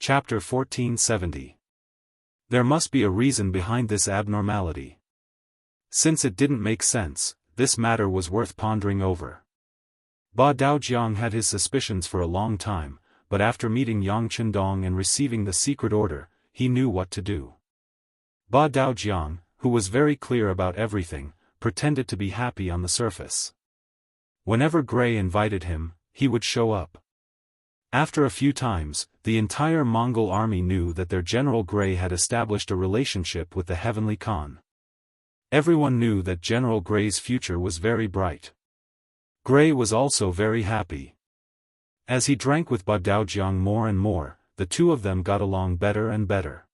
Chapter 1470. There must be a reason behind this abnormality. Since it didn't make sense, this matter was worth pondering over. Ba Daojiang had his suspicions for a long time, but after meeting Yang Qindong and receiving the secret order, he knew what to do. Ba Daojiang, who was very clear about everything, pretended to be happy on the surface. Whenever Gray invited him, he would show up. After a few times, the entire Mongol army knew that their General Gray had established a relationship with the Heavenly Khan. Everyone knew that General Gray's future was very bright. Gray was also very happy. As he drank with Ba Daojiang more and more, the two of them got along better and better.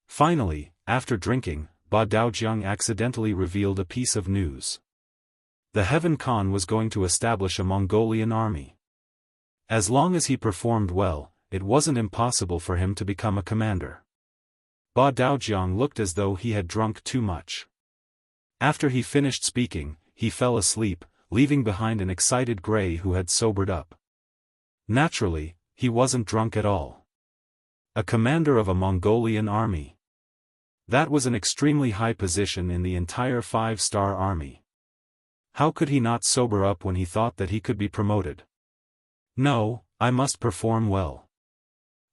Finally, after drinking, Ba Daojiang accidentally revealed a piece of news. The Heaven Khan was going to establish a Mongolian army. As long as he performed well, it wasn't impossible for him to become a commander. Ba Daojiang looked as though he had drunk too much. After he finished speaking, he fell asleep, leaving behind an excited Gray who had sobered up. Naturally, he wasn't drunk at all. A commander of a Mongolian army. That was an extremely high position in the entire 5-star army. How could he not sober up when he thought that he could be promoted? No, I must perform well.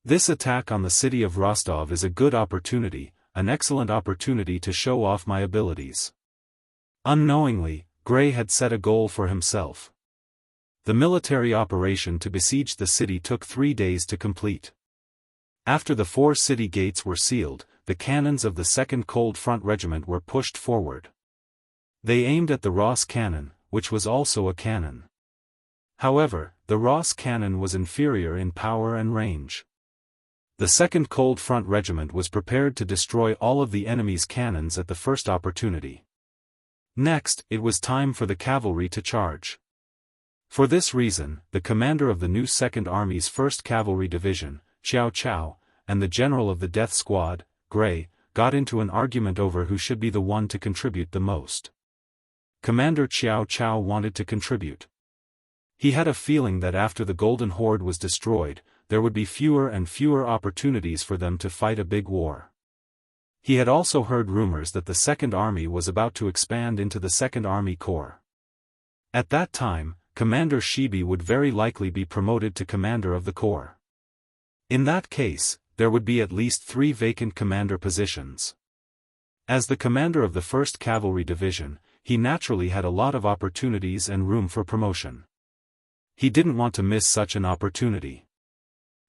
This attack on the city of Rostov is a good opportunity, an excellent opportunity to show off my abilities. Unknowingly, Gray had set a goal for himself. The military operation to besiege the city took 3 days to complete. After the 4 city gates were sealed, the cannons of the 2nd Cold Front Regiment were pushed forward. They aimed at the Ross cannon, which was also a cannon. However, the Ross cannon was inferior in power and range. The 2nd Cold Front Regiment was prepared to destroy all of the enemy's cannons at the first opportunity. Next, it was time for the cavalry to charge. For this reason, the commander of the new 2nd Army's 1st Cavalry Division, Xiao Chao, and the general of the Death Squad, Gray, got into an argument over who should be the one to contribute the most. Commander Xiao Chao wanted to contribute. He had a feeling that after the Golden Horde was destroyed, there would be fewer and fewer opportunities for them to fight a big war. He had also heard rumors that the 2nd Army was about to expand into the 2nd Army Corps. At that time, Commander Shibi would very likely be promoted to commander of the Corps. In that case, there would be at least 3 vacant commander positions. As the commander of the 1st Cavalry Division, he naturally had a lot of opportunities and room for promotion. He didn't want to miss such an opportunity.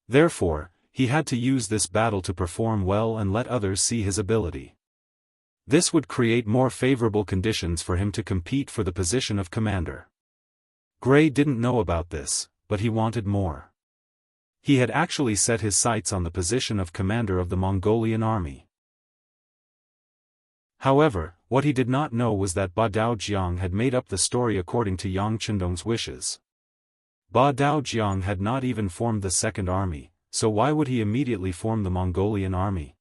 Therefore, he had to use this battle to perform well and let others see his ability. This would create more favorable conditions for him to compete for the position of commander. Gray didn't know about this, but he wanted more. He had actually set his sights on the position of commander of the Mongolian army. However, what he did not know was that Ba Daojiang had made up the story according to Yang Qindong's wishes. Ba Daojiang had not even formed the 2nd Army, so why would he immediately form the Mongolian army?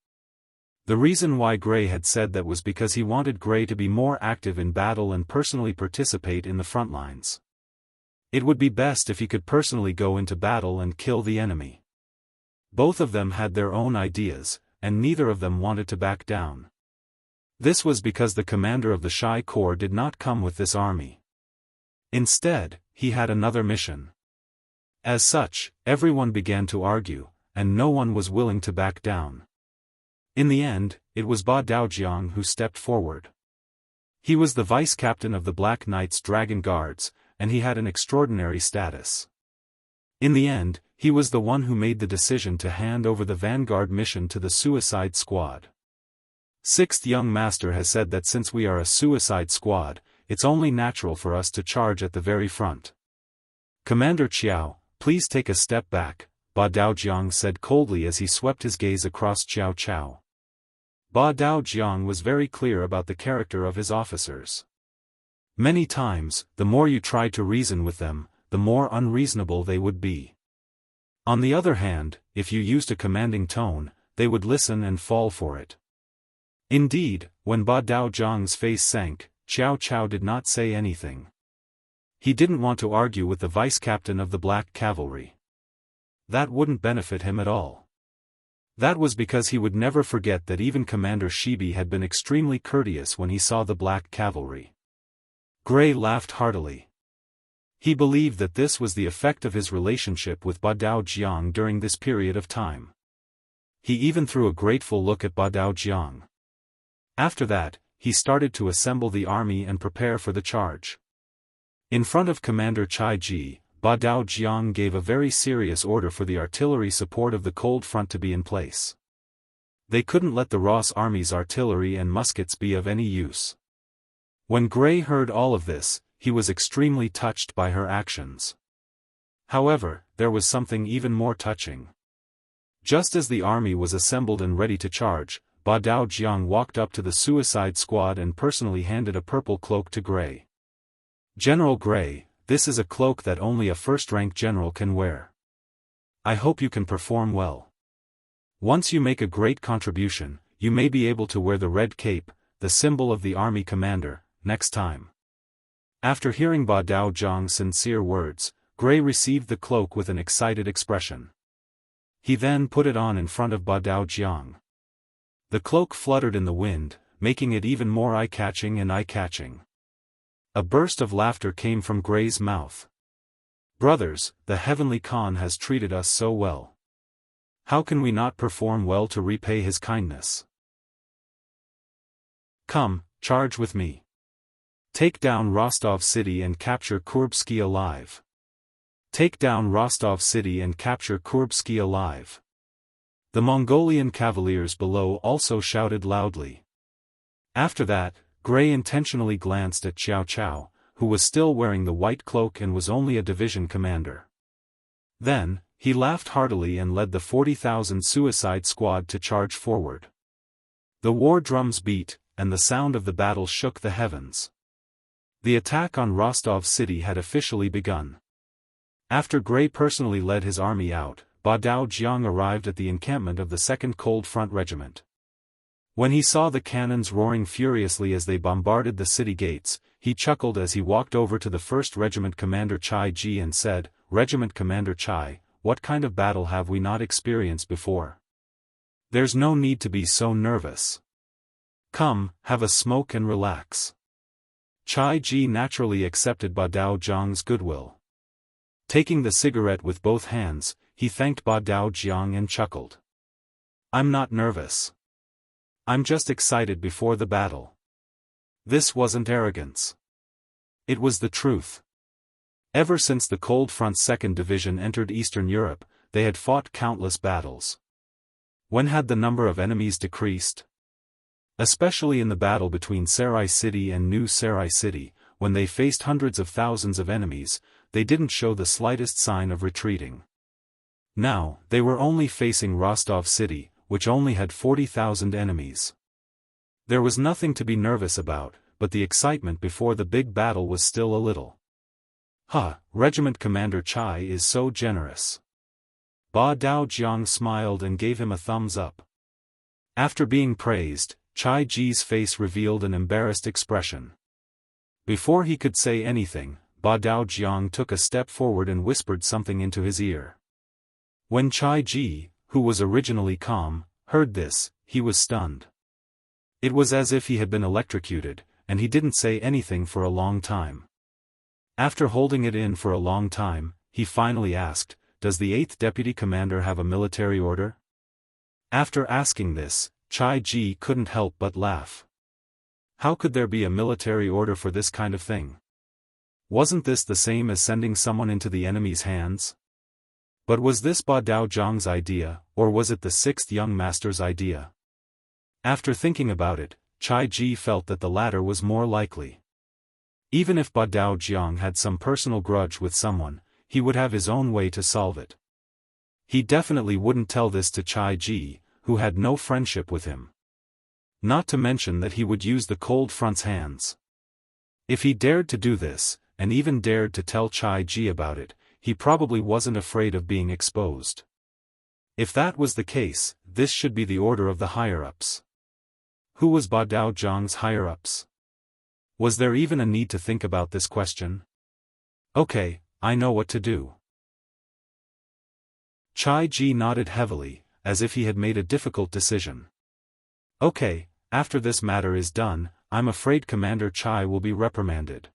The reason why Gray had said that was because he wanted Gray to be more active in battle and personally participate in the front lines. It would be best if he could personally go into battle and kill the enemy. Both of them had their own ideas, and neither of them wanted to back down. This was because the commander of the Shai Corps did not come with this army. Instead, he had another mission. As such, everyone began to argue, and no one was willing to back down. In the end, it was Ba Daojiang who stepped forward. He was the vice captain of the Black Knight's Dragon Guards, and he had an extraordinary status. In the end, he was the one who made the decision to hand over the Vanguard mission to the Suicide Squad. 6th Young Master has said that since we are a Suicide Squad, it's only natural for us to charge at the very front. Commander Qiao, please take a step back, Ba Daojiang said coldly as he swept his gaze across Xiao Chao. Ba Daojiang was very clear about the character of his officers. Many times, the more you tried to reason with them, the more unreasonable they would be. On the other hand, if you used a commanding tone, they would listen and fall for it. Indeed, when Ba Daojiang's face sank, Xiao Chao did not say anything. He didn't want to argue with the vice captain of the Black Cavalry. That wouldn't benefit him at all. That was because he would never forget that even Commander Shibi had been extremely courteous when he saw the black cavalry. Gray laughed heartily. He believed that this was the effect of his relationship with Ba Daojiang during this period of time. He even threw a grateful look at Ba Daojiang. After that, he started to assemble the army and prepare for the charge. In front of Commander Chai Ji, Ba Daojiang gave a very serious order for the artillery support of the cold front to be in place. They couldn't let the Ross army's artillery and muskets be of any use. When Gray heard all of this, he was extremely touched by her actions. However, there was something even more touching. Just as the army was assembled and ready to charge, Ba Daojiang walked up to the suicide squad and personally handed a purple cloak to Gray. "General Gray, this is a cloak that only a first-rank general can wear. I hope you can perform well. Once you make a great contribution, you may be able to wear the red cape, the symbol of the army commander, next time." After hearing Ba Daojiang's sincere words, Gray received the cloak with an excited expression. He then put it on in front of Ba Daojiang. The cloak fluttered in the wind, making it even more eye-catching and eye-catching. A burst of laughter came from Gray's mouth. "Brothers, the Heavenly Khan has treated us so well. How can we not perform well to repay his kindness? Come, charge with me. Take down Rostov City and capture Kurbsky alive. Take down Rostov City and capture Kurbsky alive." The Mongolian cavaliers below also shouted loudly. After that, Gray intentionally glanced at Xiao Chao, who was still wearing the white cloak and was only a division commander. Then, he laughed heartily and led the 40,000 suicide squad to charge forward. The war drums beat, and the sound of the battle shook the heavens. The attack on Rostov City had officially begun. After Gray personally led his army out, Ba Daojiang arrived at the encampment of the 2nd Cold Front Regiment. When he saw the cannons roaring furiously as they bombarded the city gates, he chuckled as he walked over to the 1st Regiment Commander Chai Ji and said, "Regiment Commander Chai, what kind of battle have we not experienced before? There's no need to be so nervous. Come, have a smoke and relax." Chai Ji naturally accepted Ba Daojiang's goodwill. Taking the cigarette with both hands, he thanked Ba Daojiang and chuckled. "I'm not nervous. I'm just excited before the battle." This wasn't arrogance. It was the truth. Ever since the Cold Front's 2nd Division entered Eastern Europe, they had fought countless battles. When had the number of enemies decreased? Especially in the battle between Sarai City and New Sarai City, when they faced hundreds of thousands of enemies, they didn't show the slightest sign of retreating. Now, they were only facing Rostov City, which only had 40,000 enemies. There was nothing to be nervous about, but the excitement before the big battle was still a little. Regiment Commander Chai is so generous." Ba Daojiang smiled and gave him a thumbs up. After being praised, Chai Ji's face revealed an embarrassed expression. Before he could say anything, Ba Daojiang took a step forward and whispered something into his ear. When Chai Ji, who was originally calm, heard this, he was stunned. It was as if he had been electrocuted, and he didn't say anything for a long time. After holding it in for a long time, he finally asked, "Does the 8th Deputy Commander have a military order?" After asking this, Chai Ji couldn't help but laugh. How could there be a military order for this kind of thing? Wasn't this the same as sending someone into the enemy's hands? But was this Ba Daojiang's idea, or was it the 6th young master's idea? After thinking about it, Chai Ji felt that the latter was more likely. Even if Ba Daojiang had some personal grudge with someone, he would have his own way to solve it. He definitely wouldn't tell this to Chai Ji, who had no friendship with him. Not to mention that he would use the Cold Front's hands. If he dared to do this, and even dared to tell Chai Ji about it, he probably wasn't afraid of being exposed. If that was the case, this should be the order of the higher-ups. Who was Ba Daojiang's higher-ups? Was there even a need to think about this question? Okay, I know what to do. Chai Ji nodded heavily, as if he had made a difficult decision. Okay, after this matter is done, I'm afraid Commander Chai will be reprimanded.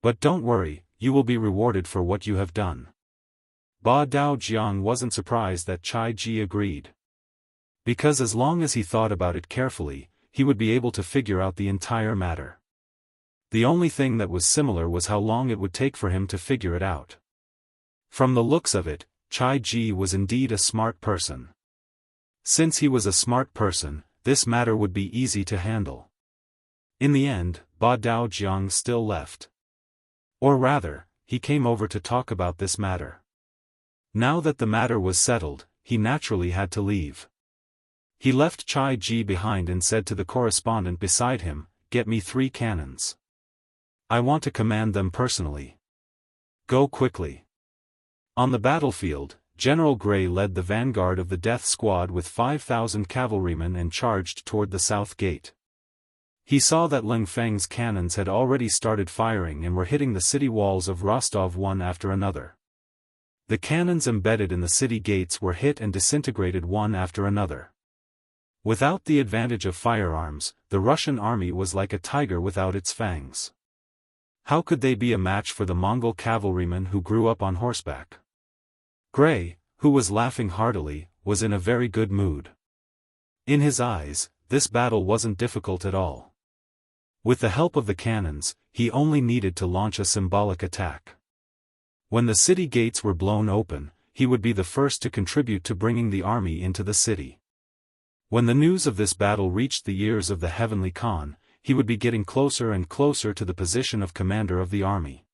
But don't worry, you will be rewarded for what you have done. Ba Daojiang wasn't surprised that Chai Ji agreed. Because as long as he thought about it carefully, he would be able to figure out the entire matter. The only thing that was similar was how long it would take for him to figure it out. From the looks of it, Chai Ji was indeed a smart person. Since he was a smart person, this matter would be easy to handle. In the end, Ba Daojiang still left. Or rather, he came over to talk about this matter. Now that the matter was settled, he naturally had to leave. He left Chai Ji behind and said to the correspondent beside him, "Get me 3 cannons. I want to command them personally. Go quickly." On the battlefield, General Gray led the vanguard of the Death Squad with 5,000 cavalrymen and charged toward the south gate. He saw that Ling Feng's cannons had already started firing and were hitting the city walls of Rostov one after another. The cannons embedded in the city gates were hit and disintegrated one after another. Without the advantage of firearms, the Russian army was like a tiger without its fangs. How could they be a match for the Mongol cavalrymen who grew up on horseback? Gray, who was laughing heartily, was in a very good mood. In his eyes, this battle wasn't difficult at all. With the help of the cannons, he only needed to launch a symbolic attack. When the city gates were blown open, he would be the first to contribute to bringing the army into the city. When the news of this battle reached the ears of the Heavenly Khan, he would be getting closer and closer to the position of commander of the army.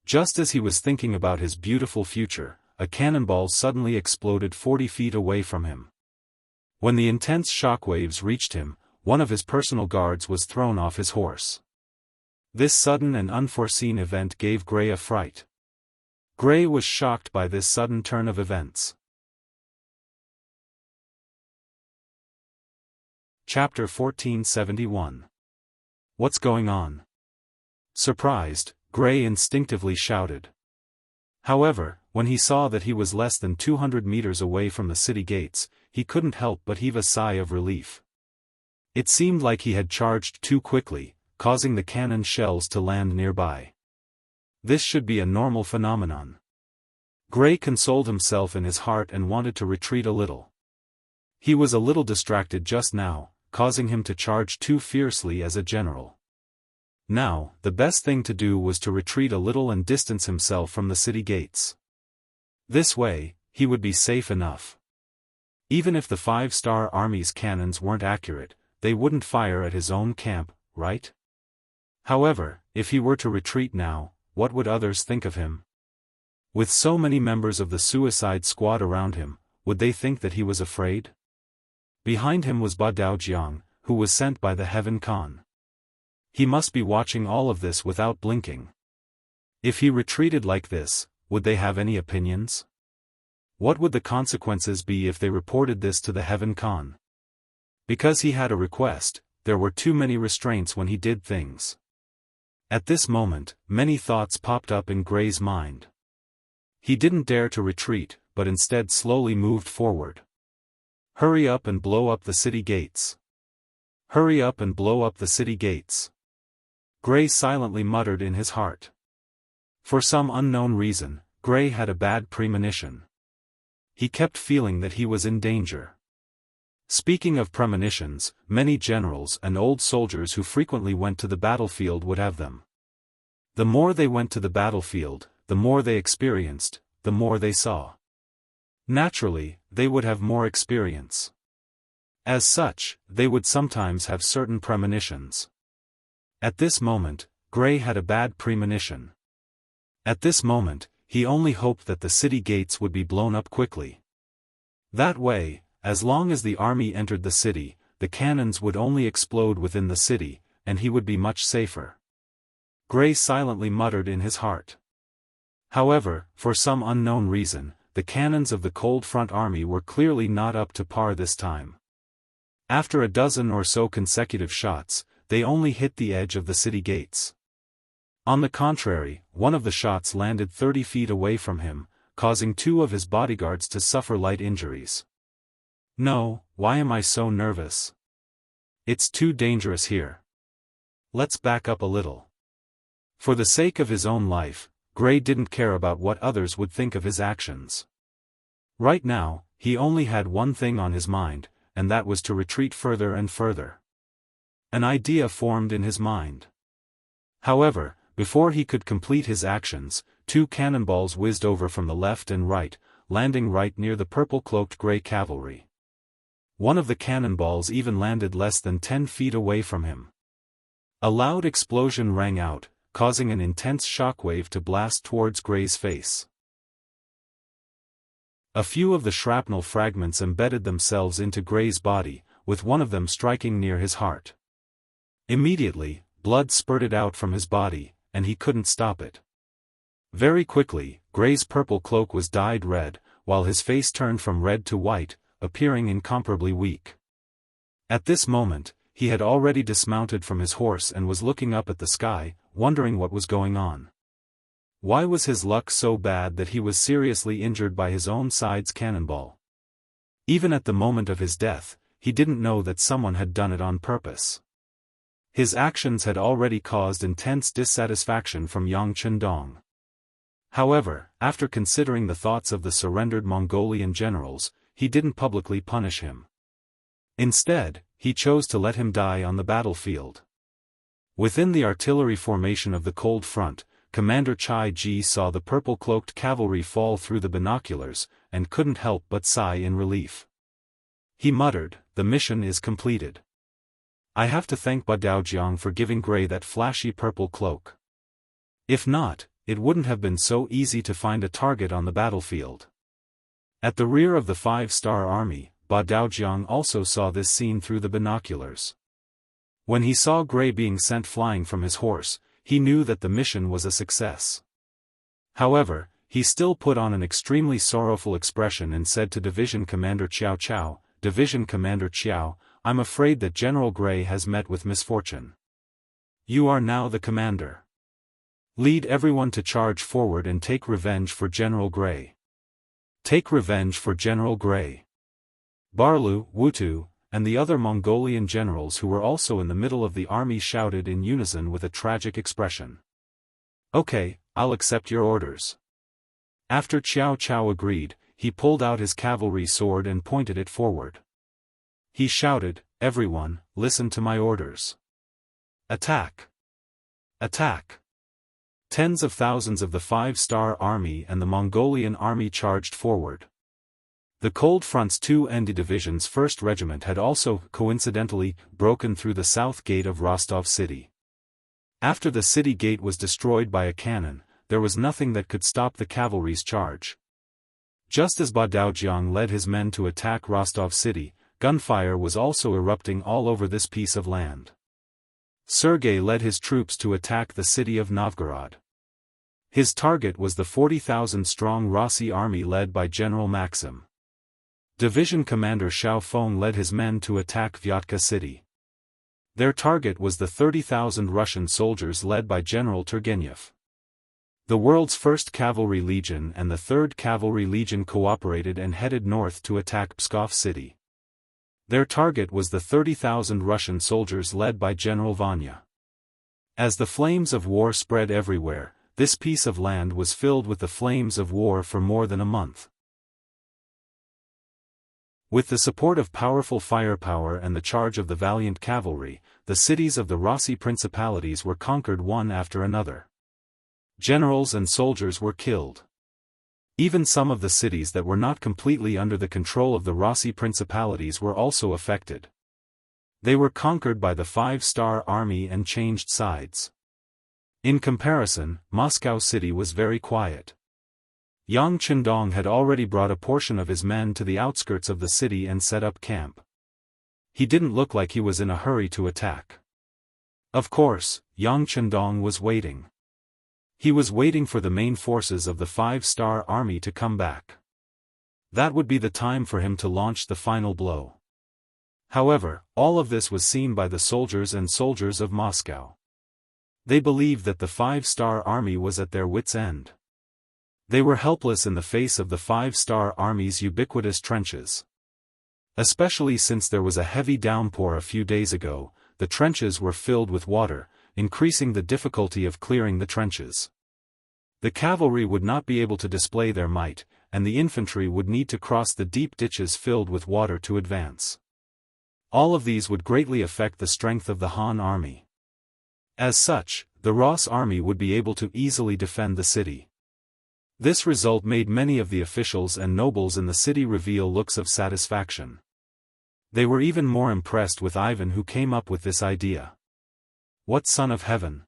Just as he was thinking about his beautiful future, a cannonball suddenly exploded 40 feet away from him. When the intense shockwaves reached him, one of his personal guards was thrown off his horse. This sudden and unforeseen event gave Gray a fright. Gray was shocked by this sudden turn of events. Chapter 1471. What's going on? Surprised, Gray instinctively shouted. However, when he saw that he was less than 200 meters away from the city gates, he couldn't help but heave a sigh of relief. It seemed like he had charged too quickly, causing the cannon shells to land nearby. This should be a normal phenomenon. Gray consoled himself in his heart and wanted to retreat a little. He was a little distracted just now, causing him to charge too fiercely as a general. Now, the best thing to do was to retreat a little and distance himself from the city gates. This way, he would be safe enough. Even if the 5-star army's cannons weren't accurate, they wouldn't fire at his own camp, right? However, if he were to retreat now, what would others think of him? With so many members of the suicide squad around him, would they think that he was afraid? Behind him was Ba Daojiang, who was sent by the Heaven Khan. He must be watching all of this without blinking. If he retreated like this, would they have any opinions? What would the consequences be if they reported this to the Heaven Khan? Because he had a request, there were too many restraints when he did things. At this moment, many thoughts popped up in Gray's mind. He didn't dare to retreat, but instead slowly moved forward. Hurry up and blow up the city gates. Hurry up and blow up the city gates. Gray silently muttered in his heart. For some unknown reason, Gray had a bad premonition. He kept feeling that he was in danger. Speaking of premonitions, many generals and old soldiers who frequently went to the battlefield would have them. The more they went to the battlefield, the more they experienced, the more they saw. Naturally, they would have more experience. As such, they would sometimes have certain premonitions. At this moment, Gray had a bad premonition. At this moment, he only hoped that the city gates would be blown up quickly. That way, as long as the army entered the city, the cannons would only explode within the city, and he would be much safer. Gray silently muttered in his heart. However, for some unknown reason, the cannons of the Cold Front army were clearly not up to par this time. After a dozen or so consecutive shots, they only hit the edge of the city gates. On the contrary, one of the shots landed 30 feet away from him, causing 2 of his bodyguards to suffer light injuries. No, why am I so nervous? It's too dangerous here. Let's back up a little. For the sake of his own life, Gray didn't care about what others would think of his actions. Right now, he only had one thing on his mind, and that was to retreat further and further. An idea formed in his mind. However, before he could complete his actions, two cannonballs whizzed over from the left and right, landing right near the purple-cloaked Gray cavalry. One of the cannonballs even landed less than 10 feet away from him. A loud explosion rang out, causing an intense shockwave to blast towards Gray's face. A few of the shrapnel fragments embedded themselves into Gray's body, with one of them striking near his heart. Immediately, blood spurted out from his body, and he couldn't stop it. Very quickly, Gray's purple cloak was dyed red, while his face turned from red to white, appearing incomparably weak. At this moment, he had already dismounted from his horse and was looking up at the sky, wondering what was going on. Why was his luck so bad that he was seriously injured by his own side's cannonball? Even at the moment of his death, he didn't know that someone had done it on purpose. His actions had already caused intense dissatisfaction from Yang Chendong. However, after considering the thoughts of the surrendered Mongolian generals, he didn't publicly punish him. Instead, he chose to let him die on the battlefield. Within the artillery formation of the Cold Front, Commander Chai Ji saw the purple-cloaked cavalry fall through the binoculars, and couldn't help but sigh in relief. He muttered, "The mission is completed. I have to thank Ba Daojiang for giving Gray that flashy purple cloak. If not, it wouldn't have been so easy to find a target on the battlefield." At the rear of the 5-star army, Ba Daojiang also saw this scene through the binoculars. When he saw Gray being sent flying from his horse, he knew that the mission was a success. However, he still put on an extremely sorrowful expression and said to Division Commander Qiao Qiao, "Division Commander Qiao, I'm afraid that General Gray has met with misfortune. You are now the commander. Lead everyone to charge forward and take revenge for General Gray. Take revenge for General Gray." Barlu, Wutu, and the other Mongolian generals who were also in the middle of the army shouted in unison with a tragic expression. "Okay, I'll accept your orders." After Qiao Qiao agreed, he pulled out his cavalry sword and pointed it forward. He shouted, "Everyone, listen to my orders. Attack! Attack!" Tens of thousands of the 5-star army and the Mongolian army charged forward. The Cold Front's 2 ND Division's 1st Regiment had also, coincidentally, broken through the south gate of Rostov City. After the city gate was destroyed by a cannon, there was nothing that could stop the cavalry's charge. Just as Ba Daojiang led his men to attack Rostov City, gunfire was also erupting all over this piece of land. Sergei led his troops to attack the city of Novgorod. His target was the 40,000-strong Rossi army led by General Maxim. Division Commander Xiao Feng led his men to attack Vyatka City. Their target was the 30,000 Russian soldiers led by General Turgenev. The world's 1st Cavalry Legion and the 3rd Cavalry Legion cooperated and headed north to attack Pskov City. Their target was the 30,000 Russian soldiers led by General Vanya. As the flames of war spread everywhere, this piece of land was filled with the flames of war for more than a month. With the support of powerful firepower and the charge of the valiant cavalry, the cities of the Rossi principalities were conquered one after another. Generals and soldiers were killed. Even some of the cities that were not completely under the control of the Rossi principalities were also affected. They were conquered by the 5-star army and changed sides. In comparison, Moscow City was very quiet. Yang Chendong had already brought a portion of his men to the outskirts of the city and set up camp. He didn't look like he was in a hurry to attack. Of course, Yang Chendong was waiting. He was waiting for the main forces of the 5-star army to come back. That would be the time for him to launch the final blow. However, all of this was seen by the soldiers of Moscow. They believed that the 5-star army was at their wits' end. They were helpless in the face of the 5-star army's ubiquitous trenches. Especially since there was a heavy downpour a few days ago, the trenches were filled with water, increasing the difficulty of clearing the trenches. The cavalry would not be able to display their might, and the infantry would need to cross the deep ditches filled with water to advance. All of these would greatly affect the strength of the Han army. As such, the Ross army would be able to easily defend the city. This result made many of the officials and nobles in the city reveal looks of satisfaction. They were even more impressed with Ivan, who came up with this idea. What son of heaven!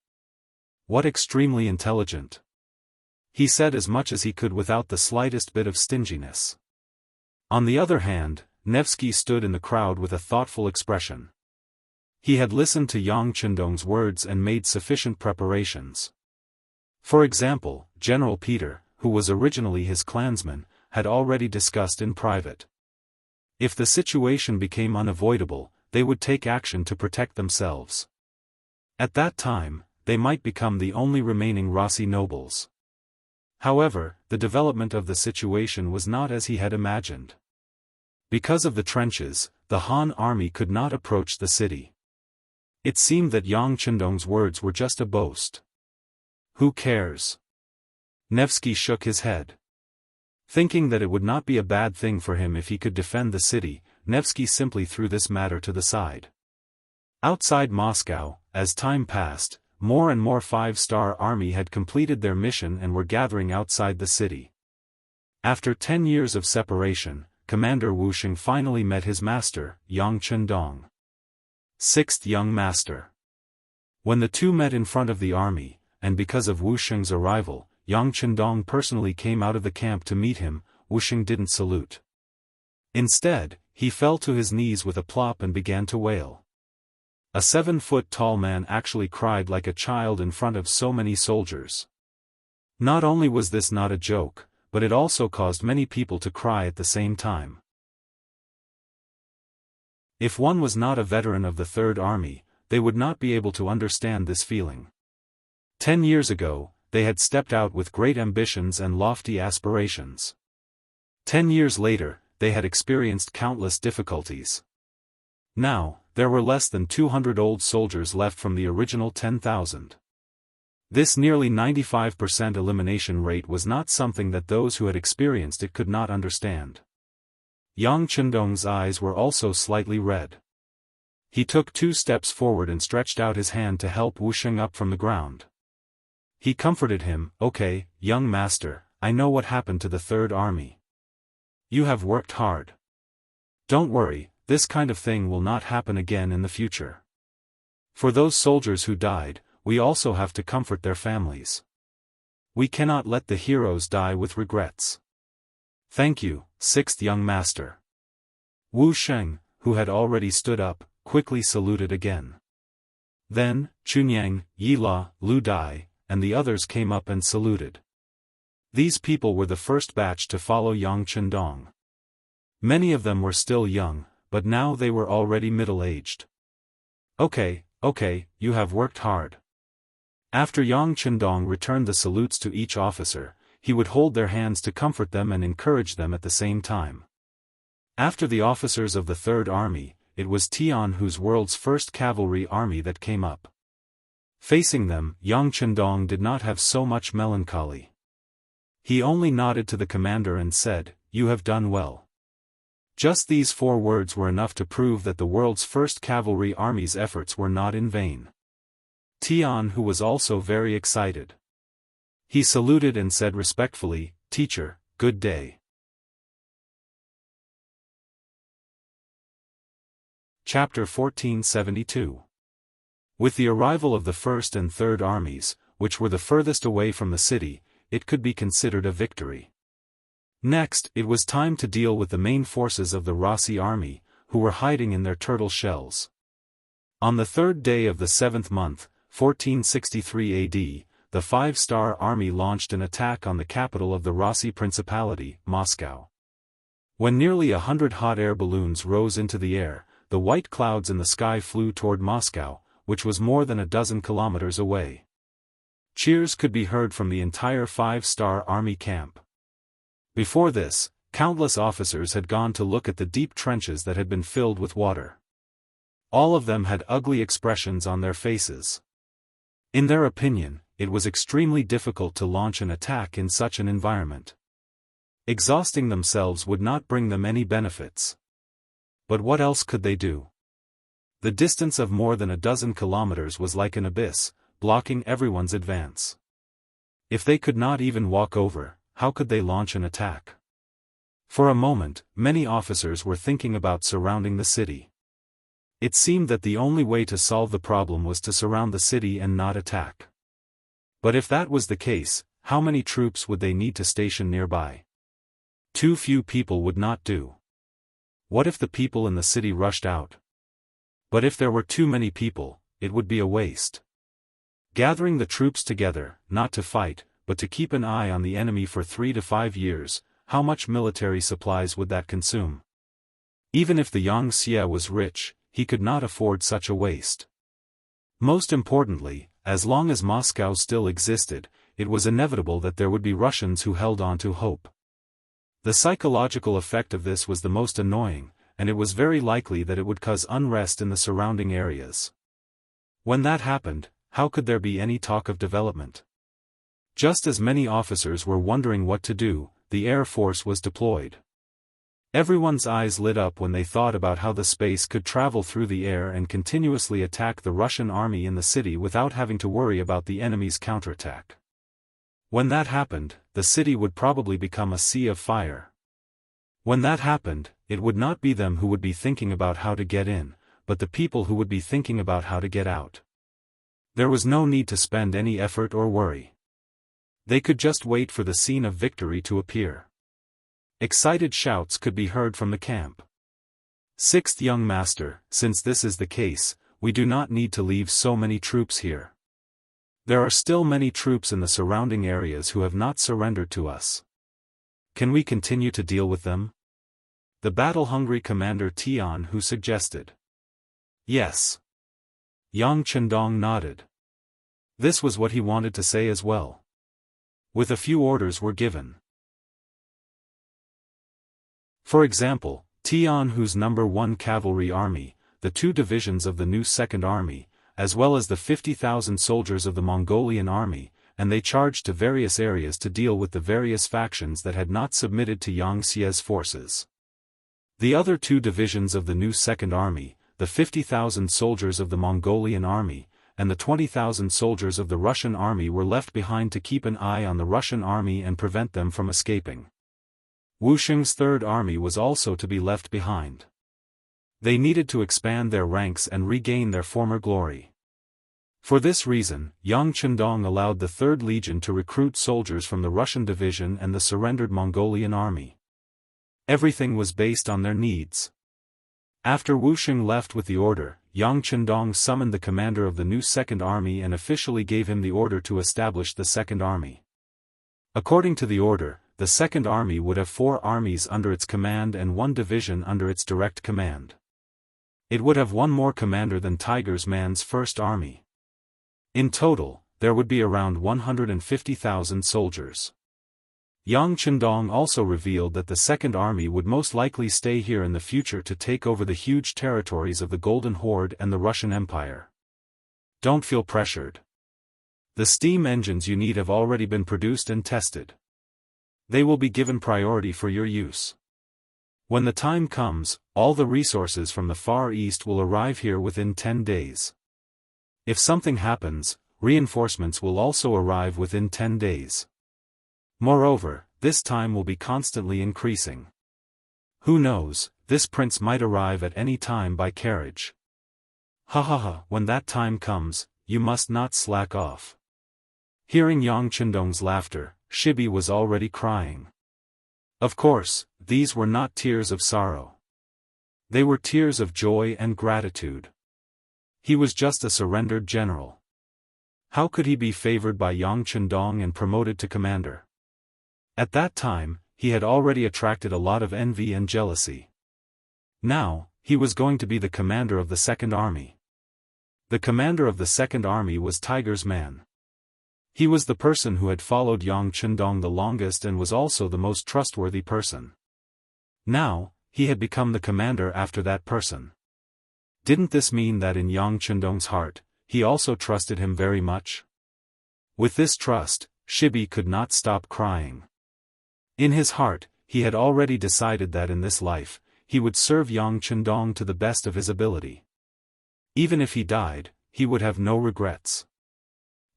What extremely intelligent! He said as much as he could without the slightest bit of stinginess. On the other hand, Nevsky stood in the crowd with a thoughtful expression. He had listened to Yang Chendong's words and made sufficient preparations. For example, General Peter, who was originally his clansman, had already discussed in private. If the situation became unavoidable, they would take action to protect themselves. At that time, they might become the only remaining Rossi nobles. However, the development of the situation was not as he had imagined. Because of the trenches, the Han army could not approach the city. It seemed that Yang Chendong's words were just a boast. Who cares? Nevsky shook his head. Thinking that it would not be a bad thing for him if he could defend the city, Nevsky simply threw this matter to the side. Outside Moscow, as time passed, more and more five-star army had completed their mission and were gathering outside the city. After 10 years of separation, Commander Wuxia finally met his master, Yang Chendong. Sixth young master. When the two met in front of the army, and because of Wuxia's arrival, Yang Chendong personally came out of the camp to meet him. Wuxia didn't salute. Instead, he fell to his knees with a plop and began to wail. A 7-foot-tall man actually cried like a child in front of so many soldiers. Not only was this not a joke, but it also caused many people to cry at the same time. If one was not a veteran of the Third Army, they would not be able to understand this feeling. 10 years ago, they had stepped out with great ambitions and lofty aspirations. 10 years later, they had experienced countless difficulties. Now, there were less than 200 old soldiers left from the original 10,000. This nearly 95% elimination rate was not something that those who had experienced it could not understand. Yang Chendong's eyes were also slightly red. He took 2 steps forward and stretched out his hand to help Wuxia up from the ground. He comforted him, "Okay, young master, I know what happened to the Third Army. You have worked hard. Don't worry, this kind of thing will not happen again in the future. For those soldiers who died, we also have to comfort their families. We cannot let the heroes die with regrets. Thank you, sixth young master." Wuxia, who had already stood up, quickly saluted again. Then, Chunyang, Yila, Lu Dai, and the others came up and saluted. These people were the first batch to follow Yang Chendong. Many of them were still young, but now they were already middle-aged. Okay, you have worked hard. After Yang Chendong returned the salutes to each officer, he would hold their hands to comfort them and encourage them at the same time. After the officers of the Third Army, it was Tianhu's world's first cavalry army that came up. Facing them, Yang Chendong did not have so much melancholy. He only nodded to the commander and said, "You have done well." Just these 4 words were enough to prove that the world's first cavalry army's efforts were not in vain. Tianhu was also very excited. He saluted and said respectfully, "Teacher, good day." Chapter 1472. With the arrival of the First and Third Armies, which were the furthest away from the city, it could be considered a victory. Next, it was time to deal with the main forces of the Rossi army, who were hiding in their turtle shells. On the 3rd day of the 7th month, 1463 AD, the 5-star army launched an attack on the capital of the Rossi Principality, Moscow. When nearly 100 hot air balloons rose into the air, the white clouds in the sky flew toward Moscow, which was more than a dozen kilometers away. Cheers could be heard from the entire 5-star army camp. Before this, Countless officers had gone to look at the deep trenches that had been filled with water. All of them had ugly expressions on their faces. In their opinion, it was extremely difficult to launch an attack in such an environment. Exhausting themselves would not bring them any benefits. But what else could they do? The distance of more than a dozen kilometers was like an abyss, blocking everyone's advance. If they could not even walk over, how could they launch an attack? For a moment, many officers were thinking about surrounding the city. It seemed that the only way to solve the problem was to surround the city and not attack. But if that was the case, how many troops would they need to station nearby? Too few people would not do. What if the people in the city rushed out? But if there were too many people, it would be a waste. Gathering the troops together, not to fight, but to keep an eye on the enemy for 3 to 5 years, how much military supplies would that consume? Even if the Xianxia was rich, he could not afford such a waste. Most importantly, as long as Moscow still existed, it was inevitable that there would be Russians who held on to hope. The psychological effect of this was the most annoying, and it was very likely that it would cause unrest in the surrounding areas. When that happened, how could there be any talk of development? Just as many officers were wondering what to do, the Air Force was deployed. Everyone's eyes lit up when they thought about how the space could travel through the air and continuously attack the Russian army in the city without having to worry about the enemy's counterattack. When that happened, the city would probably become a sea of fire. When that happened, it would not be them who would be thinking about how to get in, but the people who would be thinking about how to get out. There was no need to spend any effort or worry. They could just wait for the scene of victory to appear. Excited shouts could be heard from the camp. Sixth young master, since this is the case, we do not need to leave so many troops here. There are still many troops in the surrounding areas who have not surrendered to us. Can we continue to deal with them? The battle-hungry commander Tianhu suggested. Yes. Yang Chendong nodded. This was what he wanted to say as well. With a few orders were given. For example, Tianhu's No. 1 Cavalry Army, the 2 divisions of the new Second Army, as well as the 50,000 soldiers of the Mongolian Army, and they charged to various areas to deal with the various factions that had not submitted to Yangxia's forces. The other 2 divisions of the new Second Army, the 50,000 soldiers of the Mongolian Army, and the 20,000 soldiers of the Russian Army were left behind to keep an eye on the Russian Army and prevent them from escaping. Wuxing's Third Army was also to be left behind. They needed to expand their ranks and regain their former glory. For this reason, Yang Chendong allowed the 3rd Legion to recruit soldiers from the Russian division and the surrendered Mongolian army. Everything was based on their needs. After Wuxing left with the order, Yang Chendong summoned the commander of the new Second Army and officially gave him the order to establish the Second Army. According to the order, the Second Army would have 4 armies under its command and 1 division under its direct command. It would have 1 more commander than Tiger's Man's First Army. In total, there would be around 150,000 soldiers. Yang Chendong also revealed that the Second Army would most likely stay here in the future to take over the huge territories of the Golden Horde and the Russian Empire. Don't feel pressured. The steam engines you need have already been produced and tested. They will be given priority for your use. When the time comes, all the resources from the Far East will arrive here within 10 days. If something happens, reinforcements will also arrive within 10 days. Moreover, this time will be constantly increasing. Who knows, this prince might arrive at any time by carriage. When that time comes, you must not slack off. Hearing Yang Chendong's laughter, Shibi was already crying. Of course, these were not tears of sorrow. They were tears of joy and gratitude. He was just a surrendered general. How could he be favored by Yang Chendong and promoted to commander? At that time, he had already attracted a lot of envy and jealousy. Now, he was going to be the commander of the Second Army. The commander of the Second Army was Tiger's Man. He was the person who had followed Yang Chendong the longest and was also the most trustworthy person. Now, he had become the commander after that person. Didn't this mean that in Yang Chendong's heart, he also trusted him very much? With this trust, Shibi could not stop crying. In his heart, he had already decided that in this life, he would serve Yang Chendong to the best of his ability. Even if he died, he would have no regrets.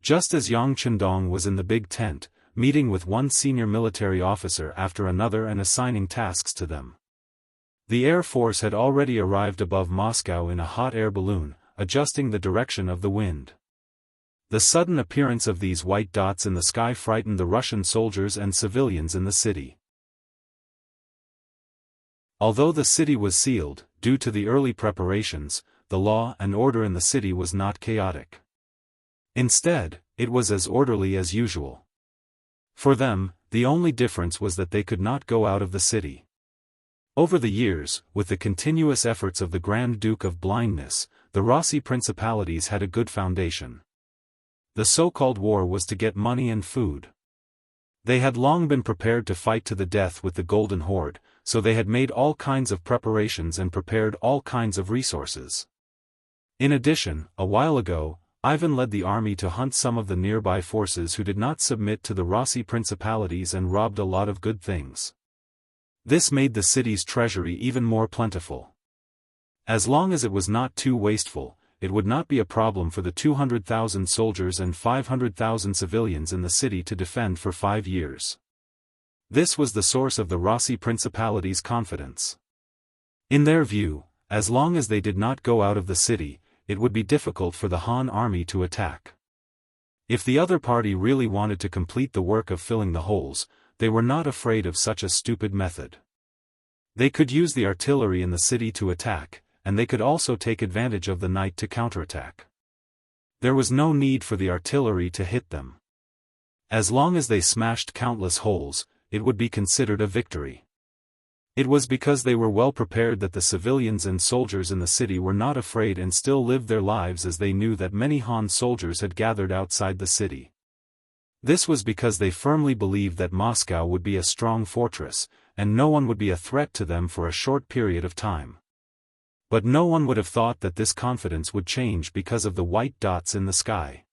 Just as Yang Chendong was in the big tent, meeting with one senior military officer after another and assigning tasks to them. The Air Force had already arrived above Moscow in a hot air balloon, adjusting the direction of the wind. The sudden appearance of these white dots in the sky frightened the Russian soldiers and civilians in the city. Although the city was sealed, due to the early preparations, the law and order in the city was not chaotic. Instead, it was as orderly as usual. For them, the only difference was that they could not go out of the city. Over the years, with the continuous efforts of the Grand Duke of Blindness, the Rossi principalities had a good foundation. The so-called war was to get money and food. They had long been prepared to fight to the death with the Golden Horde, so they had made all kinds of preparations and prepared all kinds of resources. In addition, a while ago, Ivan led the army to hunt some of the nearby forces who did not submit to the Rossi principalities and robbed a lot of good things. This made the city's treasury even more plentiful. As long as it was not too wasteful, it would not be a problem for the 200,000 soldiers and 500,000 civilians in the city to defend for 5 years. This was the source of the Rossi principality's confidence. In their view, as long as they did not go out of the city, it would be difficult for the Han army to attack. If the other party really wanted to complete the work of filling the holes, they were not afraid of such a stupid method. They could use the artillery in the city to attack, and they could also take advantage of the night to counterattack. There was no need for the artillery to hit them. As long as they smashed countless holes, it would be considered a victory. It was because they were well prepared that the civilians and soldiers in the city were not afraid and still lived their lives, as they knew that many Han soldiers had gathered outside the city. This was because they firmly believed that Moscow would be a strong fortress, and no one would be a threat to them for a short period of time. But no one would have thought that this confidence would change because of the white dots in the sky.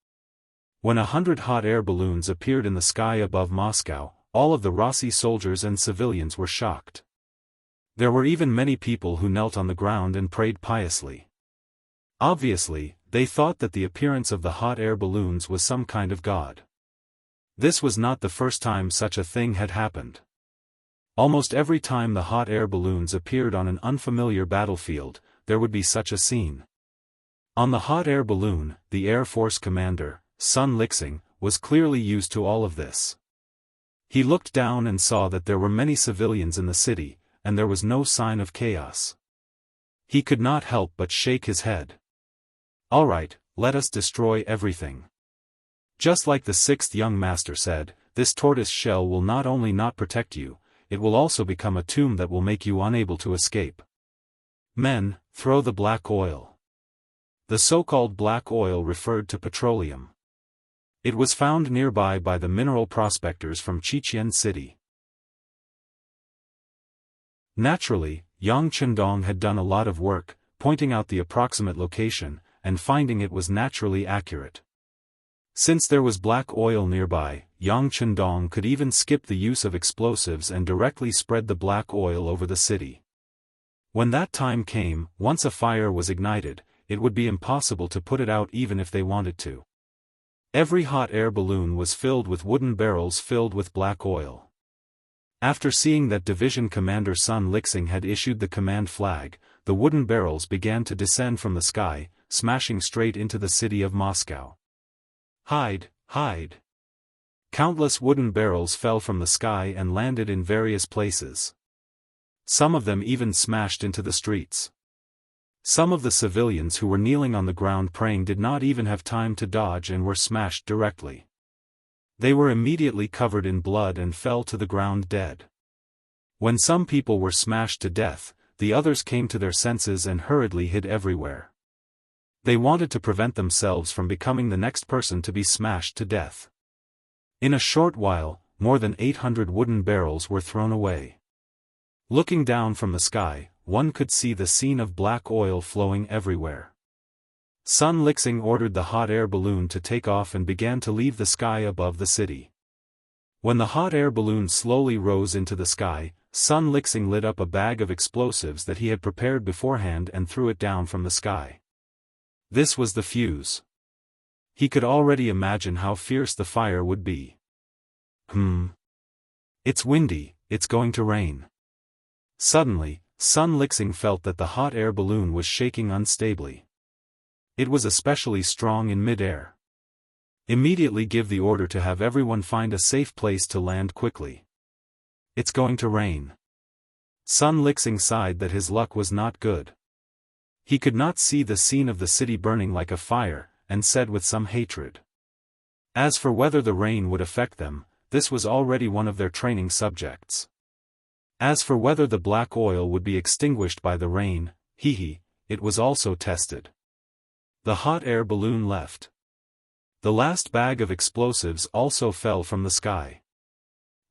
When 100 hot air balloons appeared in the sky above Moscow, all of the Rossi soldiers and civilians were shocked. There were even many people who knelt on the ground and prayed piously. Obviously, they thought that the appearance of the hot air balloons was some kind of god. This was not the first time such a thing had happened. Almost every time the hot air balloons appeared on an unfamiliar battlefield, there would be such a scene. On the hot air balloon, the Air Force commander, Sun Lixing, was clearly used to all of this. He looked down and saw that there were many civilians in the city, and there was no sign of chaos. He could not help but shake his head. "All right, let us destroy everything." Just like the sixth young master said, this tortoise shell will not only not protect you, it will also become a tomb that will make you unable to escape. Men, throw the black oil. The so-called black oil referred to petroleum. It was found nearby by the mineral prospectors from Chichen City. Naturally, Yang Chendong had done a lot of work, pointing out the approximate location, and finding it was naturally accurate. Since there was black oil nearby, Yang Chendong could even skip the use of explosives and directly spread the black oil over the city. When that time came, once a fire was ignited, it would be impossible to put it out even if they wanted to. Every hot air balloon was filled with wooden barrels filled with black oil. After seeing that Division Commander Sun Lixing had issued the command flag, the wooden barrels began to descend from the sky, smashing straight into the city of Moscow. "Hide, hide!" Countless wooden barrels fell from the sky and landed in various places. Some of them even smashed into the streets. Some of the civilians who were kneeling on the ground praying did not even have time to dodge and were smashed directly. They were immediately covered in blood and fell to the ground dead. When some people were smashed to death, the others came to their senses and hurriedly hid everywhere. They wanted to prevent themselves from becoming the next person to be smashed to death. In a short while, more than 800 wooden barrels were thrown away. Looking down from the sky, one could see the scene of black oil flowing everywhere. Sun Lixing ordered the hot air balloon to take off and began to leave the sky above the city. When the hot air balloon slowly rose into the sky, Sun Lixing lit up a bag of explosives that he had prepared beforehand and threw it down from the sky. This was the fuse. He could already imagine how fierce the fire would be. It's windy, it's going to rain. Suddenly, Sun Lixing felt that the hot air balloon was shaking unstably. It was especially strong in mid-air. Immediately give the order to have everyone find a safe place to land quickly. It's going to rain. Sun Lixing sighed that his luck was not good. He could not see the scene of the city burning like a fire, and said with some hatred. As for whether the rain would affect them, this was already one of their training subjects. As for whether the black oil would be extinguished by the rain, it was also tested. The hot air balloon left. The last bag of explosives also fell from the sky.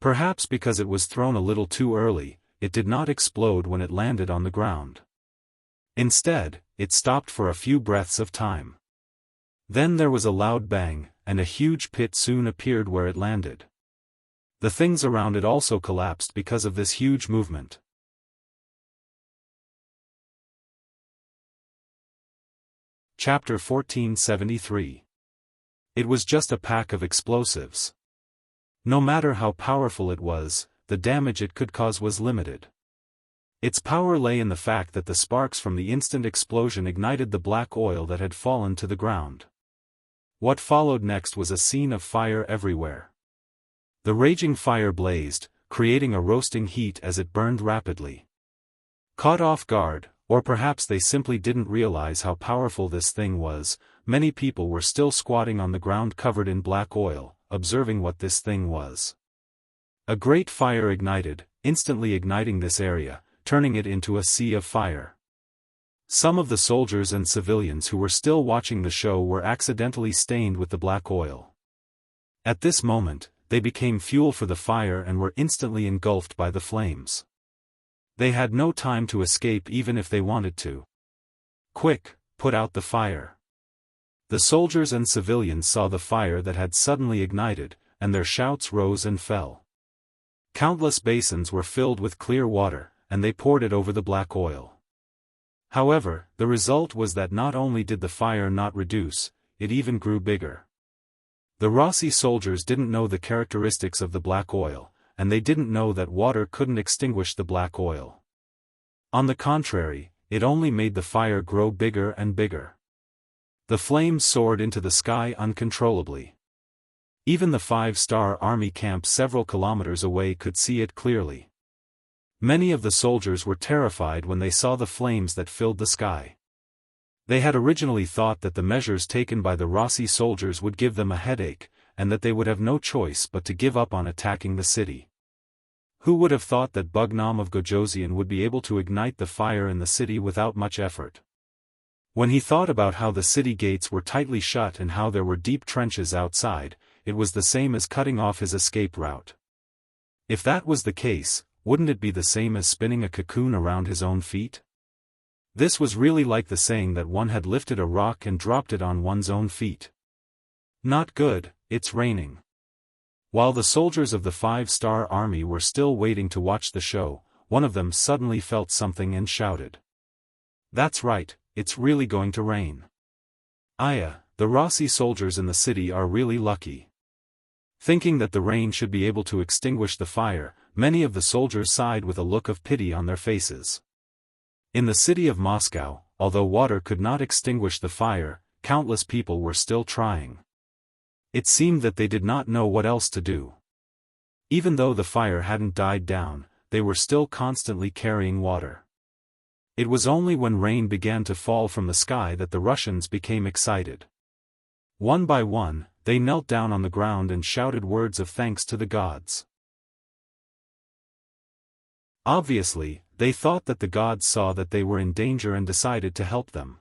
Perhaps because it was thrown a little too early, it did not explode when it landed on the ground. Instead, it stopped for a few breaths of time. Then there was a loud bang, and a huge pit soon appeared where it landed. The things around it also collapsed because of this huge movement. Chapter 1473. It was just a pack of explosives. No matter how powerful it was, the damage it could cause was limited. Its power lay in the fact that the sparks from the instant explosion ignited the black oil that had fallen to the ground. What followed next was a scene of fire everywhere. The raging fire blazed, creating a roasting heat as it burned rapidly. Caught off guard, or perhaps they simply didn't realize how powerful this thing was, many people were still squatting on the ground covered in black oil, observing what this thing was. A great fire ignited, instantly igniting this area, turning it into a sea of fire. Some of the soldiers and civilians who were still watching the show were accidentally stained with the black oil. At this moment, they became fuel for the fire and were instantly engulfed by the flames. They had no time to escape even if they wanted to. Quick, put out the fire. The soldiers and civilians saw the fire that had suddenly ignited, and their shouts rose and fell. Countless basins were filled with clear water, and they poured it over the black oil. However, the result was that not only did the fire not reduce, it even grew bigger. The Rossi soldiers didn't know the characteristics of the black oil, and they didn't know that water couldn't extinguish the black oil. On the contrary, it only made the fire grow bigger and bigger. The flames soared into the sky uncontrollably. Even the 5-star army camp several kilometers away could see it clearly. Many of the soldiers were terrified when they saw the flames that filled the sky. They had originally thought that the measures taken by the Rossi soldiers would give them a headache, and that they would have no choice but to give up on attacking the city. Who would have thought that Bugnam of Gojoseon would be able to ignite the fire in the city without much effort? When he thought about how the city gates were tightly shut and how there were deep trenches outside, it was the same as cutting off his escape route. If that was the case, wouldn't it be the same as spinning a cocoon around his own feet? This was really like the saying that one had lifted a rock and dropped it on one's own feet. Not good, it's raining. While the soldiers of the 5-star army were still waiting to watch the show, one of them suddenly felt something and shouted. That's right, it's really going to rain. The Rossi soldiers in the city are really lucky. Thinking that the rain should be able to extinguish the fire, many of the soldiers sighed with a look of pity on their faces. In the city of Moscow, although water could not extinguish the fire, countless people were still trying. It seemed that they did not know what else to do. Even though the fire hadn't died down, they were still constantly carrying water. It was only when rain began to fall from the sky that the Russians became excited. One by one, they knelt down on the ground and shouted words of thanks to the gods. Obviously, they thought that the gods saw that they were in danger and decided to help them.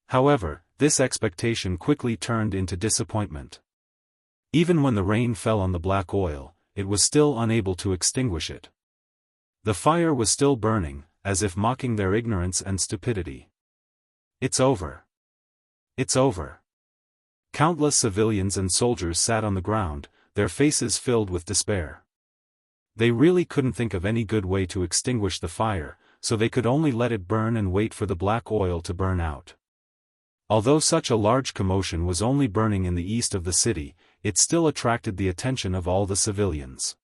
However, this expectation quickly turned into disappointment. Even when the rain fell on the black oil, it was still unable to extinguish it. The fire was still burning, as if mocking their ignorance and stupidity. It's over. It's over. Countless civilians and soldiers sat on the ground, their faces filled with despair. They really couldn't think of any good way to extinguish the fire, so they could only let it burn and wait for the black oil to burn out. Although such a large commotion was only burning in the east of the city, it still attracted the attention of all the civilians.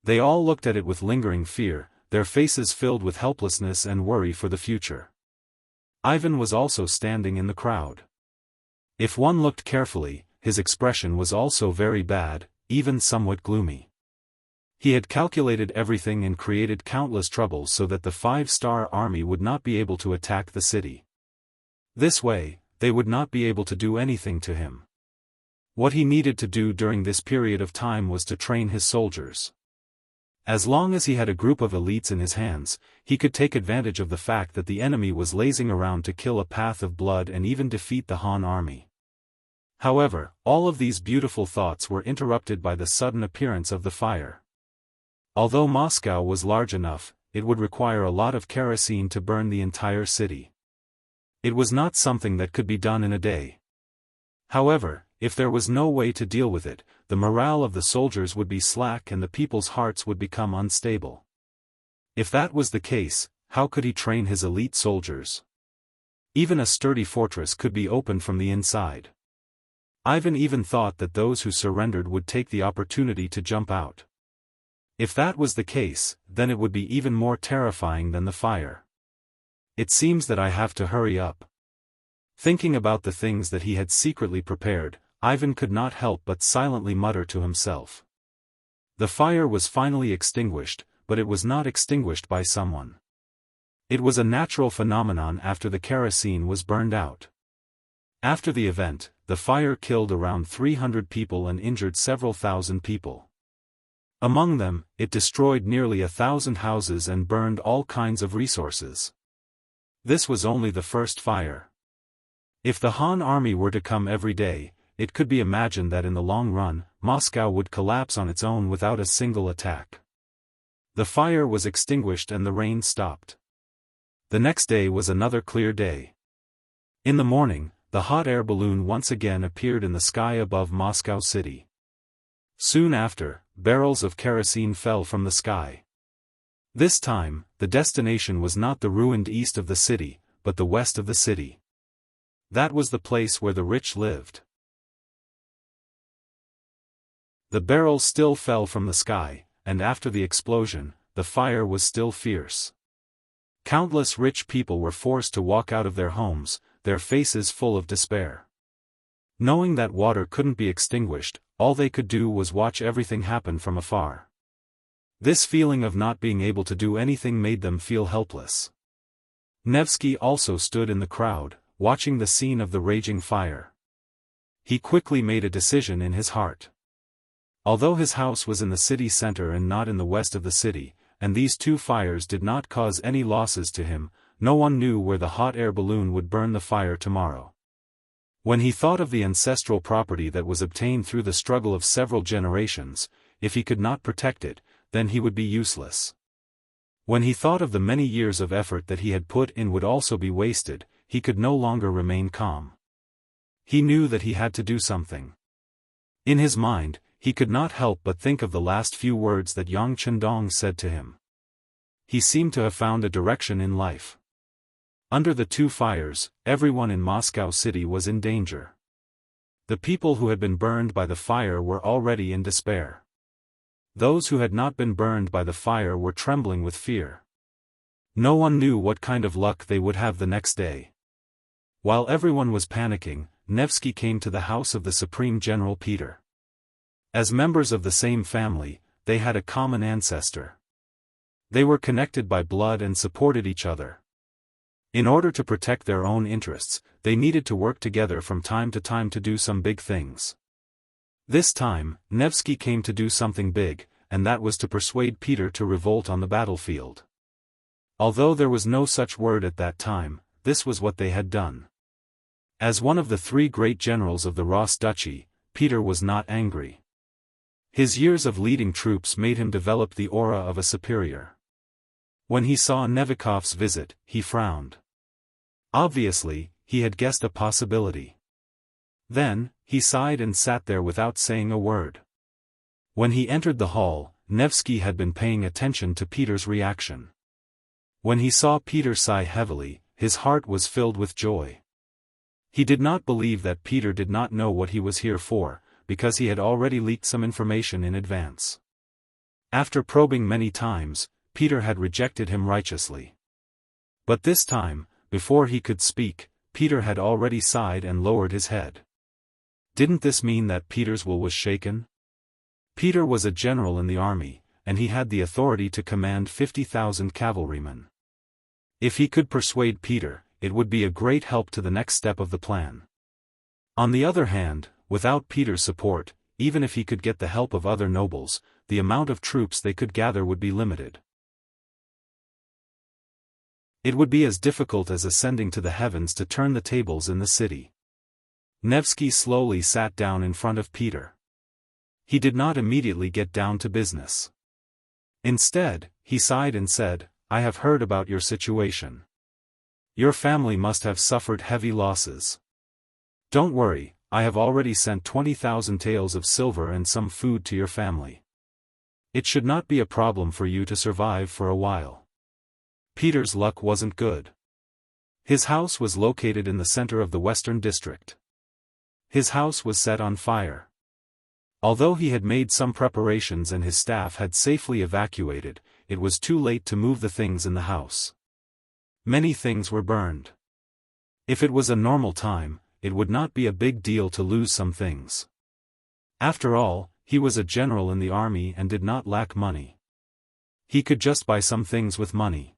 They all looked at it with lingering fear, their faces filled with helplessness and worry for the future. Ivan was also standing in the crowd. If one looked carefully, his expression was also very bad, even somewhat gloomy. He had calculated everything and created countless troubles so that the 5-star army would not be able to attack the city. This way, they would not be able to do anything to him. What he needed to do during this period of time was to train his soldiers. As long as he had a group of elites in his hands, he could take advantage of the fact that the enemy was lazing around to kill a path of blood and even defeat the Han army. However, all of these beautiful thoughts were interrupted by the sudden appearance of the fire. Although Moscow was large enough, it would require a lot of kerosene to burn the entire city. It was not something that could be done in a day. However, if there was no way to deal with it, the morale of the soldiers would be slack and the people's hearts would become unstable. If that was the case, how could he train his elite soldiers? Even a sturdy fortress could be opened from the inside. Ivan even thought that those who surrendered would take the opportunity to jump out. If that was the case, then it would be even more terrifying than the fire. It seems that I have to hurry up. Thinking about the things that he had secretly prepared, Ivan could not help but silently mutter to himself. The fire was finally extinguished, but it was not extinguished by someone. It was a natural phenomenon after the kerosene was burned out. After the event, the fire killed around 300 people and injured several thousand people. Among them, it destroyed nearly 1,000 houses and burned all kinds of resources. This was only the first fire. If the Han army were to come every day, it could be imagined that in the long run, Moscow would collapse on its own without a single attack. The fire was extinguished and the rain stopped. The next day was another clear day. In the morning, the hot air balloon once again appeared in the sky above Moscow city. Soon after, barrels of kerosene fell from the sky. This time, the destination was not the ruined east of the city, but the west of the city. That was the place where the rich lived. The barrels still fell from the sky, and after the explosion, the fire was still fierce. Countless rich people were forced to walk out of their homes, their faces full of despair. Knowing that water couldn't be extinguished, all they could do was watch everything happen from afar. This feeling of not being able to do anything made them feel helpless. Nevsky also stood in the crowd, watching the scene of the raging fire. He quickly made a decision in his heart. Although his house was in the city center and not in the west of the city, and these two fires did not cause any losses to him, no one knew where the hot air balloon would burn the fire tomorrow. When he thought of the ancestral property that was obtained through the struggle of several generations, if he could not protect it, then he would be useless. When he thought of the many years of effort that he had put in would also be wasted, he could no longer remain calm. He knew that he had to do something. In his mind, he could not help but think of the last few words that Yang Chendong said to him. He seemed to have found a direction in life. Under the two fires, everyone in Moscow city was in danger. The people who had been burned by the fire were already in despair. Those who had not been burned by the fire were trembling with fear. No one knew what kind of luck they would have the next day. While everyone was panicking, Nevsky came to the house of the Supreme General Peter. As members of the same family, they had a common ancestor. They were connected by blood and supported each other. In order to protect their own interests, they needed to work together from time to do some big things. This time, Nevsky came to do something big, and that was to persuade Peter to revolt on the battlefield. Although there was no such word at that time, this was what they had done. As one of the three great generals of the Rus Duchy, Peter was not angry. His years of leading troops made him develop the aura of a superior. When he saw Nevikov's visit, he frowned. Obviously, he had guessed a possibility. Then, he sighed and sat there without saying a word. When he entered the hall, Nevsky had been paying attention to Peter's reaction. When he saw Peter sigh heavily, his heart was filled with joy. He did not believe that Peter did not know what he was here for, because he had already leaked some information in advance. After probing many times, Peter had rejected him righteously. But this time, before he could speak, Peter had already sighed and lowered his head. Didn't this mean that Peter's will was shaken? Peter was a general in the army, and he had the authority to command 50,000 cavalrymen. If he could persuade Peter, it would be a great help to the next step of the plan. On the other hand, without Peter's support, even if he could get the help of other nobles, the amount of troops they could gather would be limited. It would be as difficult as ascending to the heavens to turn the tables in the city. Nevsky slowly sat down in front of Peter. He did not immediately get down to business. Instead, he sighed and said, "I have heard about your situation. Your family must have suffered heavy losses. Don't worry, I have already sent 20,000 taels of silver and some food to your family. It should not be a problem for you to survive for a while." Peter's luck wasn't good. His house was located in the center of the Western District. His house was set on fire. Although he had made some preparations and his staff had safely evacuated, it was too late to move the things in the house. Many things were burned. If it was a normal time, it would not be a big deal to lose some things. After all, he was a general in the army and did not lack money. He could just buy some things with money.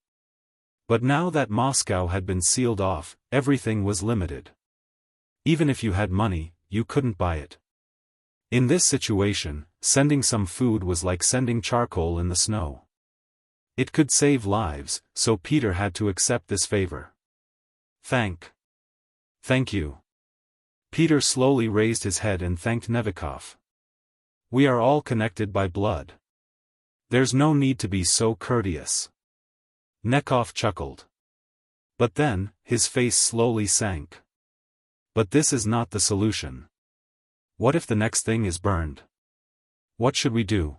But now that Moscow had been sealed off, everything was limited. Even if you had money, you couldn't buy it. In this situation, sending some food was like sending charcoal in the snow. It could save lives, so Peter had to accept this favor. Thank you. Peter slowly raised his head and thanked Nevikov. We are all connected by blood. There's no need to be so courteous. Nekov chuckled. But then, his face slowly sank. But this is not the solution. What if the next thing is burned? What should we do?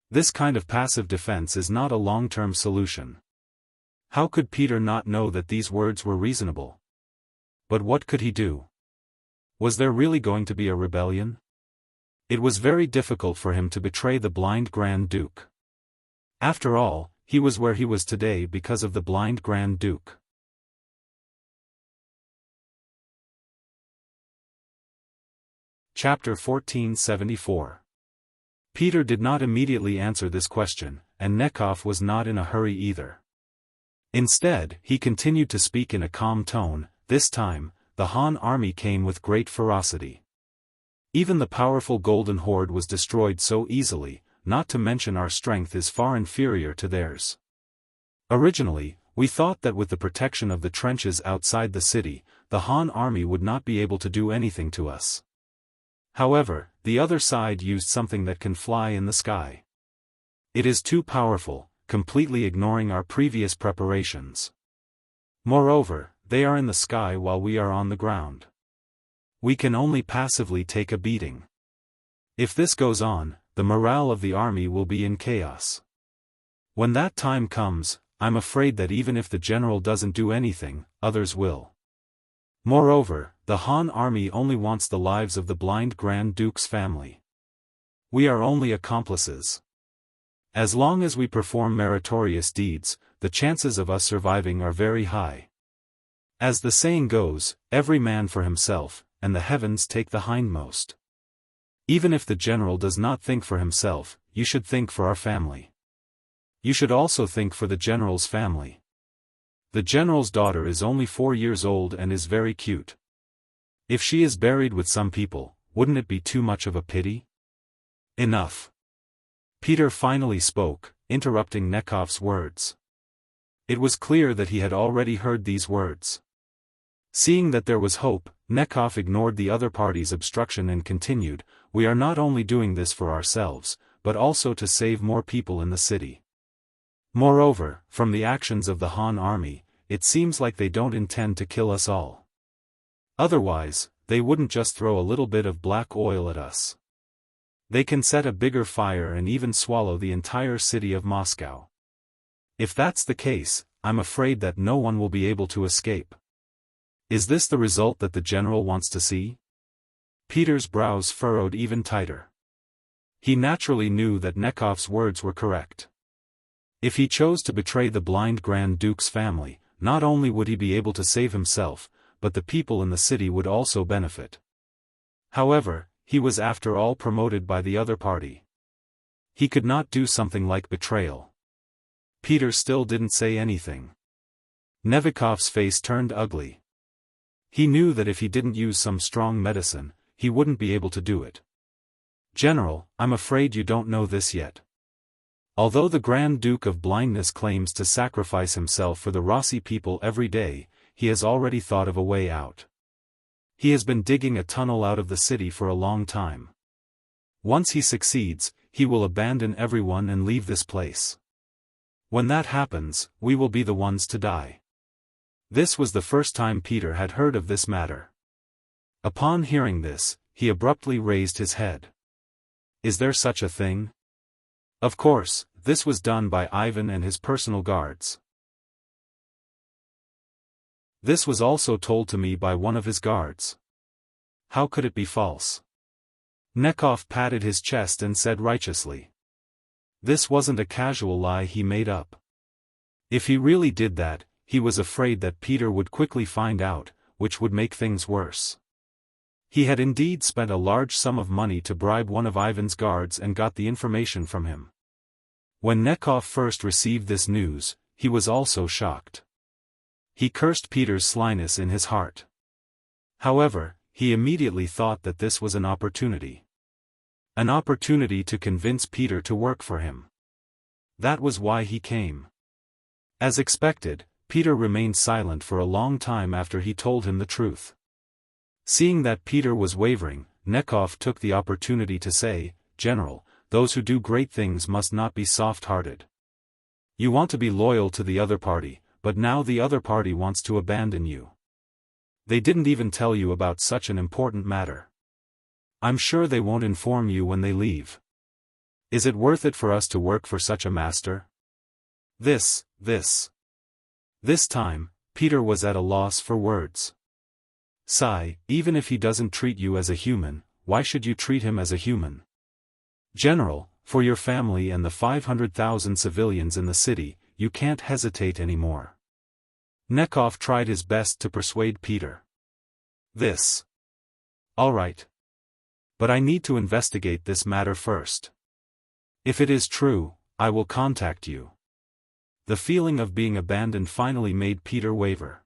This kind of passive defense is not a long-term solution. How could Peter not know that these words were reasonable? But what could he do? Was there really going to be a rebellion? It was very difficult for him to betray the blind Grand Duke. After all, he was where he was today because of the blind Grand Duke. Chapter 1474. Peter did not immediately answer this question, and Nekov was not in a hurry either. Instead, he continued to speak in a calm tone. This time, the Han army came with great ferocity. Even the powerful Golden Horde was destroyed so easily, not to mention our strength is far inferior to theirs. Originally, we thought that with the protection of the trenches outside the city, the Han army would not be able to do anything to us. However, the other side used something that can fly in the sky. It is too powerful, completely ignoring our previous preparations. Moreover, they are in the sky while we are on the ground. We can only passively take a beating. If this goes on, the morale of the army will be in chaos. When that time comes, I'm afraid that even if the general doesn't do anything, others will. Moreover, the Han army only wants the lives of the blind Grand Duke's family. We are only accomplices. As long as we perform meritorious deeds, the chances of us surviving are very high. As the saying goes, every man for himself, and the heavens take the hindmost. Even if the general does not think for himself, you should think for our family. You should also think for the general's family. The general's daughter is only 4 years old and is very cute. If she is buried with some people, wouldn't it be too much of a pity? Enough. Peter finally spoke, interrupting Nekov's words. It was clear that he had already heard these words. Seeing that there was hope, Nekov ignored the other party's obstruction and continued, "We are not only doing this for ourselves, but also to save more people in the city. Moreover, from the actions of the Han army, it seems like they don't intend to kill us all. Otherwise, they wouldn't just throw a little bit of black oil at us. They can set a bigger fire and even swallow the entire city of Moscow. If that's the case, I'm afraid that no one will be able to escape. Is this the result that the general wants to see? Peter's brows furrowed even tighter. He naturally knew that Nekhov's words were correct. If he chose to betray the blind Grand Duke's family, not only would he be able to save himself, but the people in the city would also benefit. However, he was after all promoted by the other party. He could not do something like betrayal. Peter still didn't say anything. Nevikov's face turned ugly. He knew that if he didn't use some strong medicine, he wouldn't be able to do it. General, I'm afraid you don't know this yet. Although the Grand Duke of Blindness claims to sacrifice himself for the Rossi people every day, he has already thought of a way out. He has been digging a tunnel out of the city for a long time. Once he succeeds, he will abandon everyone and leave this place. When that happens, we will be the ones to die. This was the first time Peter had heard of this matter. Upon hearing this, he abruptly raised his head. Is there such a thing? Of course, this was done by Ivan and his personal guards. This was also told to me by one of his guards. How could it be false? Nekhov patted his chest and said righteously. This wasn't a casual lie he made up. If he really did that, he was afraid that Peter would quickly find out, which would make things worse. He had indeed spent a large sum of money to bribe one of Ivan's guards and got the information from him. When Nekhov first received this news, he was also shocked. He cursed Peter's slyness in his heart. However, he immediately thought that this was an opportunity. An opportunity to convince Peter to work for him. That was why he came. As expected, Peter remained silent for a long time after he told him the truth. Seeing that Peter was wavering, Nekhov took the opportunity to say, General, those who do great things must not be soft-hearted. You want to be loyal to the other party, but now the other party wants to abandon you. They didn't even tell you about such an important matter. I'm sure they won't inform you when they leave. Is it worth it for us to work for such a master? This time, Peter was at a loss for words. Sigh, even if he doesn't treat you as a human, why should you treat him as a human? General, for your family and the 500,000 civilians in the city, you can't hesitate anymore. Nekhov tried his best to persuade Peter. All right. But I need to investigate this matter first. If it is true, I will contact you. The feeling of being abandoned finally made Peter waver.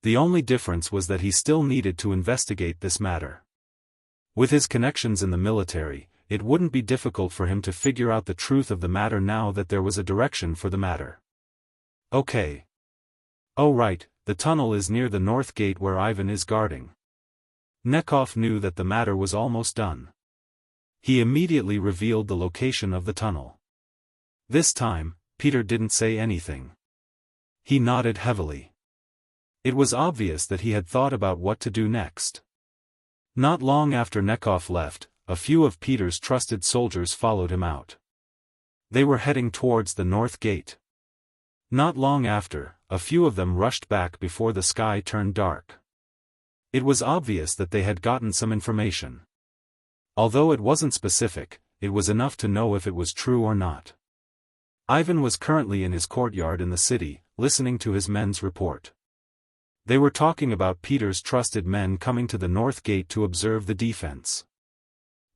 The only difference was that he still needed to investigate this matter. With his connections in the military, it wouldn't be difficult for him to figure out the truth of the matter now that there was a direction for the matter. Okay. Oh right, the tunnel is near the north gate where Ivan is guarding. Nekhov knew that the matter was almost done. He immediately revealed the location of the tunnel. This time, Peter didn't say anything. He nodded heavily. It was obvious that he had thought about what to do next. Not long after Nekhov left, a few of Peter's trusted soldiers followed him out. They were heading towards the north gate. Not long after, a few of them rushed back before the sky turned dark. It was obvious that they had gotten some information. Although it wasn't specific, it was enough to know if it was true or not. Ivan was currently in his courtyard in the city, listening to his men's report. They were talking about Peter's trusted men coming to the north gate to observe the defense.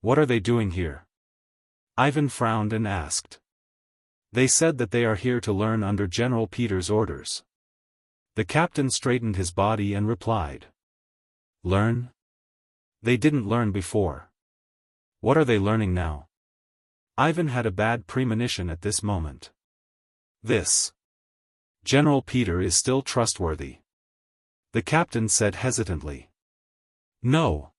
What are they doing here? Ivan frowned and asked. They said that they are here to learn under General Peter's orders. The captain straightened his body and replied. Learn? They didn't learn before. What are they learning now? Ivan had a bad premonition at this moment. General Peter is still trustworthy. The captain said hesitantly. No.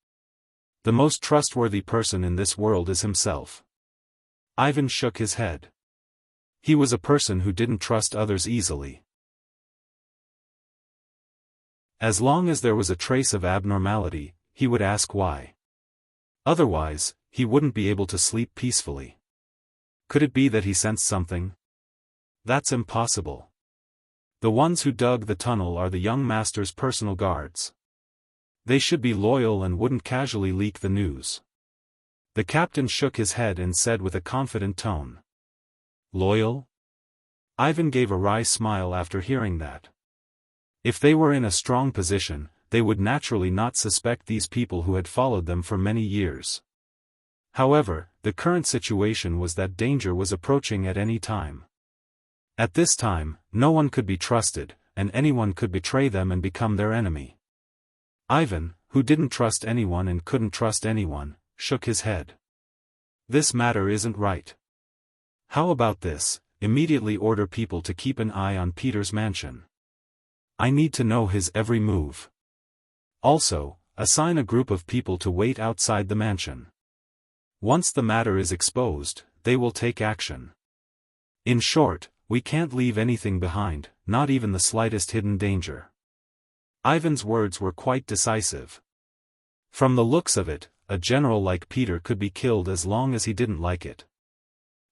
The most trustworthy person in this world is himself. Ivan shook his head. He was a person who didn't trust others easily. As long as there was a trace of abnormality, he would ask why. Otherwise, he wouldn't be able to sleep peacefully. Could it be that he sensed something? That's impossible. The ones who dug the tunnel are the young master's personal guards. They should be loyal and wouldn't casually leak the news. The captain shook his head and said with a confident tone. Loyal? Ivan gave a wry smile after hearing that. If they were in a strong position, they would naturally not suspect these people who had followed them for many years. However, the current situation was that danger was approaching at any time. At this time, no one could be trusted, and anyone could betray them and become their enemy. Ivan, who didn't trust anyone and couldn't trust anyone, shook his head. This matter isn't right. How about this? Immediately order people to keep an eye on Peter's mansion. I need to know his every move. Also, assign a group of people to wait outside the mansion. Once the matter is exposed, they will take action. In short, we can't leave anything behind, not even the slightest hidden danger. Ivan's words were quite decisive. From the looks of it, a general like Peter could be killed as long as he didn't like it.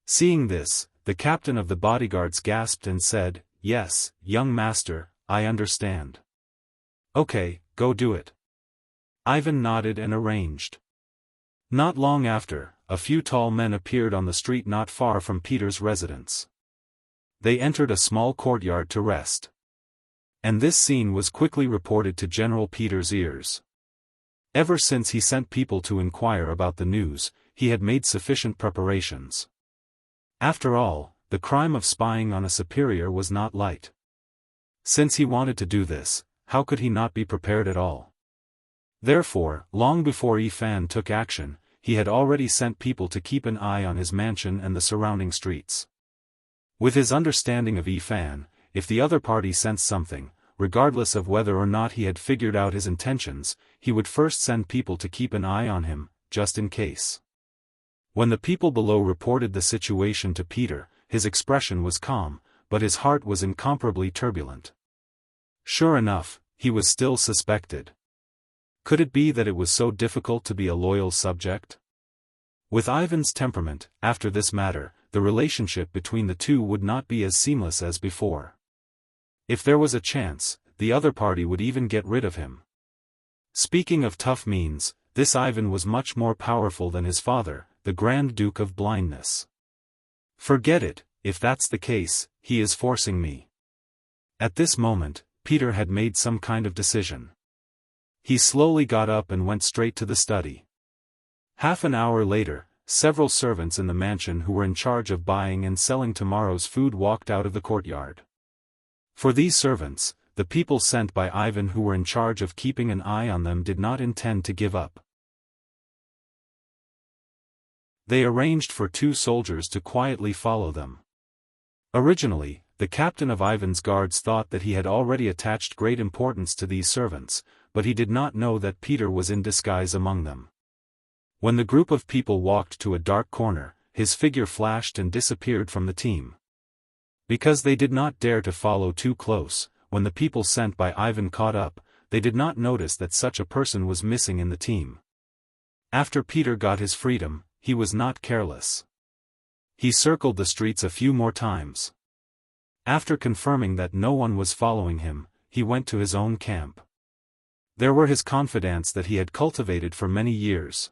Seeing this, the captain of the bodyguards gasped and said, Yes, young master, I understand. Okay, go do it. Ivan nodded and arranged. Not long after, a few tall men appeared on the street not far from Peter's residence. They entered a small courtyard to rest. And this scene was quickly reported to General Peter's ears. Ever since he sent people to inquire about the news, he had made sufficient preparations. After all, the crime of spying on a superior was not light. Since he wanted to do this, how could he not be prepared at all? Therefore, long before Yifan took action, he had already sent people to keep an eye on his mansion and the surrounding streets. With his understanding of Yifan, if the other party sensed something, regardless of whether or not he had figured out his intentions, he would first send people to keep an eye on him, just in case. When the people below reported the situation to Peter, his expression was calm, but his heart was incomparably turbulent. Sure enough, he was still suspected. Could it be that it was so difficult to be a loyal subject? With Ivan's temperament, after this matter, the relationship between the two would not be as seamless as before. If there was a chance, the other party would even get rid of him. Speaking of tough means, this Ivan was much more powerful than his father, the Grand Duke of Blindness. Forget it, if that's the case, he is forcing me. At this moment, Peter had made some kind of decision. He slowly got up and went straight to the study. Half an hour later, several servants in the mansion who were in charge of buying and selling tomorrow's food walked out of the courtyard. For these servants, the people sent by Ivan who were in charge of keeping an eye on them did not intend to give up. They arranged for 2 soldiers to quietly follow them. Originally, the captain of Ivan's guards thought that he had already attached great importance to these servants, but he did not know that Peter was in disguise among them. When the group of people walked to a dark corner, his figure flashed and disappeared from the team. Because they did not dare to follow too close, when the people sent by Ivan caught up, they did not notice that such a person was missing in the team. After Peter got his freedom, he was not careless. He circled the streets a few more times. After confirming that no one was following him, he went to his own camp. There were his confidants that he had cultivated for many years.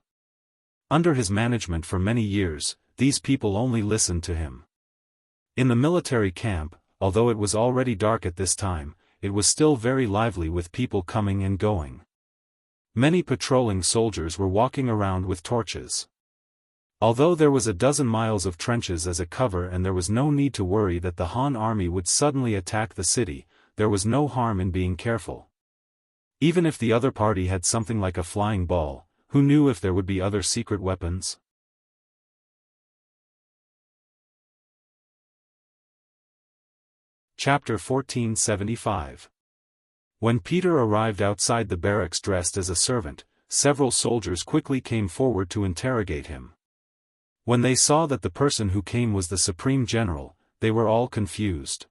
Under his management for many years, these people only listened to him. In the military camp, although it was already dark at this time, it was still very lively with people coming and going. Many patrolling soldiers were walking around with torches. Although there was a dozen miles of trenches as a cover and there was no need to worry that the Han army would suddenly attack the city, there was no harm in being careful. Even if the other party had something like a flying ball, who knew if there would be other secret weapons? Chapter 1475. When Peter arrived outside the barracks dressed as a servant, several soldiers quickly came forward to interrogate him. When they saw that the person who came was the Supreme General, they were all confused.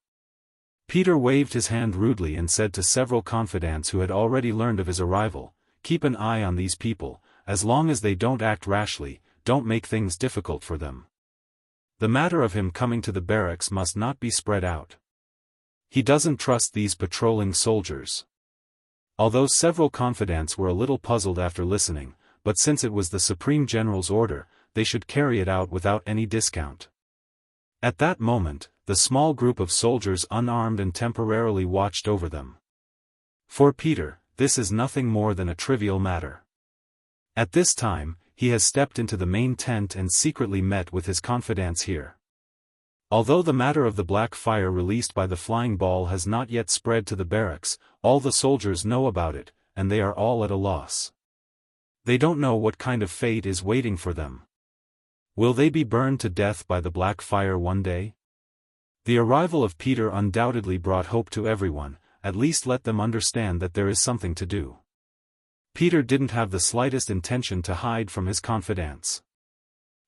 Peter waved his hand rudely and said to several confidants who had already learned of his arrival, "Keep an eye on these people, as long as they don't act rashly, don't make things difficult for them. The matter of him coming to the barracks must not be spread out. He doesn't trust these patrolling soldiers." Although several confidants were a little puzzled after listening, but since it was the Supreme General's order, they should carry it out without any discount. At that moment, the small group of soldiers unarmed and temporarily watched over them. For Peter, this is nothing more than a trivial matter. At this time, he has stepped into the main tent and secretly met with his confidants here. Although the matter of the black fire released by the flying ball has not yet spread to the barracks, all the soldiers know about it, and they are all at a loss. They don't know what kind of fate is waiting for them. Will they be burned to death by the black fire one day? The arrival of Peter undoubtedly brought hope to everyone, at least let them understand that there is something to do. Peter didn't have the slightest intention to hide from his confidants.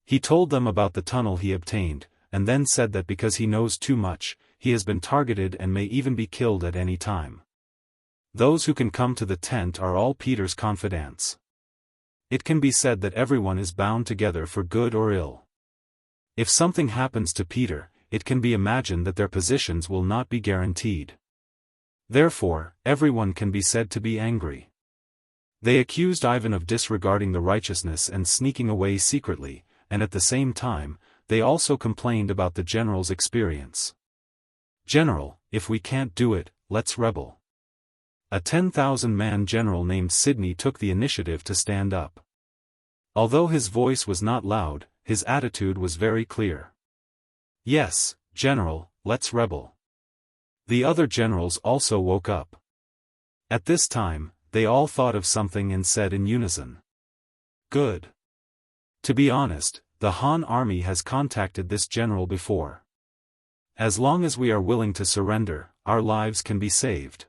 He told them about the tunnel he obtained, and then said that because he knows too much, he has been targeted and may even be killed at any time. Those who can come to the tent are all Peter's confidants. It can be said that everyone is bound together for good or ill. If something happens to Peter, it can be imagined that their positions will not be guaranteed. Therefore, everyone can be said to be angry. They accused Ivan of disregarding the righteousness and sneaking away secretly, and at the same time, they also complained about the general's experience. "General, if we can't do it, let's rebel." A 10,000-man general named Sidney took the initiative to stand up. Although his voice was not loud, his attitude was very clear. "Yes, General, let's rebel." The other generals also woke up. At this time, they all thought of something and said in unison, "Good." To be honest, the Han army has contacted this general before. As long as we are willing to surrender, our lives can be saved.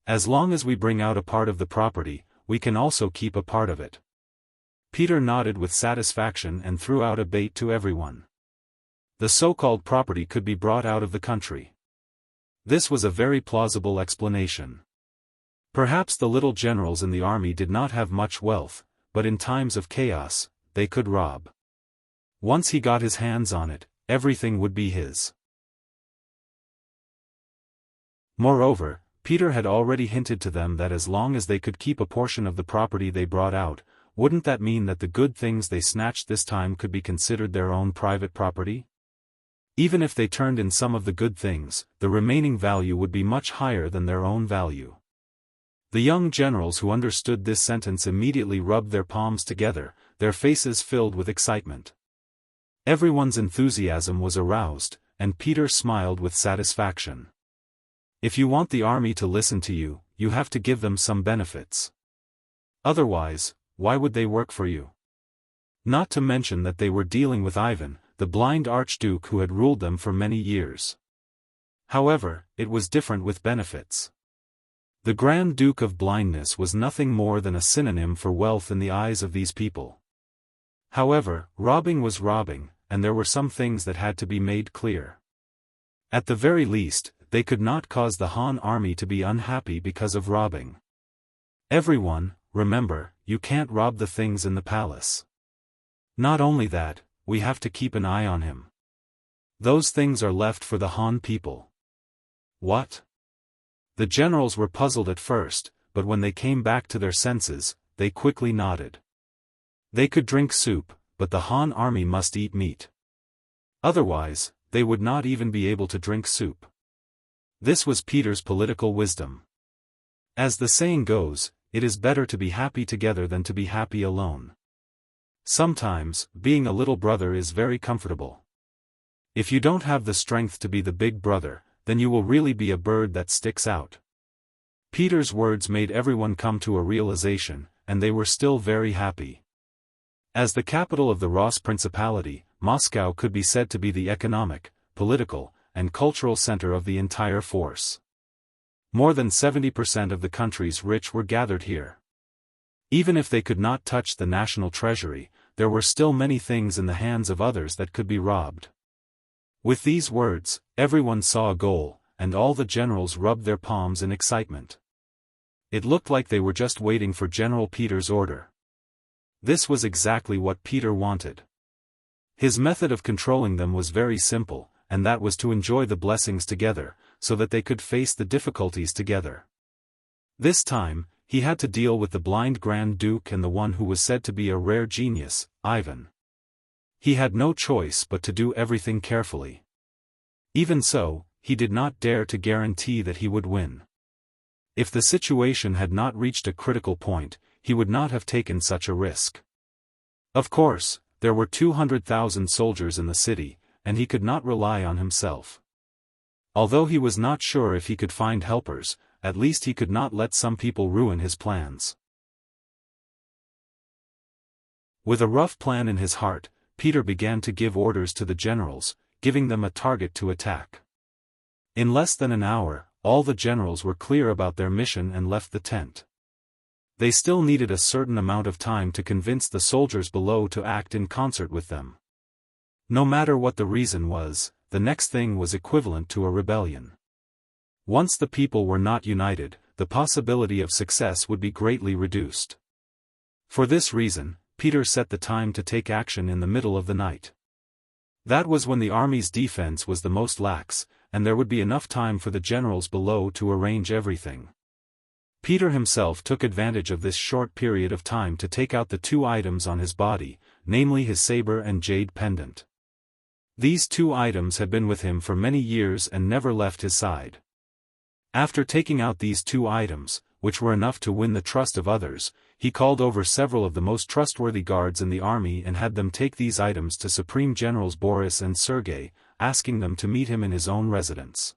As long as we bring out a part of the property, we can also keep a part of it. Peter nodded with satisfaction and threw out a bait to everyone. The so-called property could be brought out of the country. This was a very plausible explanation. Perhaps the little generals in the army did not have much wealth, but in times of chaos, they could rob. Once he got his hands on it, everything would be his. Moreover, Peter had already hinted to them that as long as they could keep a portion of the property they brought out, wouldn't that mean that the good things they snatched this time could be considered their own private property? Even if they turned in some of the good things, the remaining value would be much higher than their own value. The young generals who understood this sentence immediately rubbed their palms together, their faces filled with excitement. Everyone's enthusiasm was aroused, and Peter smiled with satisfaction. If you want the army to listen to you, you have to give them some benefits. Otherwise, why would they work for you? Not to mention that they were dealing with Ivan, the blind archduke who had ruled them for many years. However, it was different with benefits. The Grand Duke of Blindness was nothing more than a synonym for wealth in the eyes of these people. However, robbing was robbing, and there were some things that had to be made clear. At the very least, they could not cause the Han army to be unhappy because of robbing. Everyone, remember, you can't rob the things in the palace. Not only that, we have to keep an eye on him. Those things are left for the Han people. What? The generals were puzzled at first, but when they came back to their senses, they quickly nodded. They could drink soup, but the Han army must eat meat. Otherwise, they would not even be able to drink soup. This was Peter's political wisdom. As the saying goes, it is better to be happy together than to be happy alone. Sometimes, being a little brother is very comfortable. If you don't have the strength to be the big brother, then you will really be a bird that sticks out. Peter's words made everyone come to a realization, and they were still very happy. As the capital of the Rus Principality, Moscow could be said to be the economic, political, and cultural center of the entire force. More than 70% of the country's rich were gathered here. Even if they could not touch the national treasury, there were still many things in the hands of others that could be robbed. With these words, everyone saw a goal, and all the generals rubbed their palms in excitement. It looked like they were just waiting for General Peter's order. This was exactly what Peter wanted. His method of controlling them was very simple, and that was to enjoy the blessings together, so that they could face the difficulties together. This time, he had to deal with the blind Grand Duke and the one who was said to be a rare genius, Ivan. He had no choice but to do everything carefully. Even so, he did not dare to guarantee that he would win. If the situation had not reached a critical point, he would not have taken such a risk. Of course, there were 200,000 soldiers in the city, and he could not rely on himself. Although he was not sure if he could find helpers, at least he could not let some people ruin his plans. With a rough plan in his heart, Peter began to give orders to the generals, giving them a target to attack. In less than an hour, all the generals were clear about their mission and left the tent. They still needed a certain amount of time to convince the soldiers below to act in concert with them. No matter what the reason was, the next thing was equivalent to a rebellion. Once the people were not united, the possibility of success would be greatly reduced. For this reason, Peter set the time to take action in the middle of the night. That was when the army's defense was the most lax, and there would be enough time for the generals below to arrange everything. Peter himself took advantage of this short period of time to take out the two items on his body, namely his saber and jade pendant. These two items had been with him for many years and never left his side. After taking out these two items, which were enough to win the trust of others, he called over several of the most trustworthy guards in the army and had them take these items to Supreme Generals Boris and Sergei, asking them to meet him in his own residence.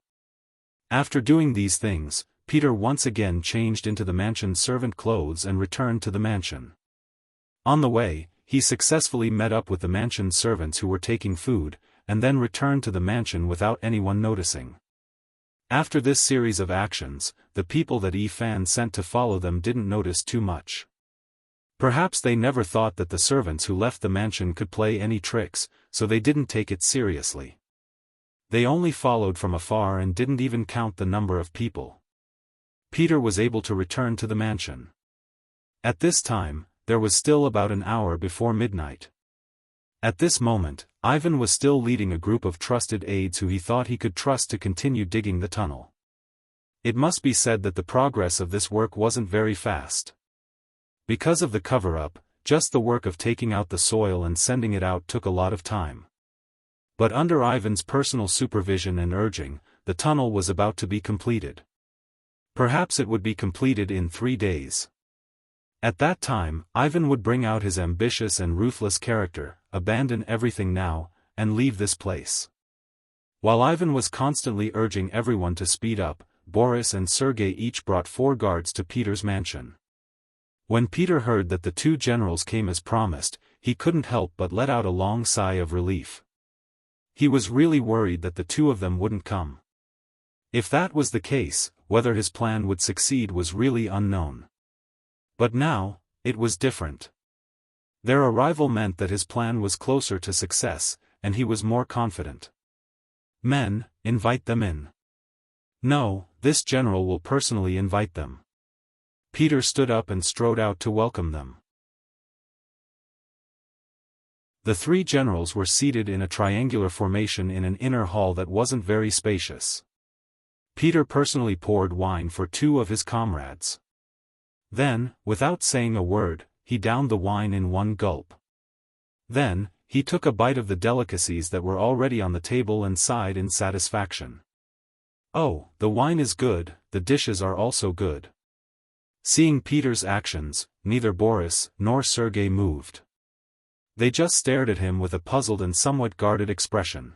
After doing these things, Peter once again changed into the mansion's servant clothes and returned to the mansion. On the way, he successfully met up with the mansion's servants who were taking food, and then returned to the mansion without anyone noticing. After this series of actions, the people that Fan sent to follow them didn't notice too much. Perhaps they never thought that the servants who left the mansion could play any tricks, so they didn't take it seriously. They only followed from afar and didn't even count the number of people. Peter was able to return to the mansion. At this time, there was still about an hour before midnight. At this moment, Ivan was still leading a group of trusted aides who he thought he could trust to continue digging the tunnel. It must be said that the progress of this work wasn't very fast. Because of the cover-up, just the work of taking out the soil and sending it out took a lot of time. But under Ivan's personal supervision and urging, the tunnel was about to be completed. Perhaps it would be completed in 3 days. At that time, Ivan would bring out his ambitious and ruthless character, abandon everything now, and leave this place. While Ivan was constantly urging everyone to speed up, Boris and Sergei each brought 4 guards to Peter's mansion. When Peter heard that the 2 generals came as promised, he couldn't help but let out a long sigh of relief. He was really worried that the 2 of them wouldn't come. If that was the case, whether his plan would succeed was really unknown. But now, it was different. Their arrival meant that his plan was closer to success, and he was more confident. Men, invite them in. No, this general will personally invite them. Peter stood up and strode out to welcome them. The 3 generals were seated in a triangular formation in an inner hall that wasn't very spacious. Peter personally poured wine for 2 of his comrades. Then, without saying a word, he downed the wine in 1 gulp. Then, he took a bite of the delicacies that were already on the table and sighed in satisfaction. Oh, the wine is good, the dishes are also good. Seeing Peter's actions, neither Boris nor Sergei moved. They just stared at him with a puzzled and somewhat guarded expression.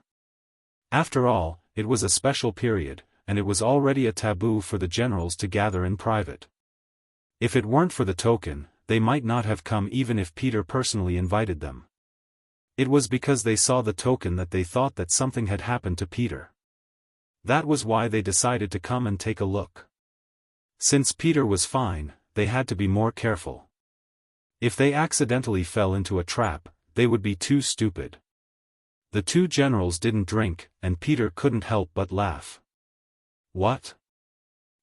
After all, it was a special period, and it was already a taboo for the generals to gather in private. If it weren't for the token, they might not have come even if Peter personally invited them. It was because they saw the token that they thought that something had happened to Peter. That was why they decided to come and take a look. Since Peter was fine, they had to be more careful. If they accidentally fell into a trap, they would be too stupid. The two generals didn't drink, and Peter couldn't help but laugh. What?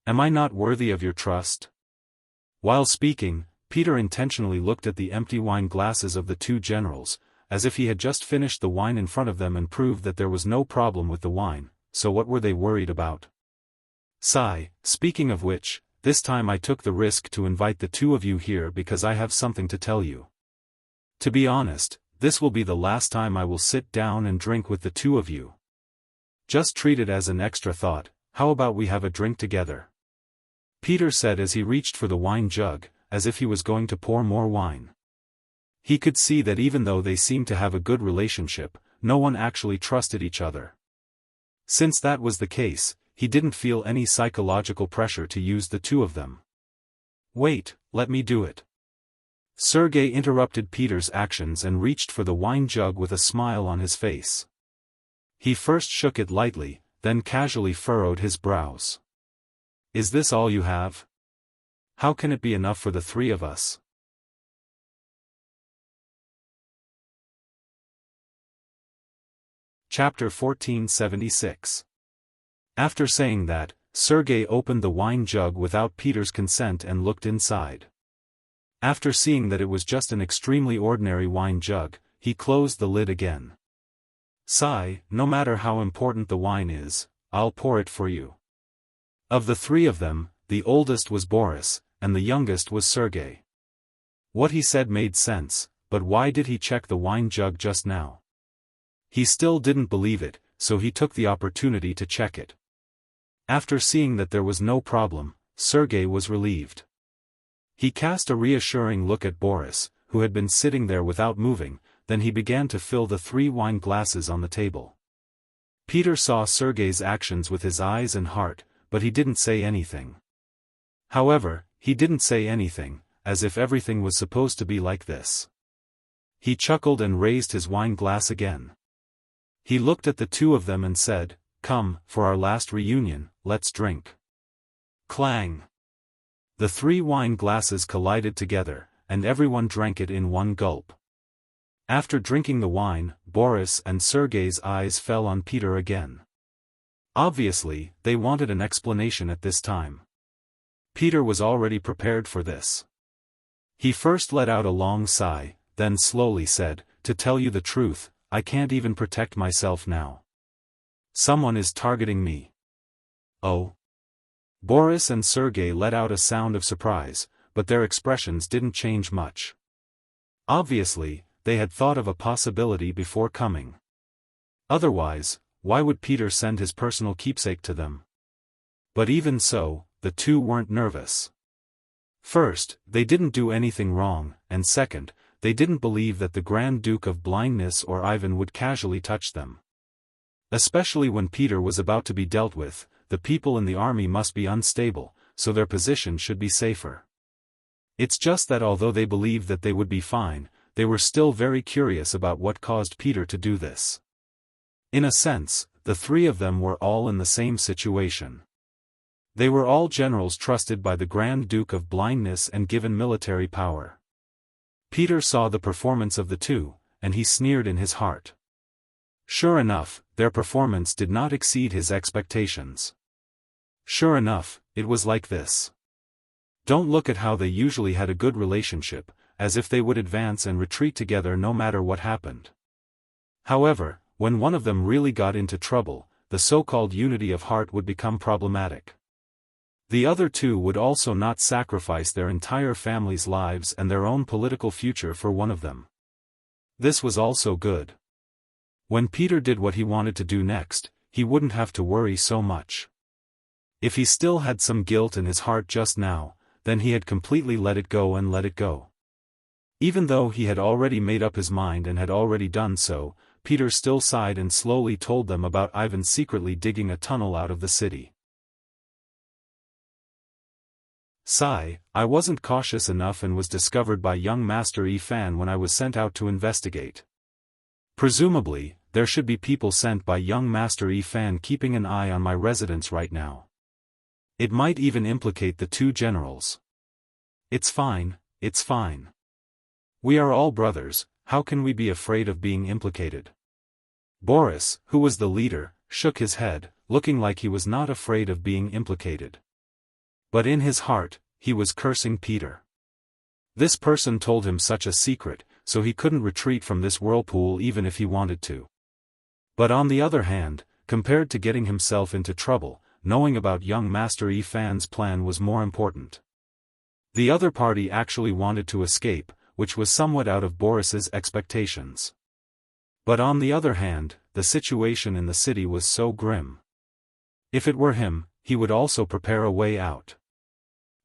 Am I not worthy of your trust? While speaking, Peter intentionally looked at the empty wine glasses of the two generals, as if he had just finished the wine in front of them and proved that there was no problem with the wine, so what were they worried about? Sigh, speaking of which, this time I took the risk to invite the two of you here because I have something to tell you. To be honest, this will be the last time I will sit down and drink with the two of you. Just treat it as an extra thought. How about we have a drink together? Peter said as he reached for the wine jug, as if he was going to pour more wine. He could see that even though they seemed to have a good relationship, no one actually trusted each other. Since that was the case, he didn't feel any psychological pressure to use the two of them. Wait, let me do it. Sergei interrupted Peter's actions and reached for the wine jug with a smile on his face. He first shook it lightly, then casually furrowed his brows. Is this all you have? How can it be enough for the three of us? Chapter 1476. After saying that, Sergei opened the wine jug without Peter's consent and looked inside. After seeing that it was just an extremely ordinary wine jug, he closed the lid again. Sigh, no matter how important the wine is, I'll pour it for you. Of the three of them, the oldest was Boris, and the youngest was Sergei. What he said made sense, but why did he check the wine jug just now? He still didn't believe it, so he took the opportunity to check it. After seeing that there was no problem, Sergei was relieved. He cast a reassuring look at Boris, who had been sitting there without moving, then he began to fill the 3 wine glasses on the table. Peter saw Sergei's actions with his eyes and heart, but he didn't say anything. However, he didn't say anything, as if everything was supposed to be like this. He chuckled and raised his wine glass again. He looked at the two of them and said, "Come, for our last reunion, let's drink." Clang! The 3 wine glasses collided together, and everyone drank it in one gulp. After drinking the wine, Boris and Sergei's eyes fell on Peter again. Obviously, they wanted an explanation at this time. Peter was already prepared for this. He first let out a long sigh, then slowly said, "To tell you the truth, I can't even protect myself now. Someone is targeting me." Oh? Boris and Sergei let out a sound of surprise, but their expressions didn't change much. Obviously, they had thought of a possibility before coming. Otherwise, why would Peter send his personal keepsake to them? But even so, the two weren't nervous. First, they didn't do anything wrong, and second, they didn't believe that the Grand Duke of Blindness or Ivan would casually touch them. Especially when Peter was about to be dealt with, the people in the army must be unstable, so their position should be safer. It's just that although they believed that they would be fine, they were still very curious about what caused Peter to do this. In a sense, the 3 of them were all in the same situation. They were all generals trusted by the Grand Duke of Blindness and given military power. Peter saw the performance of the two, and he sneered in his heart. Sure enough, their performance did not exceed his expectations. Sure enough, it was like this. Don't look at how they usually had a good relationship, as if they would advance and retreat together no matter what happened. However, when one of them really got into trouble, the so-called unity of heart would become problematic. The other two would also not sacrifice their entire family's lives and their own political future for one of them. This was also good. When Peter did what he wanted to do next, he wouldn't have to worry so much. If he still had some guilt in his heart just now, then he had completely let it go and let it go. Even though he had already made up his mind and had already done so, Peter still sighed and slowly told them about Ivan secretly digging a tunnel out of the city. Sigh, I wasn't cautious enough and was discovered by young Master Ifan when I was sent out to investigate. Presumably, there should be people sent by young Master Ifan keeping an eye on my residence right now. It might even implicate the 2 generals. It's fine, it's fine. We are all brothers, how can we be afraid of being implicated? Boris, who was the leader, shook his head, looking like he was not afraid of being implicated. But in his heart, he was cursing Peter. This person told him such a secret, so he couldn't retreat from this whirlpool even if he wanted to. But on the other hand, compared to getting himself into trouble, knowing about young Master Yi Fan's plan was more important. The other party actually wanted to escape, which was somewhat out of Boris's expectations. But on the other hand, the situation in the city was so grim. If it were him, he would also prepare a way out.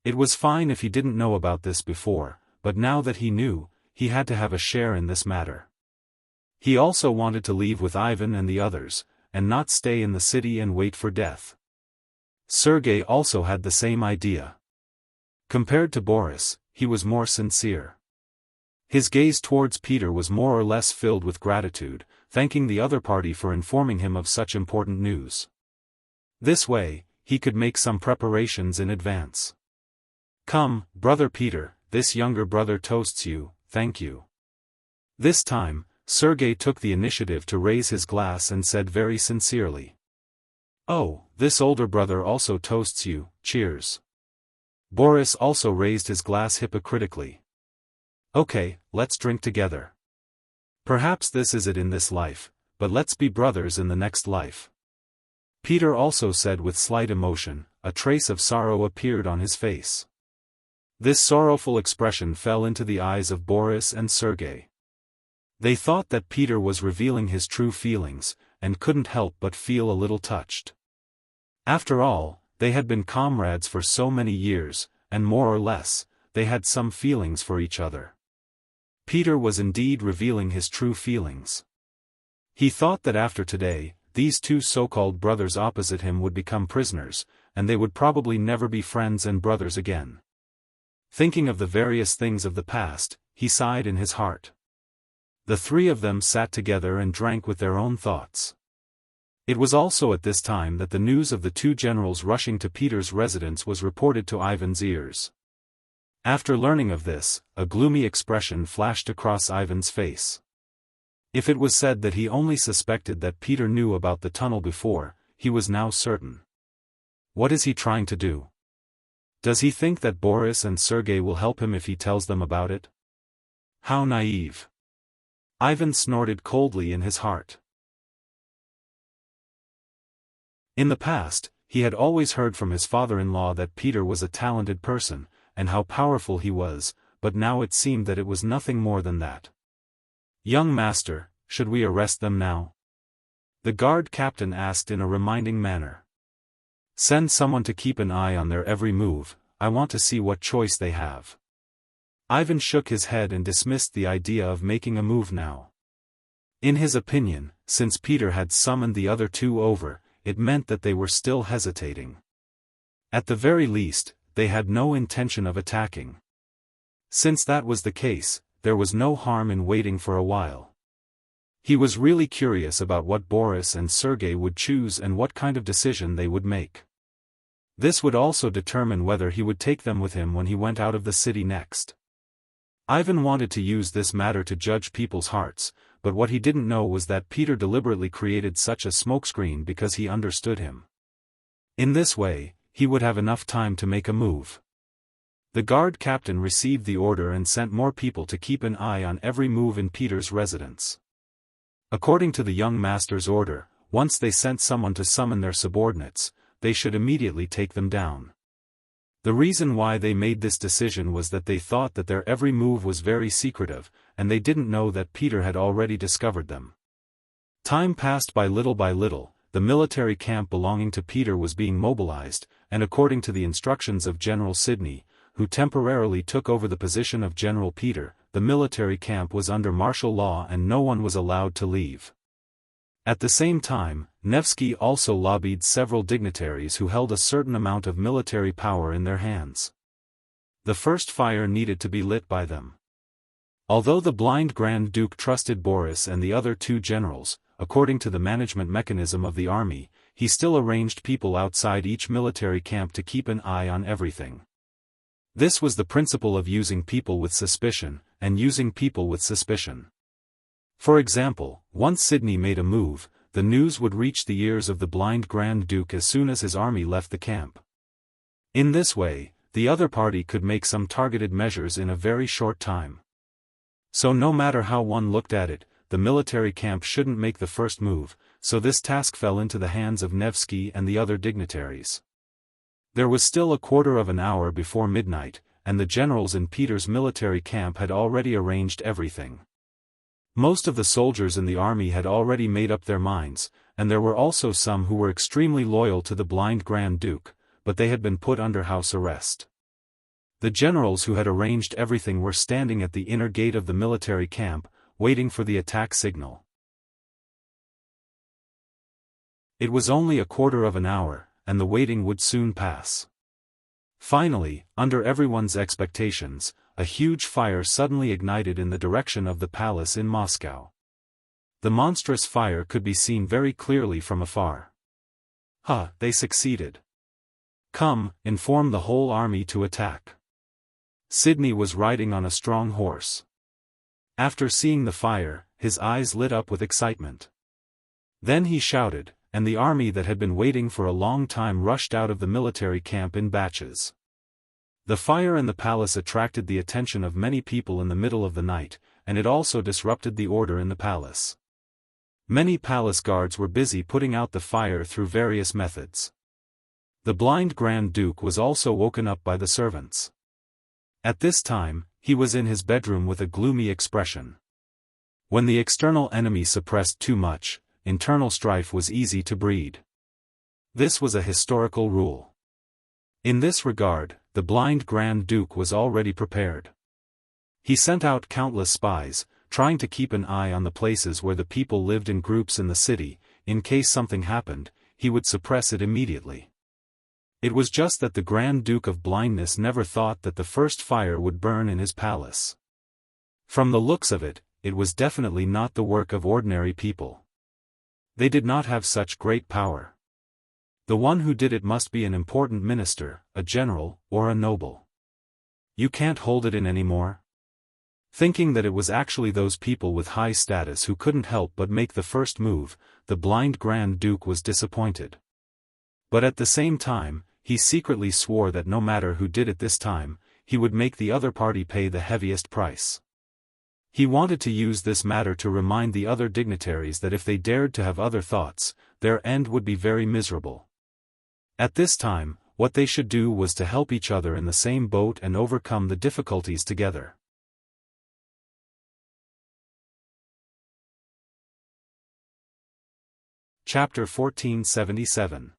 It was fine if he didn't know about this before, but now that he knew, he had to have a share in this matter. He also wanted to leave with Ivan and the others, and not stay in the city and wait for death. Sergei also had the same idea. Compared to Boris, he was more sincere. His gaze towards Peter was more or less filled with gratitude, thanking the other party for informing him of such important news. This way, he could make some preparations in advance. "Come, brother Peter, this younger brother toasts you, thank you." This time, Sergei took the initiative to raise his glass and said very sincerely, "Oh, this older brother also toasts you, cheers." Boris also raised his glass hypocritically. "Okay, let's drink together. Perhaps this is it in this life, but let's be brothers in the next life." Peter also said with slight emotion, a trace of sorrow appeared on his face. This sorrowful expression fell into the eyes of Boris and Sergei. They thought that Peter was revealing his true feelings, and couldn't help but feel a little touched. After all, they had been comrades for so many years, and more or less, they had some feelings for each other. Peter was indeed revealing his true feelings. He thought that after today, these two so-called brothers opposite him would become prisoners, and they would probably never be friends and brothers again. Thinking of the various things of the past, he sighed in his heart. The three of them sat together and drank with their own thoughts. It was also at this time that the news of the two generals rushing to Peter's residence was reported to Ivan's ears. After learning of this, a gloomy expression flashed across Ivan's face. If it was said that he only suspected that Peter knew about the tunnel before, he was now certain. What is he trying to do? Does he think that Boris and Sergei will help him if he tells them about it? How naive! Ivan snorted coldly in his heart. In the past, he had always heard from his father-in-law that Peter was a talented person, and how powerful he was, but now it seemed that it was nothing more than that. "Young master, should we arrest them now?" The guard captain asked in a reminding manner. "Send someone to keep an eye on their every move, I want to see what choice they have." Ivan shook his head and dismissed the idea of making a move now. In his opinion, since Peter had summoned the other two over, it meant that they were still hesitating. At the very least, they had no intention of attacking. Since that was the case, there was no harm in waiting for a while. He was really curious about what Boris and Sergei would choose and what kind of decision they would make. This would also determine whether he would take them with him when he went out of the city next. Ivan wanted to use this matter to judge people's hearts, but what he didn't know was that Peter deliberately created such a smokescreen because he understood him. In this way, he would have enough time to make a move. The guard captain received the order and sent more people to keep an eye on every move in Peter's residence. According to the young master's order, once they sent someone to summon their subordinates, they should immediately take them down. The reason why they made this decision was that they thought that their every move was very secretive, and they didn't know that Peter had already discovered them. Time passed by little, the military camp belonging to Peter was being mobilized, and according to the instructions of General Sidney, who temporarily took over the position of General Peter, the military camp was under martial law and no one was allowed to leave. At the same time, Nevsky also lobbied several dignitaries who held a certain amount of military power in their hands. The first fire needed to be lit by them. Although the blind Grand Duke trusted Boris and the other two generals, according to the management mechanism of the army, he still arranged people outside each military camp to keep an eye on everything. This was the principle of using people with suspicion, and using people with suspicion. For example, once Sydney made a move, the news would reach the ears of the blind Grand Duke as soon as his army left the camp. In this way, the other party could make some targeted measures in a very short time. So no matter how one looked at it, the military camp shouldn't make the first move, so this task fell into the hands of Nevsky and the other dignitaries. There was still a quarter of an hour before midnight, and the generals in Peter's military camp had already arranged everything. Most of the soldiers in the army had already made up their minds, and there were also some who were extremely loyal to the blind Grand Duke, but they had been put under house arrest. The generals who had arranged everything were standing at the inner gate of the military camp, waiting for the attack signal. It was only a quarter of an hour, and the waiting would soon pass. Finally, under everyone's expectations, a huge fire suddenly ignited in the direction of the palace in Moscow. The monstrous fire could be seen very clearly from afar. They succeeded. Come, inform the whole army to attack. Sydney was riding on a strong horse. After seeing the fire, his eyes lit up with excitement. Then he shouted, and the army that had been waiting for a long time rushed out of the military camp in batches. The fire in the palace attracted the attention of many people in the middle of the night, and it also disrupted the order in the palace. Many palace guards were busy putting out the fire through various methods. The blind Grand Duke was also woken up by the servants. At this time, he was in his bedroom with a gloomy expression. When the external enemy suppressed too much, internal strife was easy to breed. This was a historical rule. In this regard, the blind Grand Duke was already prepared. He sent out countless spies, trying to keep an eye on the places where the people lived in groups in the city. In case something happened, he would suppress it immediately. It was just that the Grand Duke of Blindness never thought that the first fire would burn in his palace. From the looks of it, it was definitely not the work of ordinary people. They did not have such great power. The one who did it must be an important minister, a general, or a noble. You can't hold it in anymore? Thinking that it was actually those people with high status who couldn't help but make the first move, the blind Grand Duke was disappointed. But at the same time, he secretly swore that no matter who did it this time, he would make the other party pay the heaviest price. He wanted to use this matter to remind the other dignitaries that if they dared to have other thoughts, their end would be very miserable. At this time, what they should do was to help each other in the same boat and overcome the difficulties together. Chapter 1477.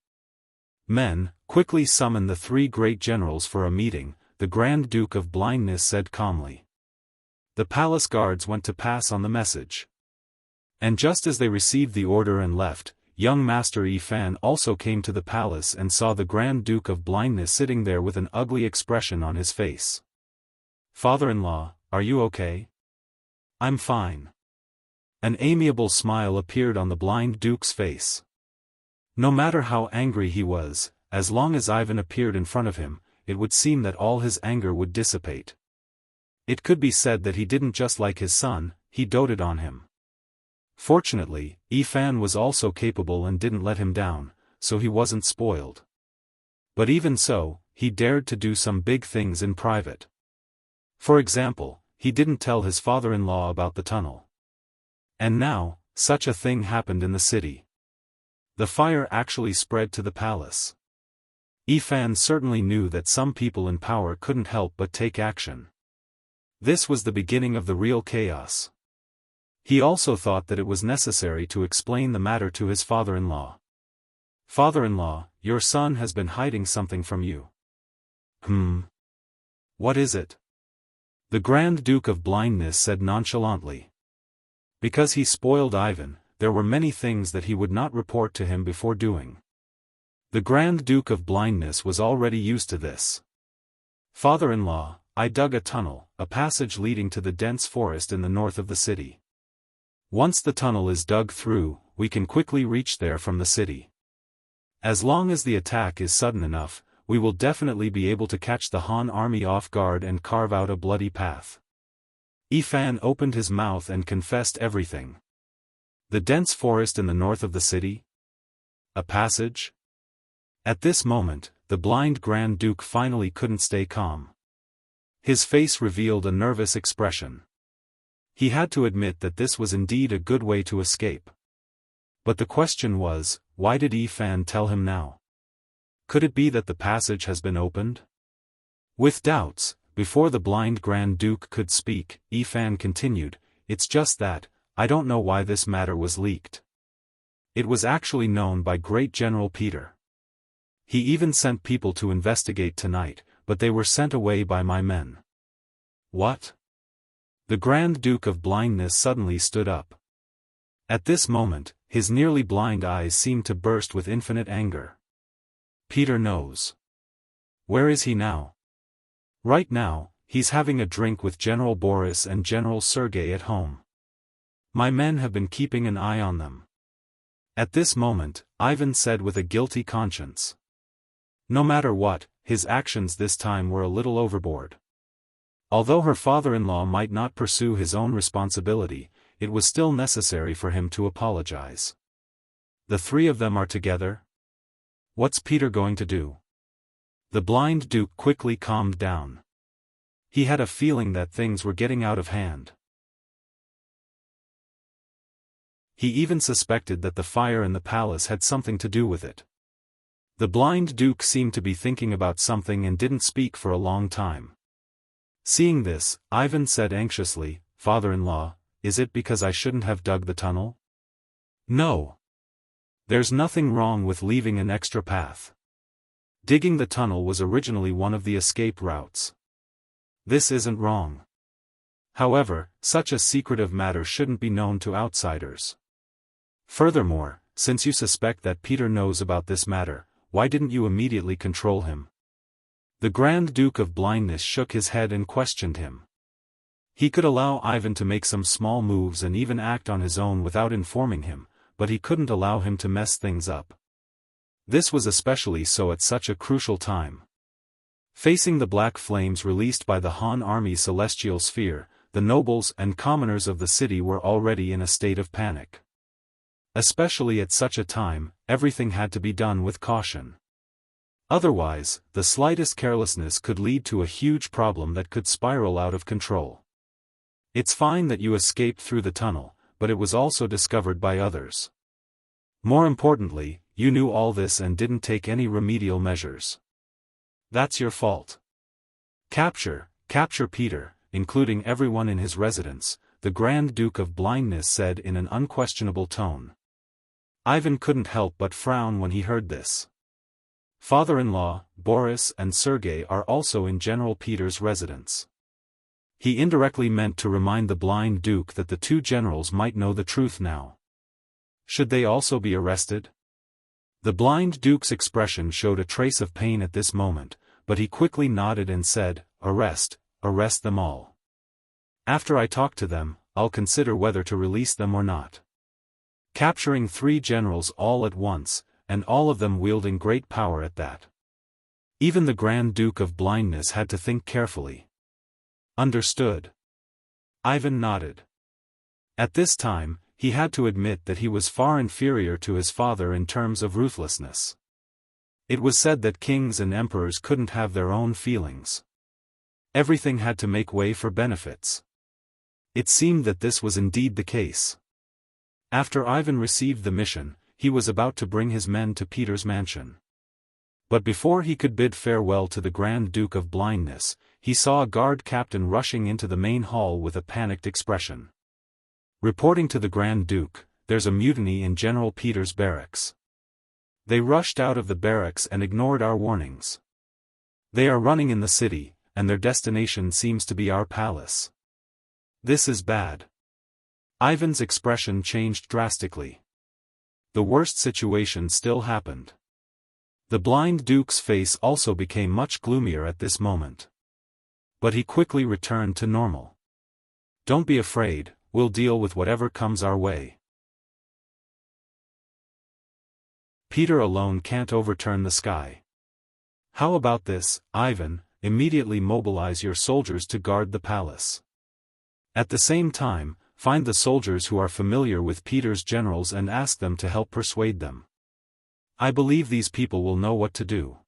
Men, quickly summon the three great generals for a meeting, the Grand Duke of Blindness said calmly. The palace guards went to pass on the message. And just as they received the order and left, young Master Yifan also came to the palace and saw the Grand Duke of Blindness sitting there with an ugly expression on his face. "Father-in-law, are you okay?" "I'm fine." An amiable smile appeared on the blind duke's face. No matter how angry he was, as long as Ivan appeared in front of him, it would seem that all his anger would dissipate. It could be said that he didn't just like his son, he doted on him. Fortunately, Yifan was also capable and didn't let him down, so he wasn't spoiled. But even so, he dared to do some big things in private. For example, he didn't tell his father-in-law about the tunnel. And now, such a thing happened in the city. The fire actually spread to the palace. Yifan certainly knew that some people in power couldn't help but take action. This was the beginning of the real chaos. He also thought that it was necessary to explain the matter to his father-in-law. "Father-in-law, your son has been hiding something from you." What is it?" The Grand Duke of Blindness said nonchalantly. Because he spoiled Ivan, there were many things that he would not report to him before doing. The Grand Duke of Blindness was already used to this. "Father-in-law, I dug a tunnel, a passage leading to the dense forest in the north of the city. Once the tunnel is dug through, we can quickly reach there from the city. As long as the attack is sudden enough, we will definitely be able to catch the Han army off guard and carve out a bloody path." Yifan opened his mouth and confessed everything. The dense forest in the north of the city? A passage? At this moment, the blind Grand Duke finally couldn't stay calm. His face revealed a nervous expression. He had to admit that this was indeed a good way to escape. But the question was, why did Yifan tell him now? Could it be that the passage has been opened? With doubts, before the blind Grand Duke could speak, Yifan continued, "It's just that, I don't know why this matter was leaked. It was actually known by Great General Peter. He even sent people to investigate tonight, but they were sent away by my men." What? The Grand Duke of Blindness suddenly stood up. At this moment, his nearly blind eyes seemed to burst with infinite anger. Peter knows. Where is he now? Right now, he's having a drink with General Boris and General Sergei at home. My men have been keeping an eye on them. At this moment, Ivan said with a guilty conscience. No matter what, his actions this time were a little overboard. Although her father-in-law might not pursue his own responsibility, it was still necessary for him to apologize. The three of them are together? What's Peter going to do? The blind Duke quickly calmed down. He had a feeling that things were getting out of hand. He even suspected that the fire in the palace had something to do with it. The blind Duke seemed to be thinking about something and didn't speak for a long time. Seeing this, Ivan said anxiously, "Father-in-law, is it because I shouldn't have dug the tunnel?" "No. There's nothing wrong with leaving an extra path. Digging the tunnel was originally one of the escape routes. This isn't wrong. However, such a secretive matter shouldn't be known to outsiders. Furthermore, since you suspect that Peter knows about this matter, why didn't you immediately control him?" The Grand Duke of Blindness shook his head and questioned him. He could allow Ivan to make some small moves and even act on his own without informing him, but he couldn't allow him to mess things up. This was especially so at such a crucial time. Facing the black flames released by the Han Army's celestial sphere, the nobles and commoners of the city were already in a state of panic. Especially at such a time, everything had to be done with caution. Otherwise, the slightest carelessness could lead to a huge problem that could spiral out of control. It's fine that you escaped through the tunnel, but it was also discovered by others. More importantly, you knew all this and didn't take any remedial measures. That's your fault. Capture Peter, including everyone in his residence, the Grand Duke of Blindness said in an unquestionable tone. Ivan couldn't help but frown when he heard this. Father-in-law, Boris and Sergei are also in General Peter's residence. He indirectly meant to remind the blind Duke that the two generals might know the truth now. Should they also be arrested? The blind Duke's expression showed a trace of pain at this moment, but he quickly nodded and said, arrest them all. After I talk to them, I'll consider whether to release them or not. Capturing 3 generals all at once, and all of them wielding great power at that. Even the Grand Duke of Blindness had to think carefully. Understood. Ivan nodded. At this time, he had to admit that he was far inferior to his father in terms of ruthlessness. It was said that kings and emperors couldn't have their own feelings. Everything had to make way for benefits. It seemed that this was indeed the case. After Ivan received the mission, he was about to bring his men to Peter's mansion. But before he could bid farewell to the Grand Duke of Blindness, he saw a guard captain rushing into the main hall with a panicked expression. Reporting to the Grand Duke, "There's a mutiny in General Peter's barracks. They rushed out of the barracks and ignored our warnings. They are running in the city, and their destination seems to be our palace. This is bad." Ivan's expression changed drastically. The worst situation still happened. The blind Duke's face also became much gloomier at this moment. But he quickly returned to normal. "Don't be afraid, we'll deal with whatever comes our way. Peter alone can't overturn the sky. How about this, Ivan, immediately mobilize your soldiers to guard the palace. At the same time, find the soldiers who are familiar with Peter's generals and ask them to help persuade them. I believe these people will know what to do.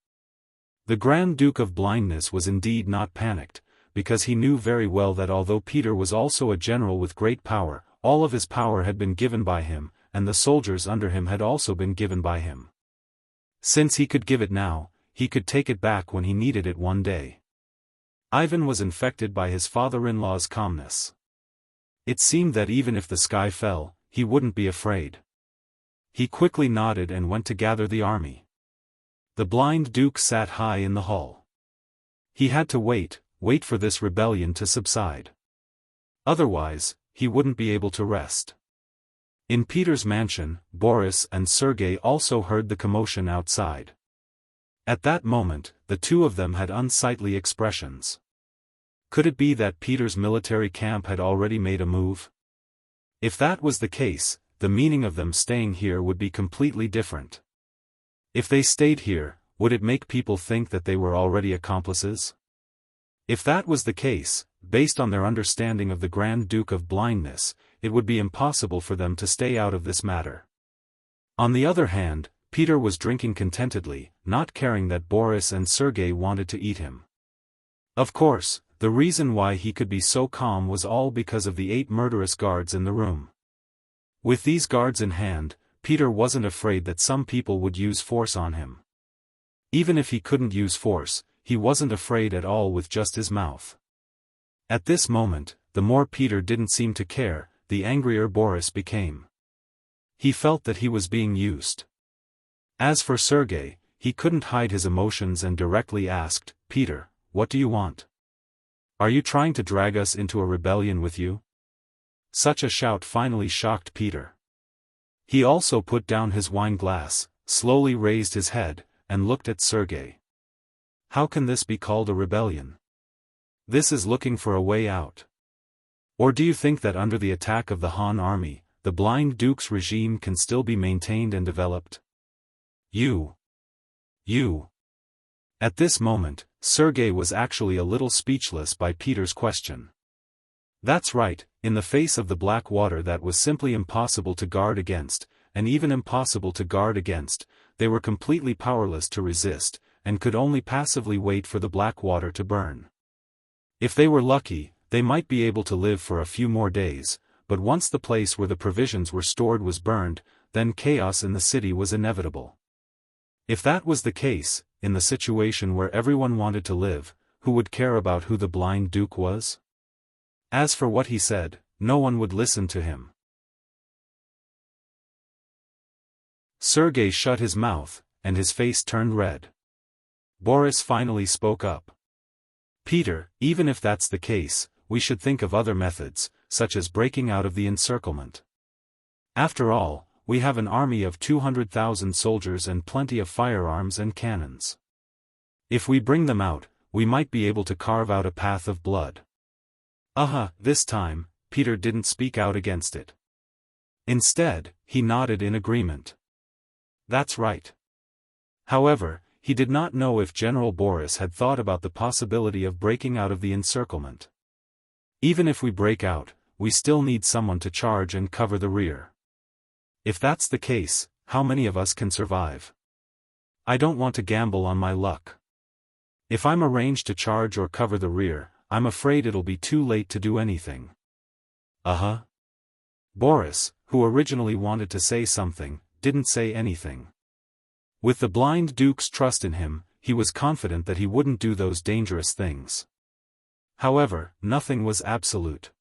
The Grand Duke of Blindness was indeed not panicked, because he knew very well that although Peter was also a general with great power, all of his power had been given by him, and the soldiers under him had also been given by him. Since he could give it now, he could take it back when he needed it one day. Ivan was infected by his father-in-law's calmness. It seemed that even if the sky fell, he wouldn't be afraid. He quickly nodded and went to gather the army. The blind duke sat high in the hall. He had to wait for this rebellion to subside. Otherwise, he wouldn't be able to rest. In Peter's mansion, Boris and Sergei also heard the commotion outside. At that moment, the two of them had unsightly expressions. Could it be that Peter's military camp had already made a move? If that was the case, the meaning of them staying here would be completely different. If they stayed here, would it make people think that they were already accomplices? If that was the case, based on their understanding of the Grand Duke of Blindness, it would be impossible for them to stay out of this matter. On the other hand, Peter was drinking contentedly, not caring that Boris and Sergei wanted to eat him. Of course, the reason why he could be so calm was all because of the 8 murderous guards in the room. With these guards in hand, Peter wasn't afraid that some people would use force on him. Even if he couldn't use force, he wasn't afraid at all with just his mouth. At this moment, the more Peter didn't seem to care, the angrier Boris became. He felt that he was being used. As for Sergei, he couldn't hide his emotions and directly asked, "Peter, what do you want? Are you trying to drag us into a rebellion with you?" Such a shout finally shocked Peter. He also put down his wine glass, slowly raised his head, and looked at Sergei. How can this be called a rebellion? This is looking for a way out. Or do you think that under the attack of the Han army, the Blind Duke's regime can still be maintained and developed? You. At this moment, Sergei was actually a little speechless by Peter's question. That's right, in the face of the black water that was simply impossible to guard against, and even impossible to guard against, they were completely powerless to resist, and could only passively wait for the black water to burn. If they were lucky, they might be able to live for a few more days, but once the place where the provisions were stored was burned, then chaos in the city was inevitable. If that was the case, in the situation where everyone wanted to live, who would care about who the Blind Duke was? As for what he said, no one would listen to him. Sergei shut his mouth, and his face turned red. Boris finally spoke up. "Peter, even if that's the case, we should think of other methods, such as breaking out of the encirclement. After all, we have an army of 200,000 soldiers and plenty of firearms and cannons. If we bring them out, we might be able to carve out a path of blood." This time, Peter didn't speak out against it. Instead, he nodded in agreement. That's right. However, he did not know if General Boris had thought about the possibility of breaking out of the encirclement. Even if we break out, we still need someone to charge and cover the rear. If that's the case, how many of us can survive? I don't want to gamble on my luck. If I'm arranged to charge or cover the rear, I'm afraid it'll be too late to do anything. Boris, who originally wanted to say something, didn't say anything. With the Blind Duke's trust in him, he was confident that he wouldn't do those dangerous things. However, nothing was absolute.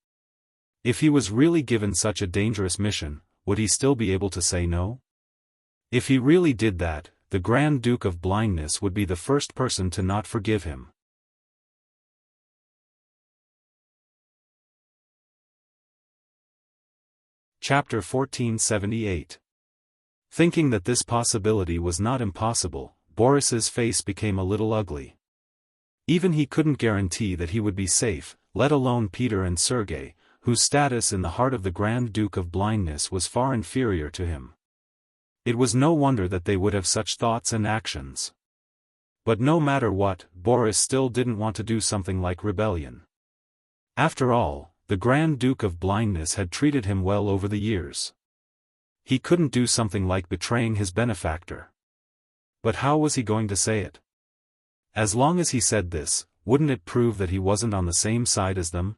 If he was really given such a dangerous mission, would he still be able to say no? If he really did that, the Grand Duke of Blindness would be the first person to not forgive him. Chapter 1478. Thinking that this possibility was not impossible, Boris's face became a little ugly. Even he couldn't guarantee that he would be safe, let alone Peter and Sergei, whose status in the heart of the Grand Duke of Blindness was far inferior to him. It was no wonder that they would have such thoughts and actions. But no matter what, Boris still didn't want to do something like rebellion. After all, the Grand Duke of Blindness had treated him well over the years. He couldn't do something like betraying his benefactor. But how was he going to say it? As long as he said this, wouldn't it prove that he wasn't on the same side as them?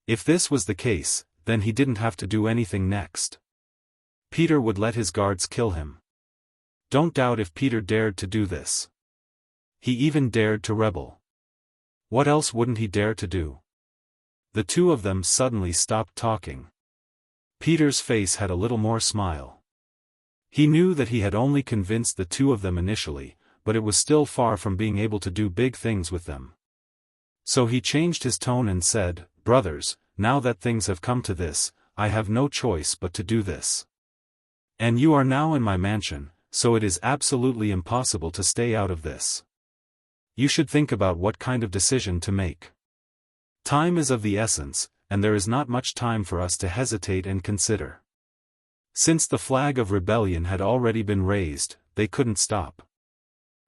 If this was the case, then he didn't have to do anything next. Peter would let his guards kill him. Don't doubt if Peter dared to do this. He even dared to rebel. What else wouldn't he dare to do? The two of them suddenly stopped talking. Peter's face had a little more smile. He knew that he had only convinced the two of them initially, but it was still far from being able to do big things with them. So he changed his tone and said, "Brothers, now that things have come to this, I have no choice but to do this. And you are now in my mansion, so it is absolutely impossible to stay out of this. You should think about what kind of decision to make. Time is of the essence, and there is not much time for us to hesitate and consider." Since the flag of rebellion had already been raised, they couldn't stop.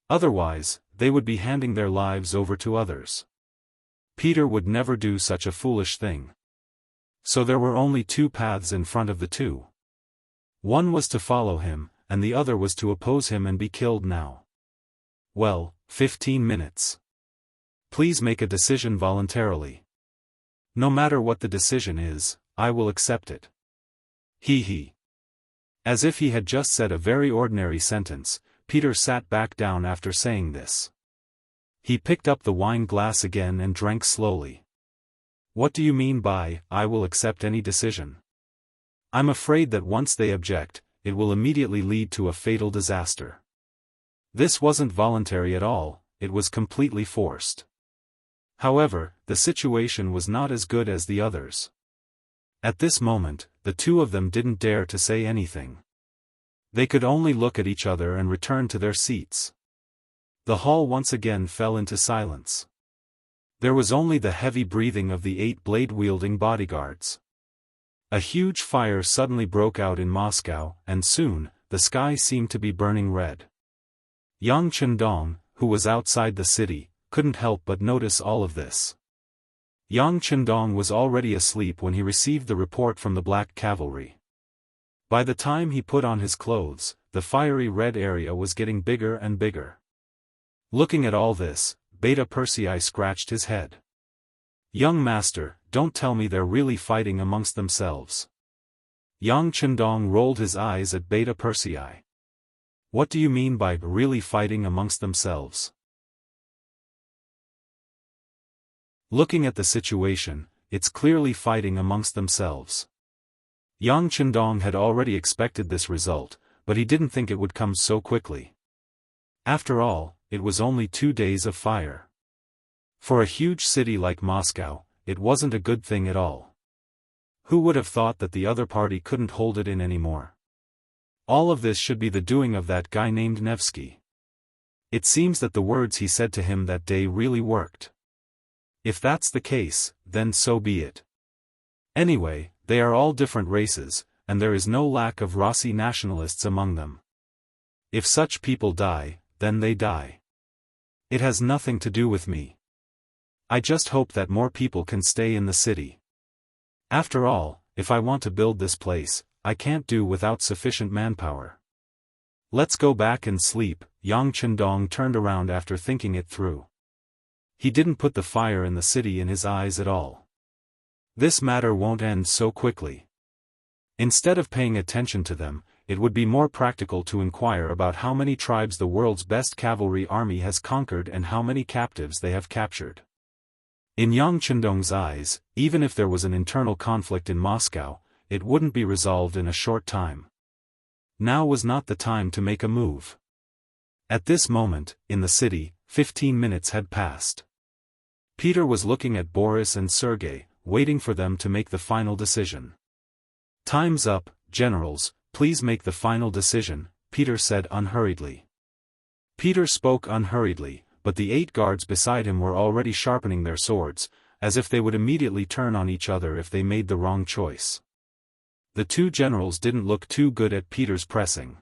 Otherwise, they would be handing their lives over to others. Peter would never do such a foolish thing. So there were only two paths in front of the two. One was to follow him, and the other was to oppose him and be killed now. Well, 15 minutes. Please make a decision voluntarily. No matter what the decision is, I will accept it. He. As if he had just said a very ordinary sentence, Peter sat back down after saying this. He picked up the wine glass again and drank slowly. What do you mean by, "I will accept any decision"? I'm afraid that once they object, it will immediately lead to a fatal disaster. This wasn't voluntary at all, it was completely forced. However, the situation was not as good as the others. At this moment, the two of them didn't dare to say anything. They could only look at each other and return to their seats. The hall once again fell into silence. There was only the heavy breathing of the 8 blade-wielding bodyguards. A huge fire suddenly broke out in Moscow, and soon, the sky seemed to be burning red. Yang Chendong, who was outside the city, couldn't help but notice all of this. Yang Chendong was already asleep when he received the report from the Black Cavalry. By the time he put on his clothes, the fiery red area was getting bigger and bigger. Looking at all this, Beta Persei scratched his head. "Young master, don't tell me they're really fighting amongst themselves." Yang Chendong rolled his eyes at Beta Persei. "What do you mean by really fighting amongst themselves?" Looking at the situation, it's clearly fighting amongst themselves. Yang Chendong had already expected this result, but he didn't think it would come so quickly. After all, it was only 2 days of fire. For a huge city like Moscow, it wasn't a good thing at all. Who would have thought that the other party couldn't hold it in anymore? All of this should be the doing of that guy named Nevsky. It seems that the words he said to him that day really worked. If that's the case, then so be it. Anyway, they are all different races, and there is no lack of Rossi nationalists among them. If such people die, then they die. It has nothing to do with me. I just hope that more people can stay in the city. After all, if I want to build this place, I can't do without sufficient manpower. Let's go back and sleep. Yang Chendong turned around after thinking it through. He didn't put the fire in the city in his eyes at all. This matter won't end so quickly. Instead of paying attention to them, it would be more practical to inquire about how many tribes the world's best cavalry army has conquered and how many captives they have captured. In Yang Chendong's eyes, even if there was an internal conflict in Moscow, it wouldn't be resolved in a short time. Now was not the time to make a move. At this moment, in the city, 15 minutes had passed. Peter was looking at Boris and Sergei, waiting for them to make the final decision. "Time's up, generals, please make the final decision," Peter said unhurriedly. Peter spoke unhurriedly, but the 8 guards beside him were already sharpening their swords, as if they would immediately turn on each other if they made the wrong choice. The 2 generals didn't look too good at Peter's pressing.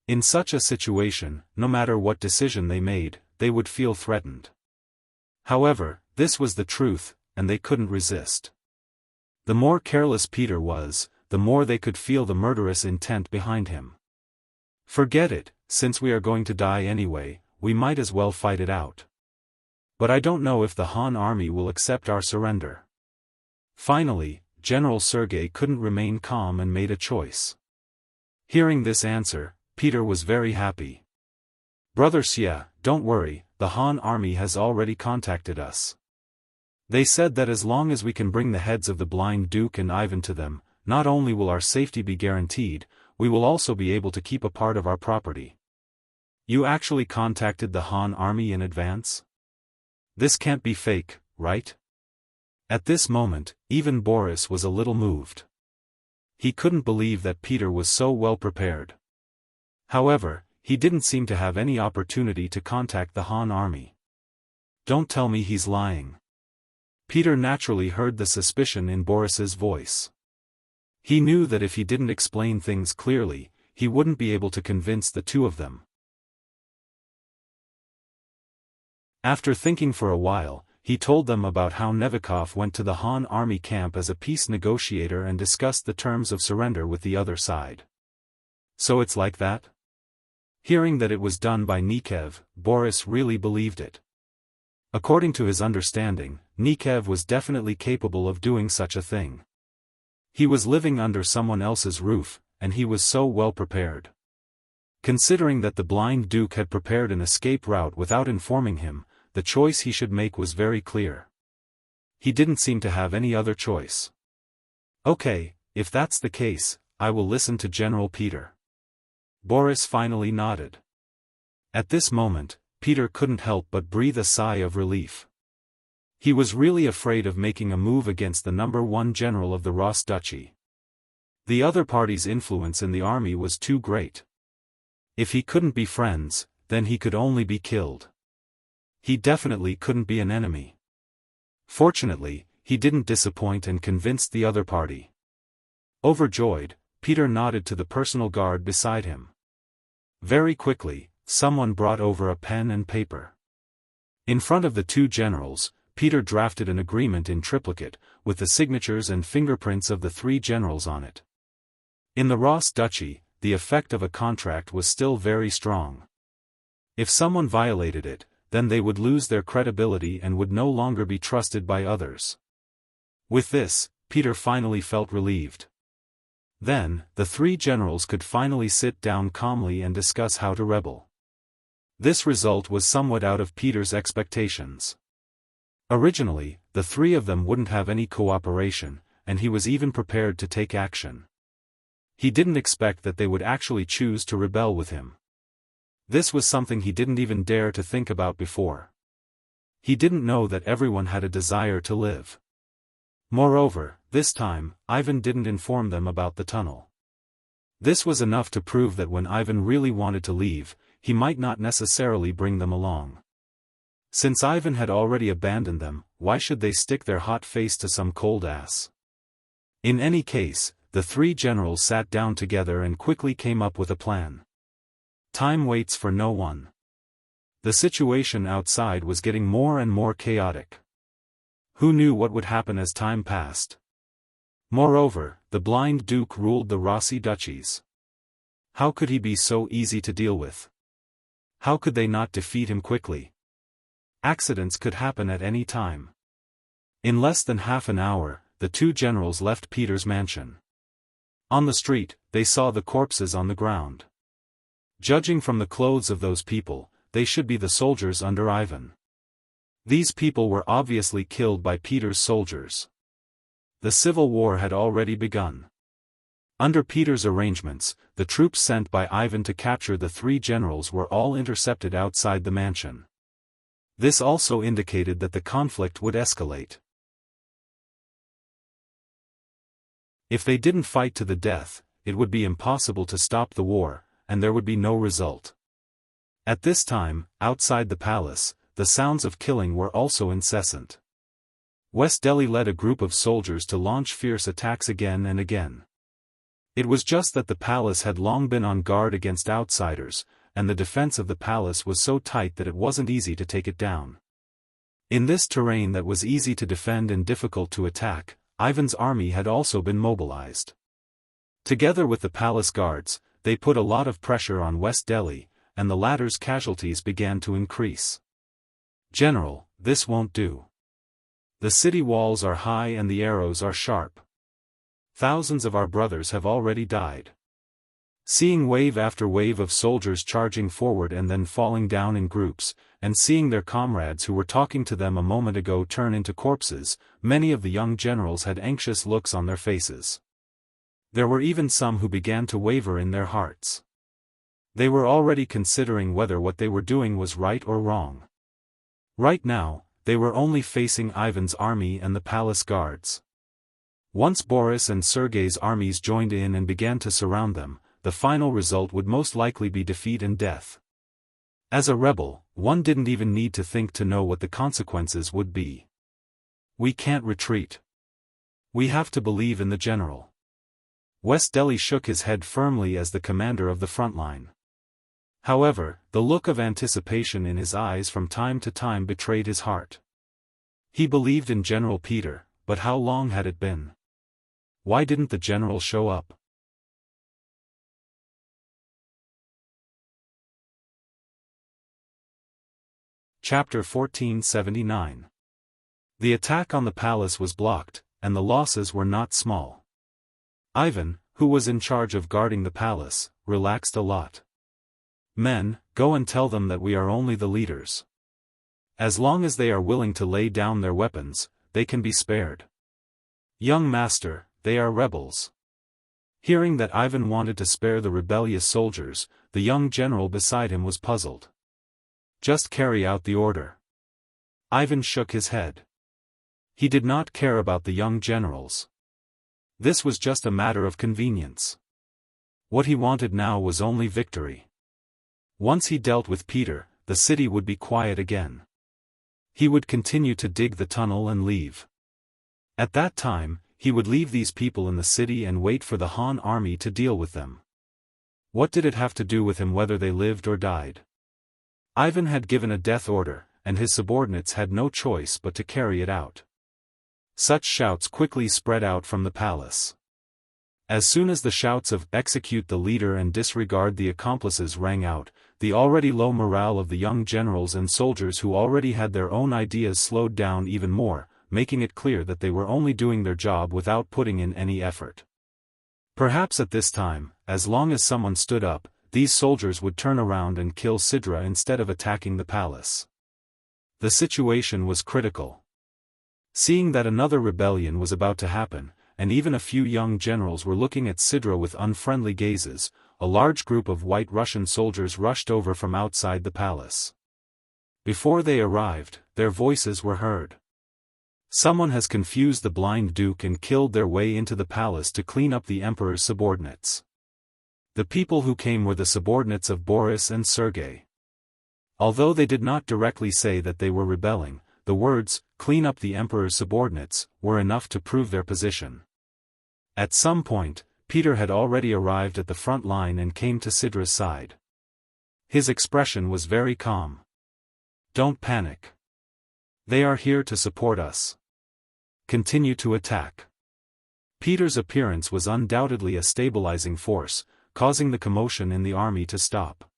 In such a situation, no matter what decision they made, they would feel threatened. However, this was the truth, and they couldn't resist. The more careless Peter was, the more they could feel the murderous intent behind him. Forget it, since we are going to die anyway, we might as well fight it out. But I don't know if the Han army will accept our surrender. Finally, General Sergei couldn't remain calm and made a choice. Hearing this answer, Peter was very happy. Brother Xia, don't worry, the Han army has already contacted us. They said that as long as we can bring the heads of the blind Duke and Ivan to them, not only will our safety be guaranteed, we will also be able to keep a part of our property. You actually contacted the Han army in advance? This can't be fake, right? At this moment, even Boris was a little moved. He couldn't believe that Peter was so well prepared. However, he didn't seem to have any opportunity to contact the Han army. Don't tell me he's lying. Peter naturally heard the suspicion in Boris's voice. He knew that if he didn't explain things clearly, he wouldn't be able to convince the two of them. After thinking for a while, he told them about how Nevikov went to the Han army camp as a peace negotiator and discussed the terms of surrender with the other side. So it's like that? Hearing that it was done by Nikev, Boris really believed it. According to his understanding, Nikev was definitely capable of doing such a thing. He was living under someone else's roof, and he was so well prepared. Considering that the blind Duke had prepared an escape route without informing him, the choice he should make was very clear. He didn't seem to have any other choice. Okay, if that's the case, I will listen to General Peter. Boris finally nodded. At this moment, Peter couldn't help but breathe a sigh of relief. He was really afraid of making a move against the #1 general of the Ross Duchy. The other party's influence in the army was too great. If he couldn't be friends, then he could only be killed. He definitely couldn't be an enemy. Fortunately, he didn't disappoint and convinced the other party. Overjoyed, Peter nodded to the personal guard beside him. Very quickly, someone brought over a pen and paper. In front of the two generals, Peter drafted an agreement in triplicate, with the signatures and fingerprints of the three generals on it. In the Ross Duchy, the effect of a contract was still very strong. If someone violated it, then they would lose their credibility and would no longer be trusted by others. With this, Peter finally felt relieved. Then, the three generals could finally sit down calmly and discuss how to rebel. This result was somewhat out of Peter's expectations. Originally, the three of them wouldn't have any cooperation, and he was even prepared to take action. He didn't expect that they would actually choose to rebel with him. This was something he didn't even dare to think about before. He didn't know that everyone had a desire to live. Moreover, this time, Ivan didn't inform them about the tunnel. This was enough to prove that when Ivan really wanted to leave, he might not necessarily bring them along. Since Ivan had already abandoned them, why should they stick their hot face to some cold ass? In any case, the three generals sat down together and quickly came up with a plan. Time waits for no one. The situation outside was getting more and more chaotic. Who knew what would happen as time passed? Moreover, the blind Duke ruled the Rossi duchies. How could he be so easy to deal with? How could they not defeat him quickly? Accidents could happen at any time. In less than half an hour, the two generals left Peter's mansion. On the street, they saw the corpses on the ground. Judging from the clothes of those people, they should be the soldiers under Ivan. These people were obviously killed by Peter's soldiers. The civil war had already begun. Under Peter's arrangements, the troops sent by Ivan to capture the three generals were all intercepted outside the mansion. This also indicated that the conflict would escalate. If they didn't fight to the death, it would be impossible to stop the war, and there would be no result. At this time, outside the palace, the sounds of killing were also incessant. West Delhi led a group of soldiers to launch fierce attacks again and again. It was just that the palace had long been on guard against outsiders, and the defense of the palace was so tight that it wasn't easy to take it down. In this terrain that was easy to defend and difficult to attack, Ivan's army had also been mobilized. Together with the palace guards, they put a lot of pressure on West Delhi, and the latter's casualties began to increase. "General, this won't do. The city walls are high and the arrows are sharp. Thousands of our brothers have already died." Seeing wave after wave of soldiers charging forward and then falling down in groups, and seeing their comrades who were talking to them a moment ago turn into corpses, many of the young generals had anxious looks on their faces. There were even some who began to waver in their hearts. They were already considering whether what they were doing was right or wrong. Right now, they were only facing Ivan's army and the palace guards. Once Boris and Sergei's armies joined in and began to surround them, the final result would most likely be defeat and death. As a rebel, one didn't even need to think to know what the consequences would be. "We can't retreat. We have to believe in the general." West Delhi shook his head firmly as the commander of the front line. However, the look of anticipation in his eyes from time to time betrayed his heart. He believed in General Peter, but how long had it been? Why didn't the general show up? Chapter 1479. The attack on the palace was blocked, and the losses were not small. Ivan, who was in charge of guarding the palace, relaxed a lot. "Men, go and tell them that we are only the leaders. As long as they are willing to lay down their weapons, they can be spared. Young master, they are rebels." Hearing that Ivan wanted to spare the rebellious soldiers, the young general beside him was puzzled. "Just carry out the order." Ivan shook his head. He did not care about the young generals. This was just a matter of convenience. What he wanted now was only victory. Once he dealt with Peter, the city would be quiet again. He would continue to dig the tunnel and leave. At that time, he would leave these people in the city and wait for the Han army to deal with them. What did it have to do with him whether they lived or died? Ivan had given a death order, and his subordinates had no choice but to carry it out. Such shouts quickly spread out from the palace. As soon as the shouts of "execute the leader and disregard the accomplices" rang out, the already low morale of the young generals and soldiers who already had their own ideas slowed down even more, making it clear that they were only doing their job without putting in any effort. Perhaps at this time, as long as someone stood up, these soldiers would turn around and kill Sidra instead of attacking the palace. The situation was critical. Seeing that another rebellion was about to happen, and even a few young generals were looking at Sidra with unfriendly gazes, a large group of White Russian soldiers rushed over from outside the palace. Before they arrived, their voices were heard. "Someone has confused the blind duke and killed their way into the palace to clean up the emperor's subordinates." The people who came were the subordinates of Boris and Sergei. Although they did not directly say that they were rebelling, the words, "clean up the emperor's subordinates," were enough to prove their position. At some point, Peter had already arrived at the front line and came to Sidra's side. His expression was very calm. "Don't panic. They are here to support us. Continue to attack." Peter's appearance was undoubtedly a stabilizing force, causing the commotion in the army to stop.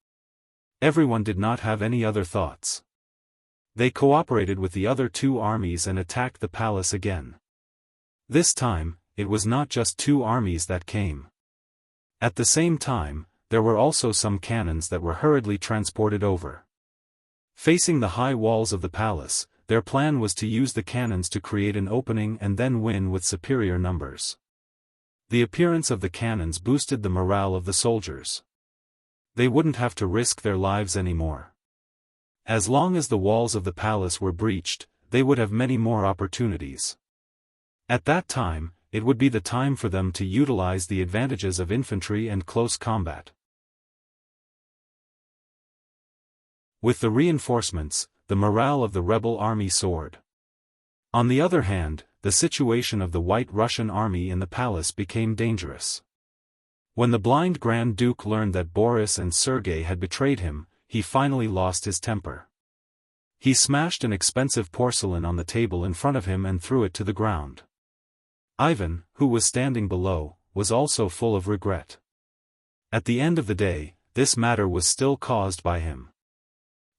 Everyone did not have any other thoughts. They cooperated with the other two armies and attacked the palace again. This time, it was not just two armies that came. At the same time, there were also some cannons that were hurriedly transported over. Facing the high walls of the palace, their plan was to use the cannons to create an opening and then win with superior numbers. The appearance of the cannons boosted the morale of the soldiers. They wouldn't have to risk their lives anymore. As long as the walls of the palace were breached, they would have many more opportunities. At that time, it would be the time for them to utilize the advantages of infantry and close combat. With the reinforcements, the morale of the rebel army soared. On the other hand, the situation of the White Russian army in the palace became dangerous. When the blind Grand Duke learned that Boris and Sergei had betrayed him, he finally lost his temper. He smashed an expensive porcelain on the table in front of him and threw it to the ground. Ivan, who was standing below, was also full of regret. At the end of the day, this matter was still caused by him.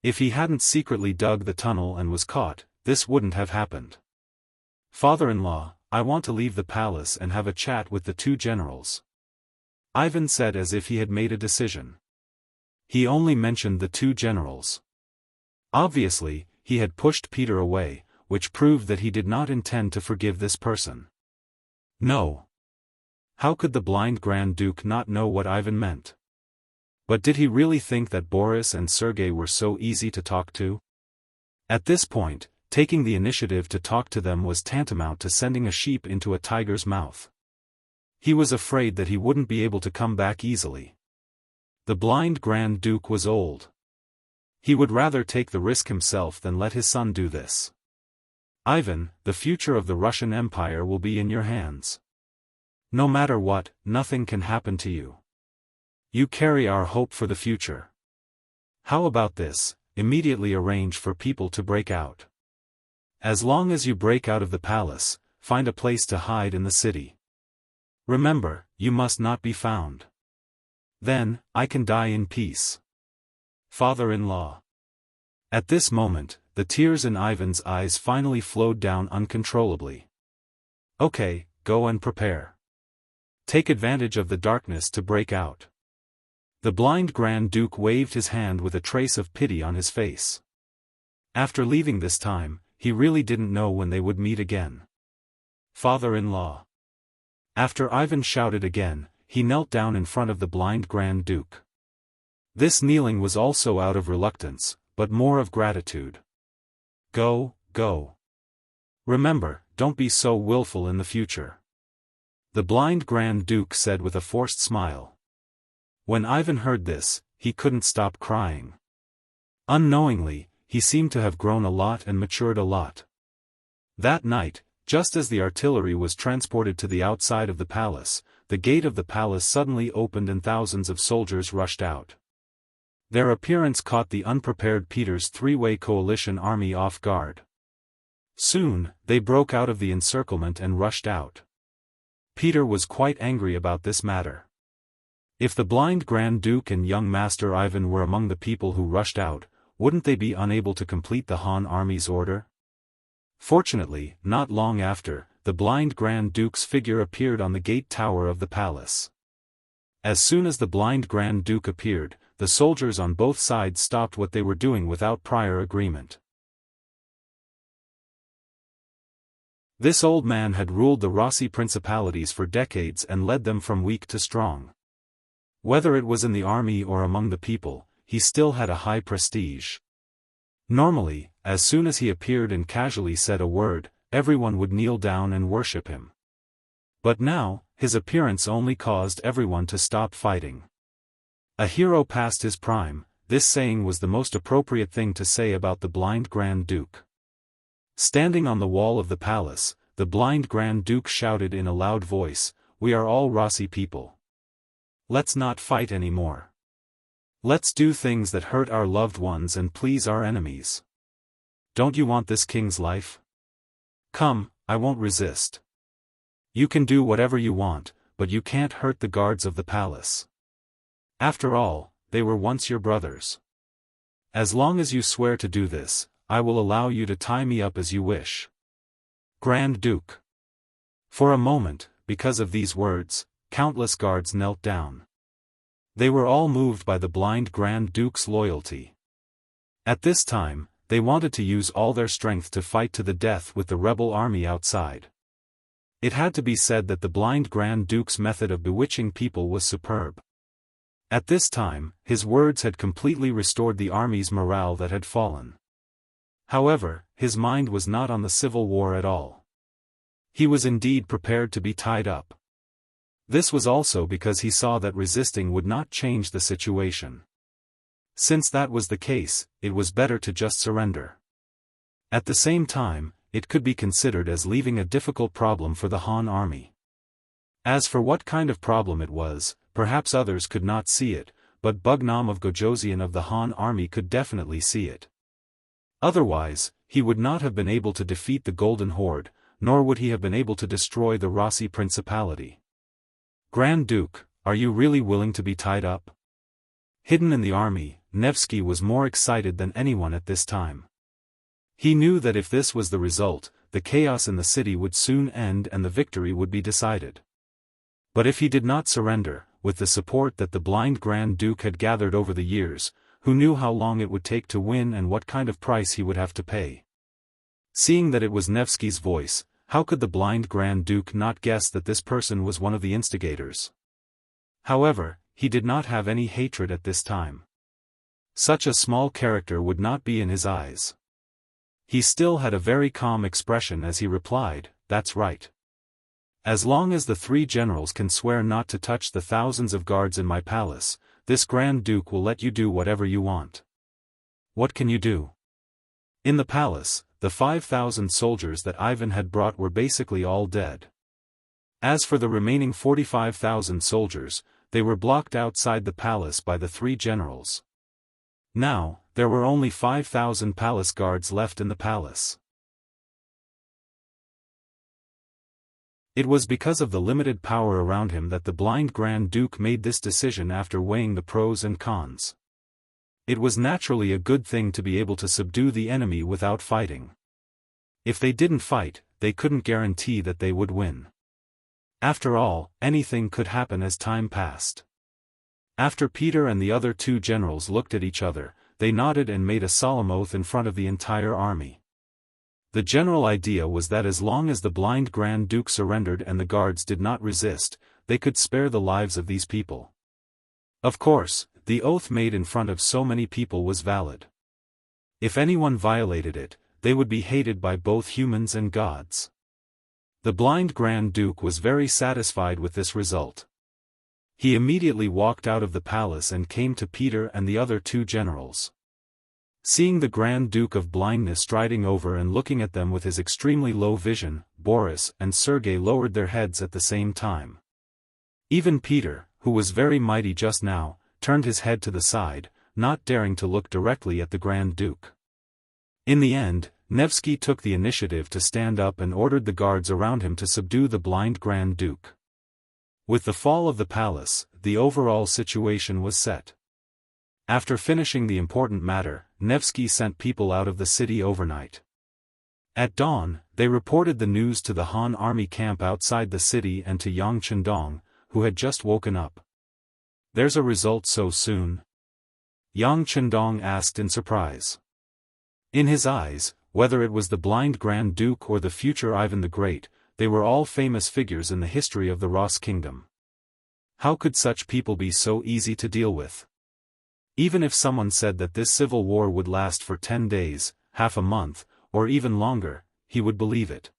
If he hadn't secretly dug the tunnel and was caught, this wouldn't have happened. "Father-in-law, I want to leave the palace and have a chat with the two generals," Ivan said as if he had made a decision. He only mentioned the two generals. Obviously, he had pushed Peter away, which proved that he did not intend to forgive this person. No. How could the blind Grand Duke not know what Ivan meant? But did he really think that Boris and Sergei were so easy to talk to? At this point, taking the initiative to talk to them was tantamount to sending a sheep into a tiger's mouth. He was afraid that he wouldn't be able to come back easily. The blind Grand Duke was old. He would rather take the risk himself than let his son do this. "Ivan, the future of the Russian Empire will be in your hands. No matter what, nothing can happen to you. You carry our hope for the future. How about this, immediately arrange for people to break out. As long as you break out of the palace, find a place to hide in the city. Remember, you must not be found. Then, I can die in peace. Father-in-law." At this moment, the tears in Ivan's eyes finally flowed down uncontrollably. "Okay, go and prepare. Take advantage of the darkness to break out." The blind Grand Duke waved his hand with a trace of pity on his face. After leaving this time, he really didn't know when they would meet again. "Father-in-law." After Ivan shouted again, he knelt down in front of the blind Grand Duke. This kneeling was also out of reluctance, but more of gratitude. Go. Remember, don't be so willful in the future," the blind Grand Duke said with a forced smile. When Ivan heard this, he couldn't stop crying. Unknowingly, he seemed to have grown a lot and matured a lot. That night, just as the artillery was transported to the outside of the palace, the gate of the palace suddenly opened and thousands of soldiers rushed out. Their appearance caught the unprepared Peter's three-way coalition army off guard. Soon, they broke out of the encirclement and rushed out. Peter was quite angry about this matter. If the blind Grand Duke and young Master Ivan were among the people who rushed out, wouldn't they be unable to complete the Han army's order? Fortunately, not long after, the blind Grand Duke's figure appeared on the gate tower of the palace. As soon as the blind Grand Duke appeared, the soldiers on both sides stopped what they were doing without prior agreement. This old man had ruled the Rossi principalities for decades and led them from weak to strong. Whether it was in the army or among the people, he still had a high prestige. Normally, as soon as he appeared and casually said a word, everyone would kneel down and worship him. But now, his appearance only caused everyone to stop fighting. A hero past his prime, this saying was the most appropriate thing to say about the blind Grand Duke. Standing on the wall of the palace, the blind Grand Duke shouted in a loud voice, "We are all Rossi people. Let's not fight anymore. Let's do things that hurt our loved ones and please our enemies. Don't you want this king's life? Come, I won't resist. You can do whatever you want, but you can't hurt the guards of the palace. After all, they were once your brothers. As long as you swear to do this, I will allow you to tie me up as you wish." Grand Duke. For a moment, because of these words, countless guards knelt down. They were all moved by the blind Grand Duke's loyalty. At this time, they wanted to use all their strength to fight to the death with the rebel army outside. It had to be said that the blind Grand Duke's method of bewitching people was superb. At this time, his words had completely restored the army's morale that had fallen. However, his mind was not on the civil war at all. He was indeed prepared to be tied up. This was also because he saw that resisting would not change the situation. Since that was the case, it was better to just surrender. At the same time, it could be considered as leaving a difficult problem for the Han army. As for what kind of problem it was, perhaps others could not see it, but Bugnam of Gojosian of the Han army could definitely see it. Otherwise, he would not have been able to defeat the Golden Horde, nor would he have been able to destroy the Rossi Principality. Grand Duke, are you really willing to be tied up? Hidden in the army, Nevsky was more excited than anyone at this time. He knew that if this was the result, the chaos in the city would soon end and the victory would be decided. But if he did not surrender, with the support that the blind Grand Duke had gathered over the years, who knew how long it would take to win and what kind of price he would have to pay? Seeing that it was Nevsky's voice, how could the blind Grand Duke not guess that this person was one of the instigators? However, he did not have any hatred at this time. Such a small character would not be in his eyes. He still had a very calm expression as he replied, "That's right. As long as the 3 generals can swear not to touch the thousands of guards in my palace, this Grand Duke will let you do whatever you want." What can you do? In the palace, the 5,000 soldiers that Ivan had brought were basically all dead. As for the remaining 45,000 soldiers, they were blocked outside the palace by the 3 generals. Now, there were only 5,000 palace guards left in the palace. It was because of the limited power around him that the blind Grand Duke made this decision after weighing the pros and cons. It was naturally a good thing to be able to subdue the enemy without fighting. If they didn't fight, they couldn't guarantee that they would win. After all, anything could happen as time passed. After Peter and the other 2 generals looked at each other, they nodded and made a solemn oath in front of the entire army. The general idea was that as long as the blind Grand Duke surrendered and the guards did not resist, they could spare the lives of these people. Of course, the oath made in front of so many people was valid. If anyone violated it, they would be hated by both humans and gods. The blind Grand Duke was very satisfied with this result. He immediately walked out of the palace and came to Peter and the other 2 generals. Seeing the Grand Duke of Blindness striding over and looking at them with his extremely low vision, Boris and Sergei lowered their heads at the same time. Even Peter, who was very mighty just now, turned his head to the side, not daring to look directly at the Grand Duke. In the end, Nevsky took the initiative to stand up and ordered the guards around him to subdue the blind Grand Duke. With the fall of the palace, the overall situation was set. After finishing the important matter, Nevsky sent people out of the city overnight. At dawn, they reported the news to the Han army camp outside the city and to Yang Chendong, who had just woken up. "There's a result so soon?" Yang Chendong asked in surprise. In his eyes, whether it was the blind Grand Duke or the future Ivan the Great, they were all famous figures in the history of the Ross Kingdom. How could such people be so easy to deal with? Even if someone said that this civil war would last for 10 days, half a month, or even longer, he would believe it.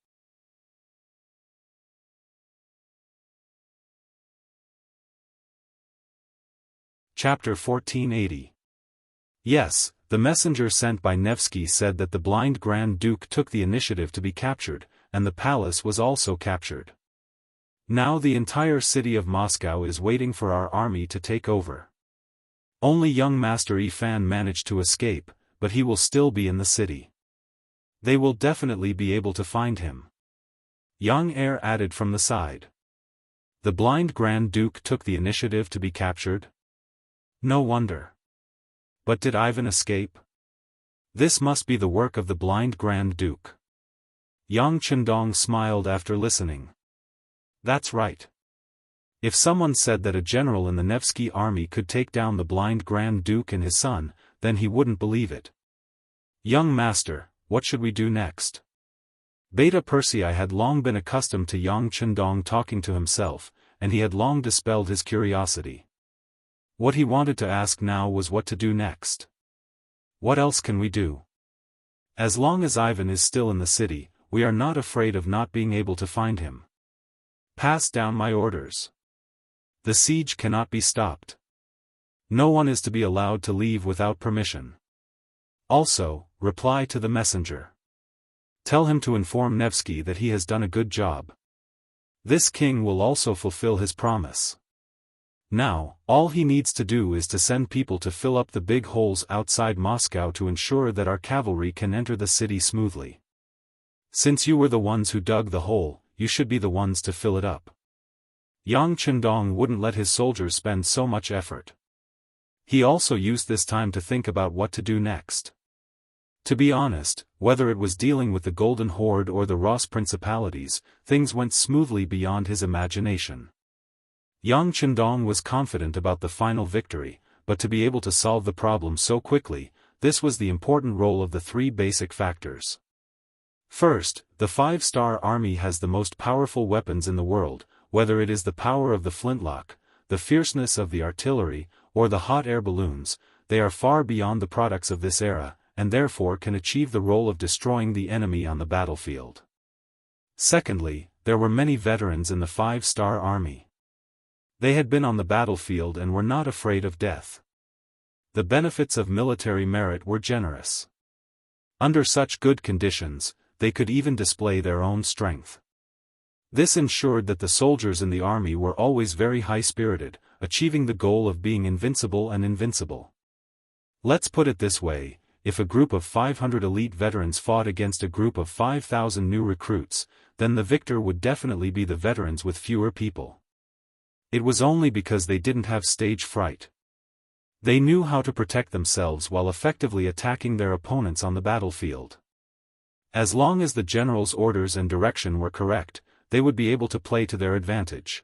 Chapter 1480. Yes, the messenger sent by Nevsky said that the blind Grand Duke took the initiative to be captured, and the palace was also captured. Now the entire city of Moscow is waiting for our army to take over. Only young Master Ifan managed to escape, but he will still be in the city. They will definitely be able to find him. Young Heir added from the side. The blind Grand Duke took the initiative to be captured? No wonder. But did Ivan escape? This must be the work of the blind Grand Duke. Yang Chendong smiled after listening. That's right. If someone said that a general in the Nevsky army could take down the blind Grand Duke and his son, then he wouldn't believe it. Young master, what should we do next? Beta Persei had long been accustomed to Yang Chendong talking to himself, and he had long dispelled his curiosity. What he wanted to ask now was what to do next. What else can we do? As long as Ivan is still in the city, we are not afraid of not being able to find him. Pass down my orders. The siege cannot be stopped. No one is to be allowed to leave without permission. Also, reply to the messenger. Tell him to inform Nevsky that he has done a good job. This king will also fulfill his promise. Now, all he needs to do is to send people to fill up the big holes outside Moscow to ensure that our cavalry can enter the city smoothly. Since you were the ones who dug the hole, you should be the ones to fill it up. Yang Chendong wouldn't let his soldiers spend so much effort. He also used this time to think about what to do next. To be honest, whether it was dealing with the Golden Horde or the Ross Principalities, things went smoothly beyond his imagination. Yang Chendong was confident about the final victory, but to be able to solve the problem so quickly, this was the important role of the three basic factors. First, the 5-star army has the most powerful weapons in the world, whether it is the power of the flintlock, the fierceness of the artillery, or the hot air balloons. They are far beyond the products of this era, and therefore can achieve the role of destroying the enemy on the battlefield. Secondly, there were many veterans in the 5-star army. They had been on the battlefield and were not afraid of death. The benefits of military merit were generous. Under such good conditions, they could even display their own strength. This ensured that the soldiers in the army were always very high-spirited, achieving the goal of being invincible and invincible. Let's put it this way, if a group of 500 elite veterans fought against a group of 5,000 new recruits, then the victor would definitely be the veterans with fewer people. It was only because they didn't have stage fright. They knew how to protect themselves while effectively attacking their opponents on the battlefield. As long as the general's orders and direction were correct, they would be able to play to their advantage.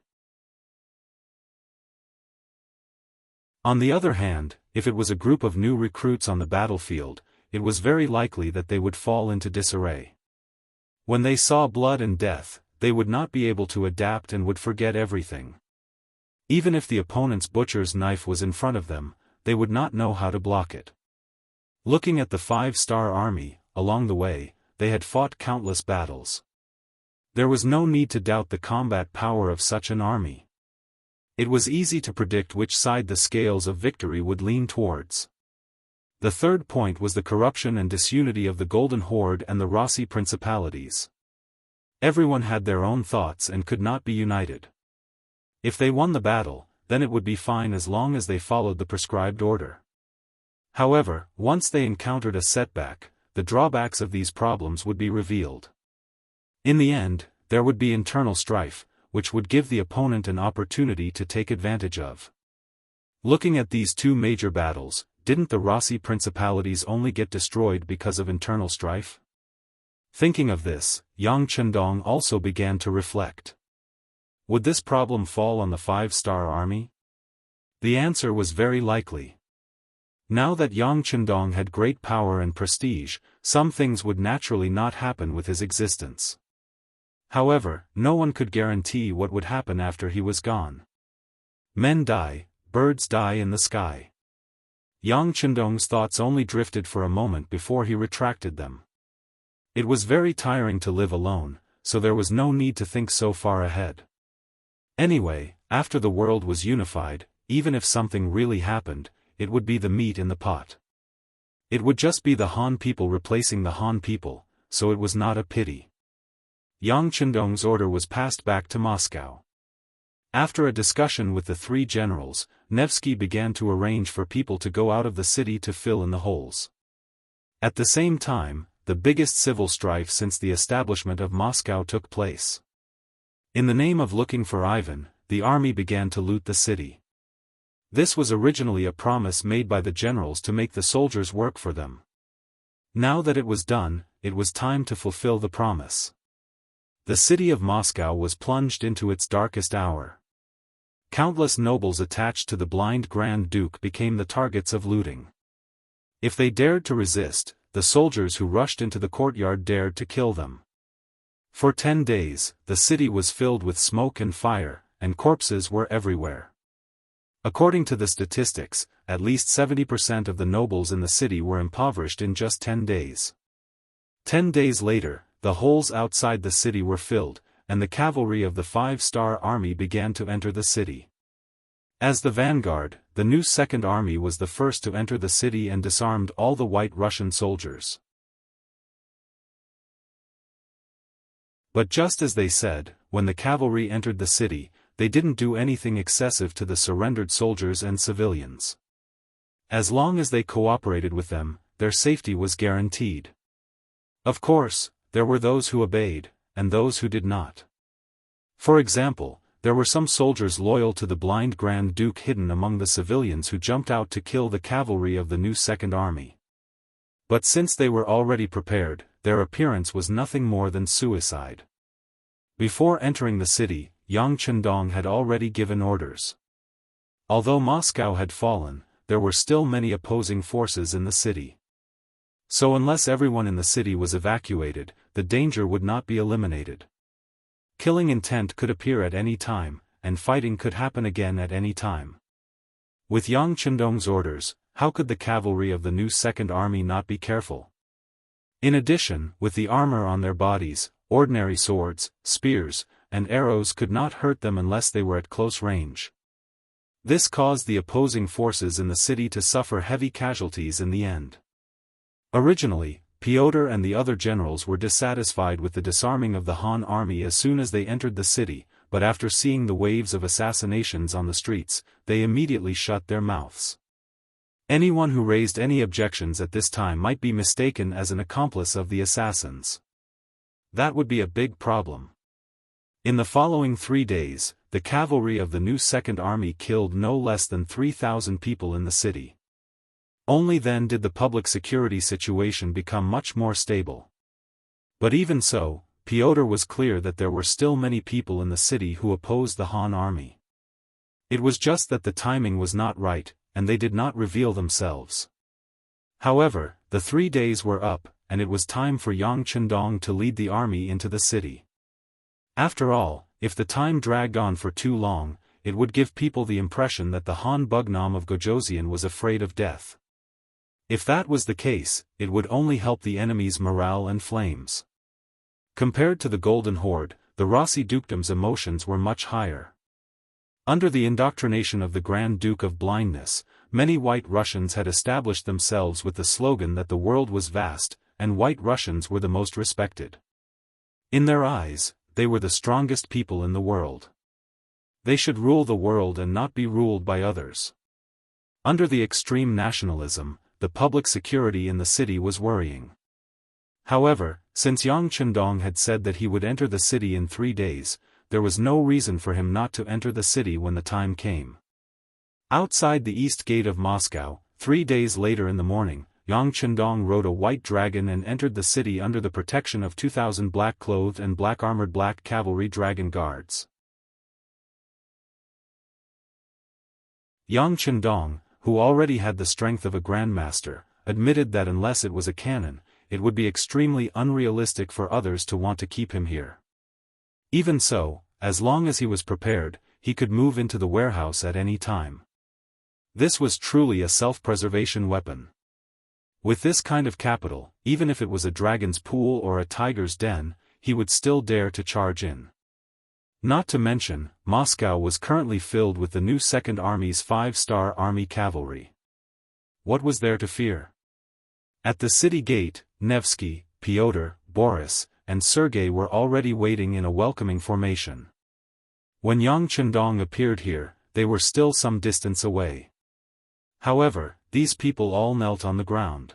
On the other hand, if it was a group of new recruits on the battlefield, it was very likely that they would fall into disarray. When they saw blood and death, they would not be able to adapt and would forget everything. Even if the opponent's butcher's knife was in front of them, they would not know how to block it. Looking at the 5-star army, along the way, they had fought countless battles. There was no need to doubt the combat power of such an army. It was easy to predict which side the scales of victory would lean towards. The third point was the corruption and disunity of the Golden Horde and the Rossi Principalities. Everyone had their own thoughts and could not be united. If they won the battle, then it would be fine as long as they followed the prescribed order. However, once they encountered a setback, the drawbacks of these problems would be revealed. In the end, there would be internal strife, which would give the opponent an opportunity to take advantage of. Looking at these two major battles, didn't the Rossi Principalities only get destroyed because of internal strife? Thinking of this, Yang Chendong also began to reflect. Would this problem fall on the 5-star army? The answer was very likely. Now that Yang Chendong had great power and prestige, some things would naturally not happen with his existence. However, no one could guarantee what would happen after he was gone. Men die, birds die in the sky. Yang Chendong's thoughts only drifted for a moment before he retracted them. It was very tiring to live alone, so there was no need to think so far ahead. Anyway, after the world was unified, even if something really happened, it would be the meat in the pot. It would just be the Han people replacing the Han people, so it was not a pity. Yang Chendong's order was passed back to Moscow. After a discussion with the three generals, Nevsky began to arrange for people to go out of the city to fill in the holes. At the same time, the biggest civil strife since the establishment of Moscow took place. In the name of looking for Ivan, the army began to loot the city. This was originally a promise made by the generals to make the soldiers work for them. Now that it was done, it was time to fulfill the promise. The city of Moscow was plunged into its darkest hour. Countless nobles attached to the blind Grand Duke became the targets of looting. If they dared to resist, the soldiers who rushed into the courtyard dared to kill them. For 10 days, the city was filled with smoke and fire, and corpses were everywhere. According to the statistics, at least 70% of the nobles in the city were impoverished in just 10 days. 10 days later, the holes outside the city were filled, and the cavalry of the 5-star army began to enter the city. As the vanguard, the new Second Army was the first to enter the city and disarmed all the White Russian soldiers. But just as they said, when the cavalry entered the city, they didn't do anything excessive to the surrendered soldiers and civilians. As long as they cooperated with them, their safety was guaranteed. Of course, there were those who obeyed, and those who did not. For example, there were some soldiers loyal to the blind Grand Duke hidden among the civilians who jumped out to kill the cavalry of the new Second Army. But since they were already prepared, their appearance was nothing more than suicide. Before entering the city, Yang Chendong had already given orders. Although Moscow had fallen, there were still many opposing forces in the city. So unless everyone in the city was evacuated, the danger would not be eliminated. Killing intent could appear at any time, and fighting could happen again at any time. With Yang Chendong's orders, how could the cavalry of the new Second Army not be careful? In addition, with the armor on their bodies, ordinary swords, spears, and arrows could not hurt them unless they were at close range. This caused the opposing forces in the city to suffer heavy casualties in the end. Originally, Pyotr and the other generals were dissatisfied with the disarming of the Han army as soon as they entered the city, but after seeing the waves of assassinations on the streets, they immediately shut their mouths. Anyone who raised any objections at this time might be mistaken as an accomplice of the assassins. That would be a big problem. In the following 3 days, the cavalry of the new Second Army killed no less than 3,000 people in the city. Only then did the public security situation become much more stable. But even so, Pyotr was clear that there were still many people in the city who opposed the Han army. It was just that the timing was not right, and they did not reveal themselves. However, the 3 days were up, and it was time for Yang Chendong to lead the army into the city. After all, if the time dragged on for too long, it would give people the impression that the Han Bugnam of Gojoseon was afraid of death. If that was the case, it would only help the enemy's morale and flames. Compared to the Golden Horde, the Rossi Dukedom's emotions were much higher. Under the indoctrination of the Grand Duke of Blindness, many White Russians had established themselves with the slogan that the world was vast, and White Russians were the most respected. In their eyes, they were the strongest people in the world. They should rule the world and not be ruled by others. Under the extreme nationalism, the public security in the city was worrying. However, since Yang Chendong had said that he would enter the city in 3 days, there was no reason for him not to enter the city when the time came. Outside the east gate of Moscow, 3 days later in the morning, Yang Chendong rode a white dragon and entered the city under the protection of 2,000 black-clothed and black-armored black cavalry dragon guards. Yang Chendong, who already had the strength of a grandmaster, admitted that unless it was a cannon, it would be extremely unrealistic for others to want to keep him here. Even so, as long as he was prepared, he could move into the warehouse at any time. This was truly a self-preservation weapon. With this kind of capital, even if it was a dragon's pool or a tiger's den, he would still dare to charge in. Not to mention, Moscow was currently filled with the new Second Army's 5-star army cavalry. What was there to fear? At the city gate, Nevsky, Pyotr, Boris, and Sergei were already waiting in a welcoming formation. When Yang Chendong appeared here, they were still some distance away. However, these people all knelt on the ground.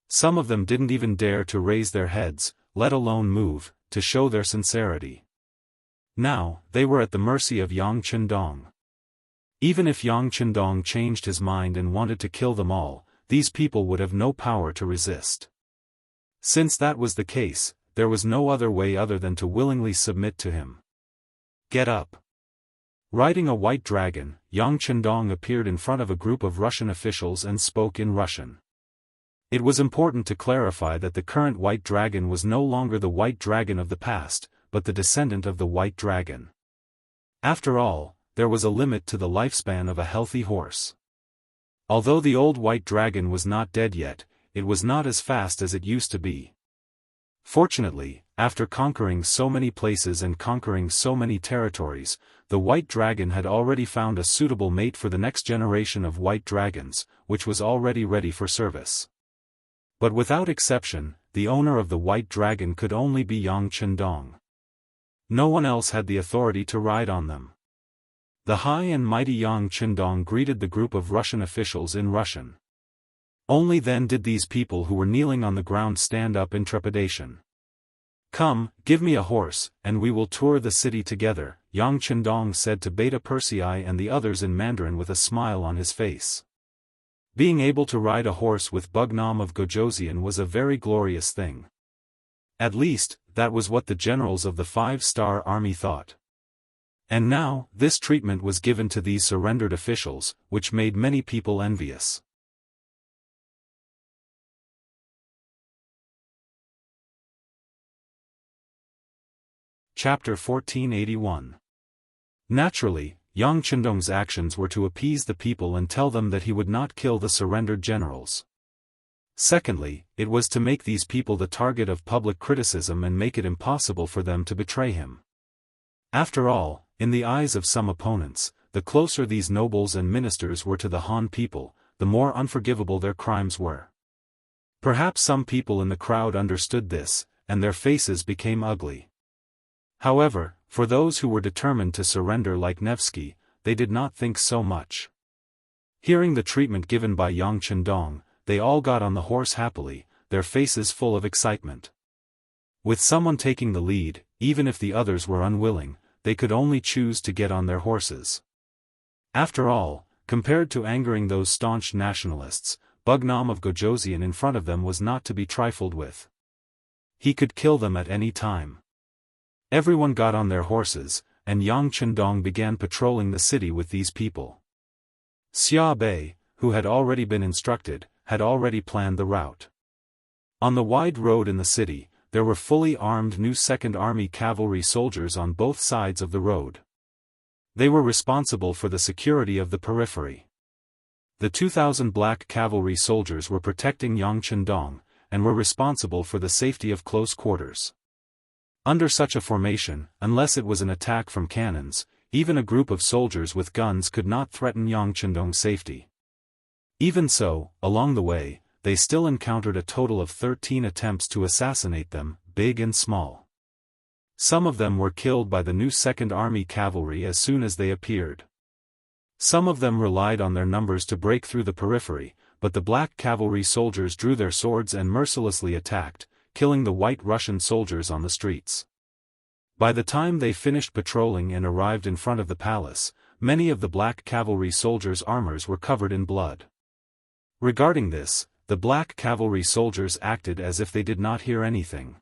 Some of them didn't even dare to raise their heads, let alone move, to show their sincerity. Now, they were at the mercy of Yang Chendong. Even if Yang Chendong changed his mind and wanted to kill them all, these people would have no power to resist. Since that was the case, there was no other way other than to willingly submit to him. Get up. Riding a white dragon, Yang Chendong appeared in front of a group of Russian officials and spoke in Russian. It was important to clarify that the current white dragon was no longer the white dragon of the past, but the descendant of the white dragon. After all, there was a limit to the lifespan of a healthy horse. Although the old white dragon was not dead yet, it was not as fast as it used to be. Fortunately, after conquering so many places and conquering so many territories, the white dragon had already found a suitable mate for the next generation of white dragons, which was already ready for service. But without exception, the owner of the white dragon could only be Yang Chendong. No one else had the authority to ride on them. The high and mighty Yang Chendong greeted the group of Russian officials in Russian. Only then did these people who were kneeling on the ground stand up in trepidation. "Come, give me a horse, and we will tour the city together," Yang Chendong said to Beta Persei and the others in Mandarin with a smile on his face. Being able to ride a horse with Bugnam of Gojoseon was a very glorious thing. At least, that was what the generals of the 5-star army thought. And now, this treatment was given to these surrendered officials, which made many people envious. Chapter 1481. Naturally, Yang Chendong's actions were to appease the people and tell them that he would not kill the surrendered generals. Secondly, it was to make these people the target of public criticism and make it impossible for them to betray him. After all, in the eyes of some opponents, the closer these nobles and ministers were to the Han people, the more unforgivable their crimes were. Perhaps some people in the crowd understood this, and their faces became ugly. However, for those who were determined to surrender like Nevsky, they did not think so much. Hearing the treatment given by Yang Chendong, they all got on the horse happily, their faces full of excitement. With someone taking the lead, even if the others were unwilling, they could only choose to get on their horses. After all, compared to angering those staunch nationalists, Bugnam of Gojoseon in front of them was not to be trifled with. He could kill them at any time. Everyone got on their horses, and Yang Chendong began patrolling the city with these people. Xia Bei, who had already been instructed, had already planned the route. On the wide road in the city, there were fully armed new Second Army cavalry soldiers on both sides of the road. They were responsible for the security of the periphery. The 2,000 black cavalry soldiers were protecting Yang Chendong, and were responsible for the safety of close quarters. Under such a formation, unless it was an attack from cannons, even a group of soldiers with guns could not threaten Yang Chendong's safety. Even so, along the way, they still encountered a total of 13 attempts to assassinate them, big and small. Some of them were killed by the new Second Army cavalry as soon as they appeared. Some of them relied on their numbers to break through the periphery, but the black cavalry soldiers drew their swords and mercilessly attacked, killing the white Russian soldiers on the streets. By the time they finished patrolling and arrived in front of the palace, many of the black cavalry soldiers' armors were covered in blood. Regarding this, the black cavalry soldiers acted as if they did not hear anything.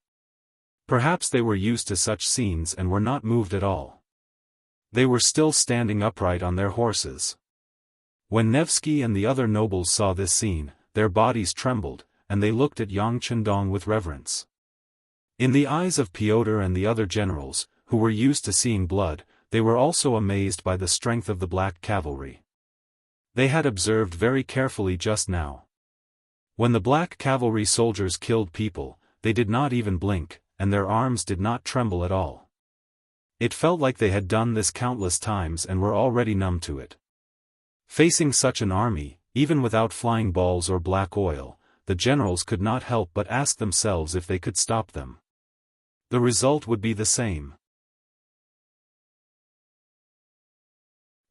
Perhaps they were used to such scenes and were not moved at all. They were still standing upright on their horses. When Nevsky and the other nobles saw this scene, their bodies trembled, and they looked at Yang Chendong with reverence. In the eyes of Pyotr and the other generals, who were used to seeing blood, they were also amazed by the strength of the black cavalry. They had observed very carefully just now. When the black cavalry soldiers killed people, they did not even blink, and their arms did not tremble at all. It felt like they had done this countless times and were already numb to it. Facing such an army, even without flying balls or black oil, the generals could not help but ask themselves if they could stop them. The result would be the same.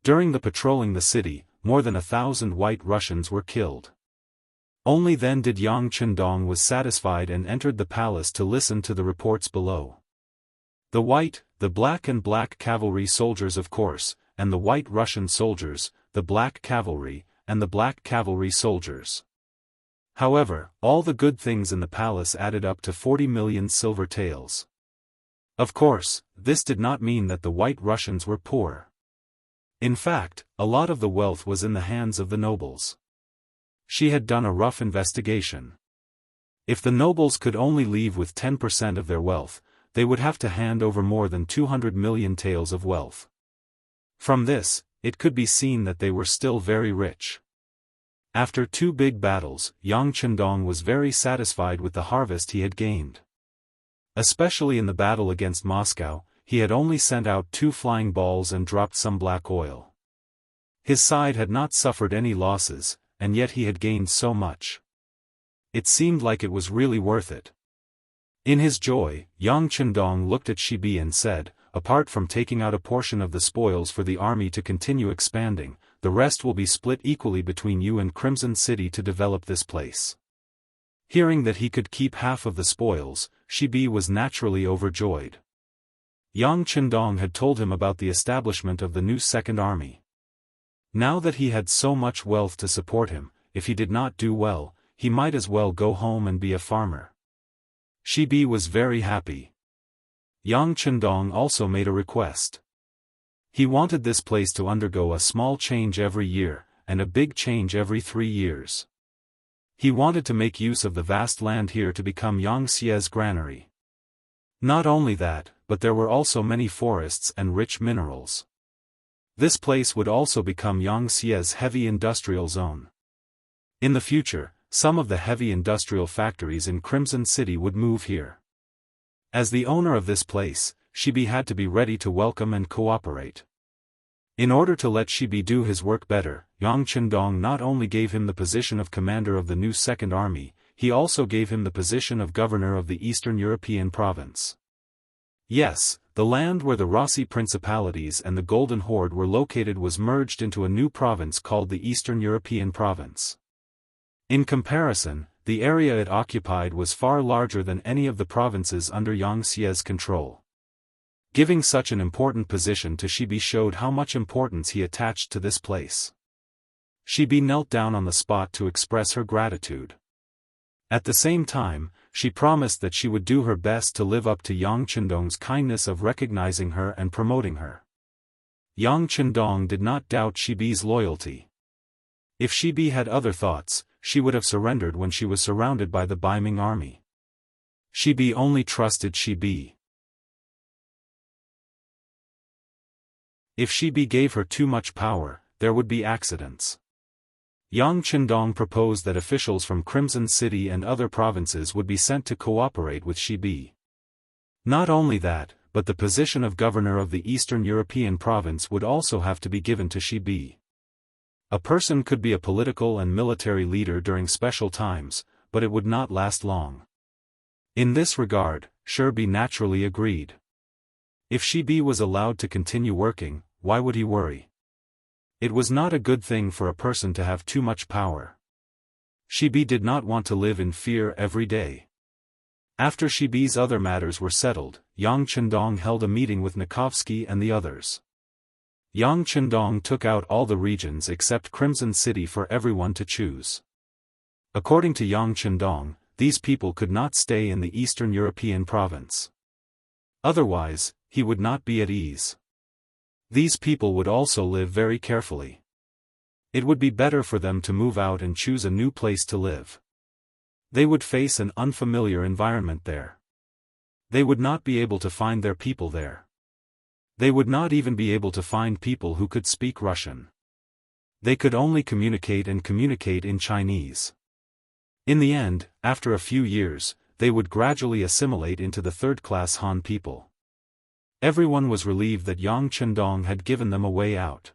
During the patrolling the city, more than 1,000 white Russians were killed. Only then did Yang Chendong was satisfied and entered the palace to listen to the reports below. The white, the black and black cavalry soldiers of course, and the white Russian soldiers, the black cavalry, and the black cavalry soldiers. However, all the good things in the palace added up to 40 million silver taels. Of course, this did not mean that the white Russians were poor. In fact, a lot of the wealth was in the hands of the nobles. She had done a rough investigation. If the nobles could only leave with 10% of their wealth, they would have to hand over more than 200 million taels of wealth. From this, it could be seen that they were still very rich. After 2 big battles, Yang Chendong was very satisfied with the harvest he had gained. Especially in the battle against Moscow, he had only sent out 2 flying balls and dropped some black oil. His side had not suffered any losses, and yet he had gained so much. It seemed like it was really worth it. In his joy, Yang Chendong looked at Shibi and said, "Apart from taking out a portion of the spoils for the army to continue expanding, the rest will be split equally between you and Crimson City to develop this place." Hearing that he could keep half of the spoils, Shibi was naturally overjoyed. Yang Chendong had told him about the establishment of the new second army. Now that he had so much wealth to support him, if he did not do well, he might as well go home and be a farmer. Shibi was very happy. Yang Chendong also made a request. He wanted this place to undergo a small change every year, and a big change every 3 years. He wanted to make use of the vast land here to become Yang Xie's granary. Not only that, but there were also many forests and rich minerals. This place would also become Yang Xie's heavy industrial zone. In the future, some of the heavy industrial factories in Crimson City would move here. As the owner of this place, Shibi had to be ready to welcome and cooperate. In order to let Shibi do his work better, Yang Chendong not only gave him the position of commander of the new Second Army, he also gave him the position of governor of the Eastern European province. Yes, the land where the Rossi Principalities and the Golden Horde were located was merged into a new province called the Eastern European province. In comparison, the area it occupied was far larger than any of the provinces under Yang Xie's control. Giving such an important position to Shibi showed how much importance he attached to this place. Shibi knelt down on the spot to express her gratitude. At the same time, she promised that she would do her best to live up to Yang Chendong's kindness of recognizing her and promoting her. Yang Chendong did not doubt Shibi's loyalty. If Shibi had other thoughts, she would have surrendered when she was surrounded by the Baiming army. Shibi only trusted Shibi. If Shibi gave her too much power, there would be accidents. Yang Chendong proposed that officials from Crimson City and other provinces would be sent to cooperate with Shibi. Not only that, but the position of governor of the Eastern European province would also have to be given to Shibi. A person could be a political and military leader during special times, but it would not last long. In this regard, Shibi naturally agreed. If Shibi was allowed to continue working, why would he worry? It was not a good thing for a person to have too much power. Shibi did not want to live in fear every day. After Shibi's other matters were settled, Yang Chendong held a meeting with Nikovsky and the others. Yang Chendong took out all the regions except Crimson City for everyone to choose. According to Yang Chendong, these people could not stay in the Eastern European province. Otherwise, he would not be at ease. These people would also live very carefully. It would be better for them to move out and choose a new place to live. They would face an unfamiliar environment there. They would not be able to find their people there. They would not even be able to find people who could speak Russian. They could only communicate in Chinese. In the end, after a few years, they would gradually assimilate into the third-class Han people. Everyone was relieved that Yang Chendong had given them a way out.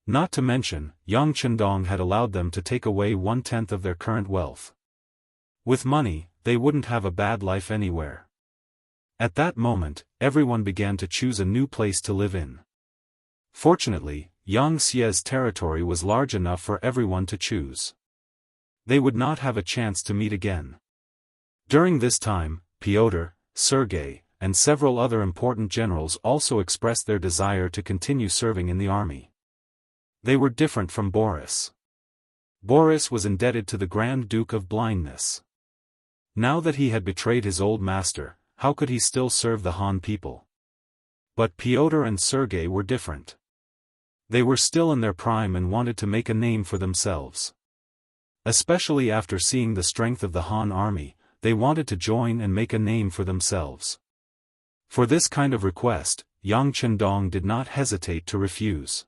Not to mention, Yang Chendong had allowed them to take away 1/10 of their current wealth. With money, they wouldn't have a bad life anywhere. At that moment, everyone began to choose a new place to live in. Fortunately, Yang Xie's territory was large enough for everyone to choose. They would not have a chance to meet again. During this time, Pyotr, Sergei, and several other important generals also expressed their desire to continue serving in the army. They were different from Boris. Boris was indebted to the Grand Duke of Blindness. Now that he had betrayed his old master, how could he still serve the Han people? But Pyotr and Sergei were different. They were still in their prime and wanted to make a name for themselves. Especially after seeing the strength of the Han army, they wanted to join and make a name for themselves. For this kind of request, Yang Chendong did not hesitate to refuse.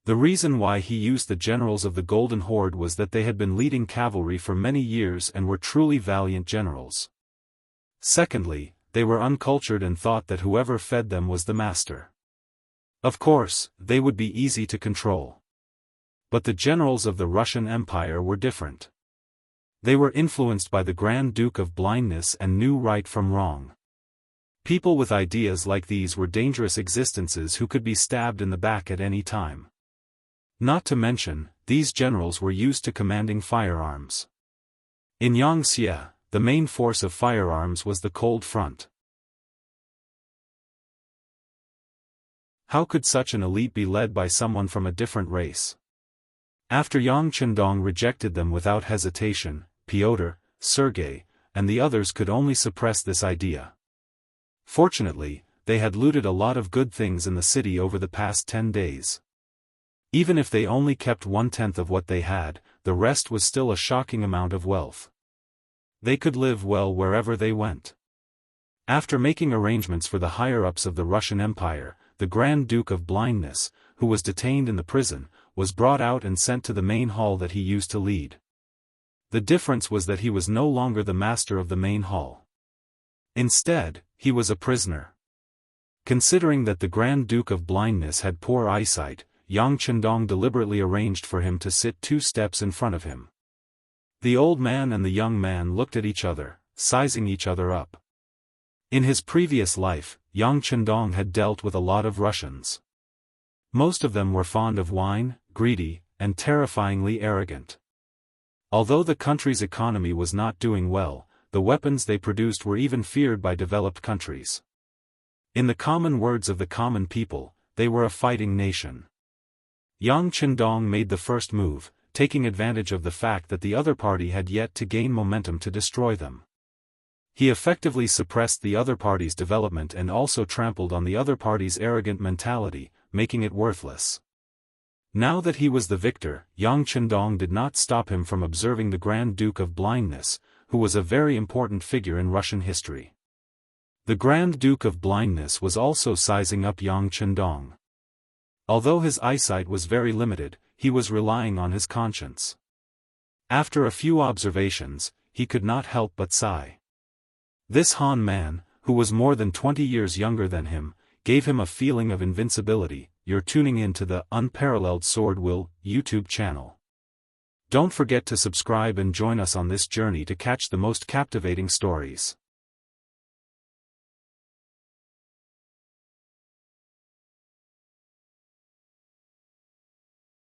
The reason why he used the generals of the Golden Horde was that they had been leading cavalry for many years and were truly valiant generals. Secondly, they were uncultured and thought that whoever fed them was the master. Of course, they would be easy to control. But the generals of the Russian Empire were different. They were influenced by the Grand Duke of Blindness and knew right from wrong. People with ideas like these were dangerous existences who could be stabbed in the back at any time. Not to mention, these generals were used to commanding firearms. In Yang Xie, the main force of firearms was the cold front. How could such an elite be led by someone from a different race? After Yang Chendong rejected them without hesitation, Pyotr, Sergei, and the others could only suppress this idea. Fortunately, they had looted a lot of good things in the city over the past 10 days. Even if they only kept 1/10 of what they had, the rest was still a shocking amount of wealth. They could live well wherever they went. After making arrangements for the higher-ups of the Russian Empire, the Grand Duke of Blindness, who was detained in the prison, was brought out and sent to the main hall that he used to lead. The difference was that he was no longer the master of the main hall. Instead, he was a prisoner. Considering that the Grand Duke of Blindness had poor eyesight, Yang Chendong deliberately arranged for him to sit 2 steps in front of him. The old man and the young man looked at each other, sizing each other up. In his previous life, Yang Chendong had dealt with a lot of Russians. Most of them were fond of wine, greedy, and terrifyingly arrogant. Although the country's economy was not doing well, the weapons they produced were even feared by developed countries. In the common words of the common people, they were a fighting nation. Yang Chendong made the first move, taking advantage of the fact that the other party had yet to gain momentum to destroy them. He effectively suppressed the other party's development and also trampled on the other party's arrogant mentality, making it worthless. Now that he was the victor, Yang Chendong did not stop him from observing the Grand Duke of Blindness, who was a very important figure in Russian history. The Grand Duke of Blindness was also sizing up Yang Chendong. Although his eyesight was very limited, he was relying on his conscience. After a few observations, he could not help but sigh. This Han man, who was more than 20 years younger than him, gave him a feeling of invincibility. You're tuning in to the Unparalleled SwordWill YouTube channel. Don't forget to subscribe and join us on this journey to catch the most captivating stories.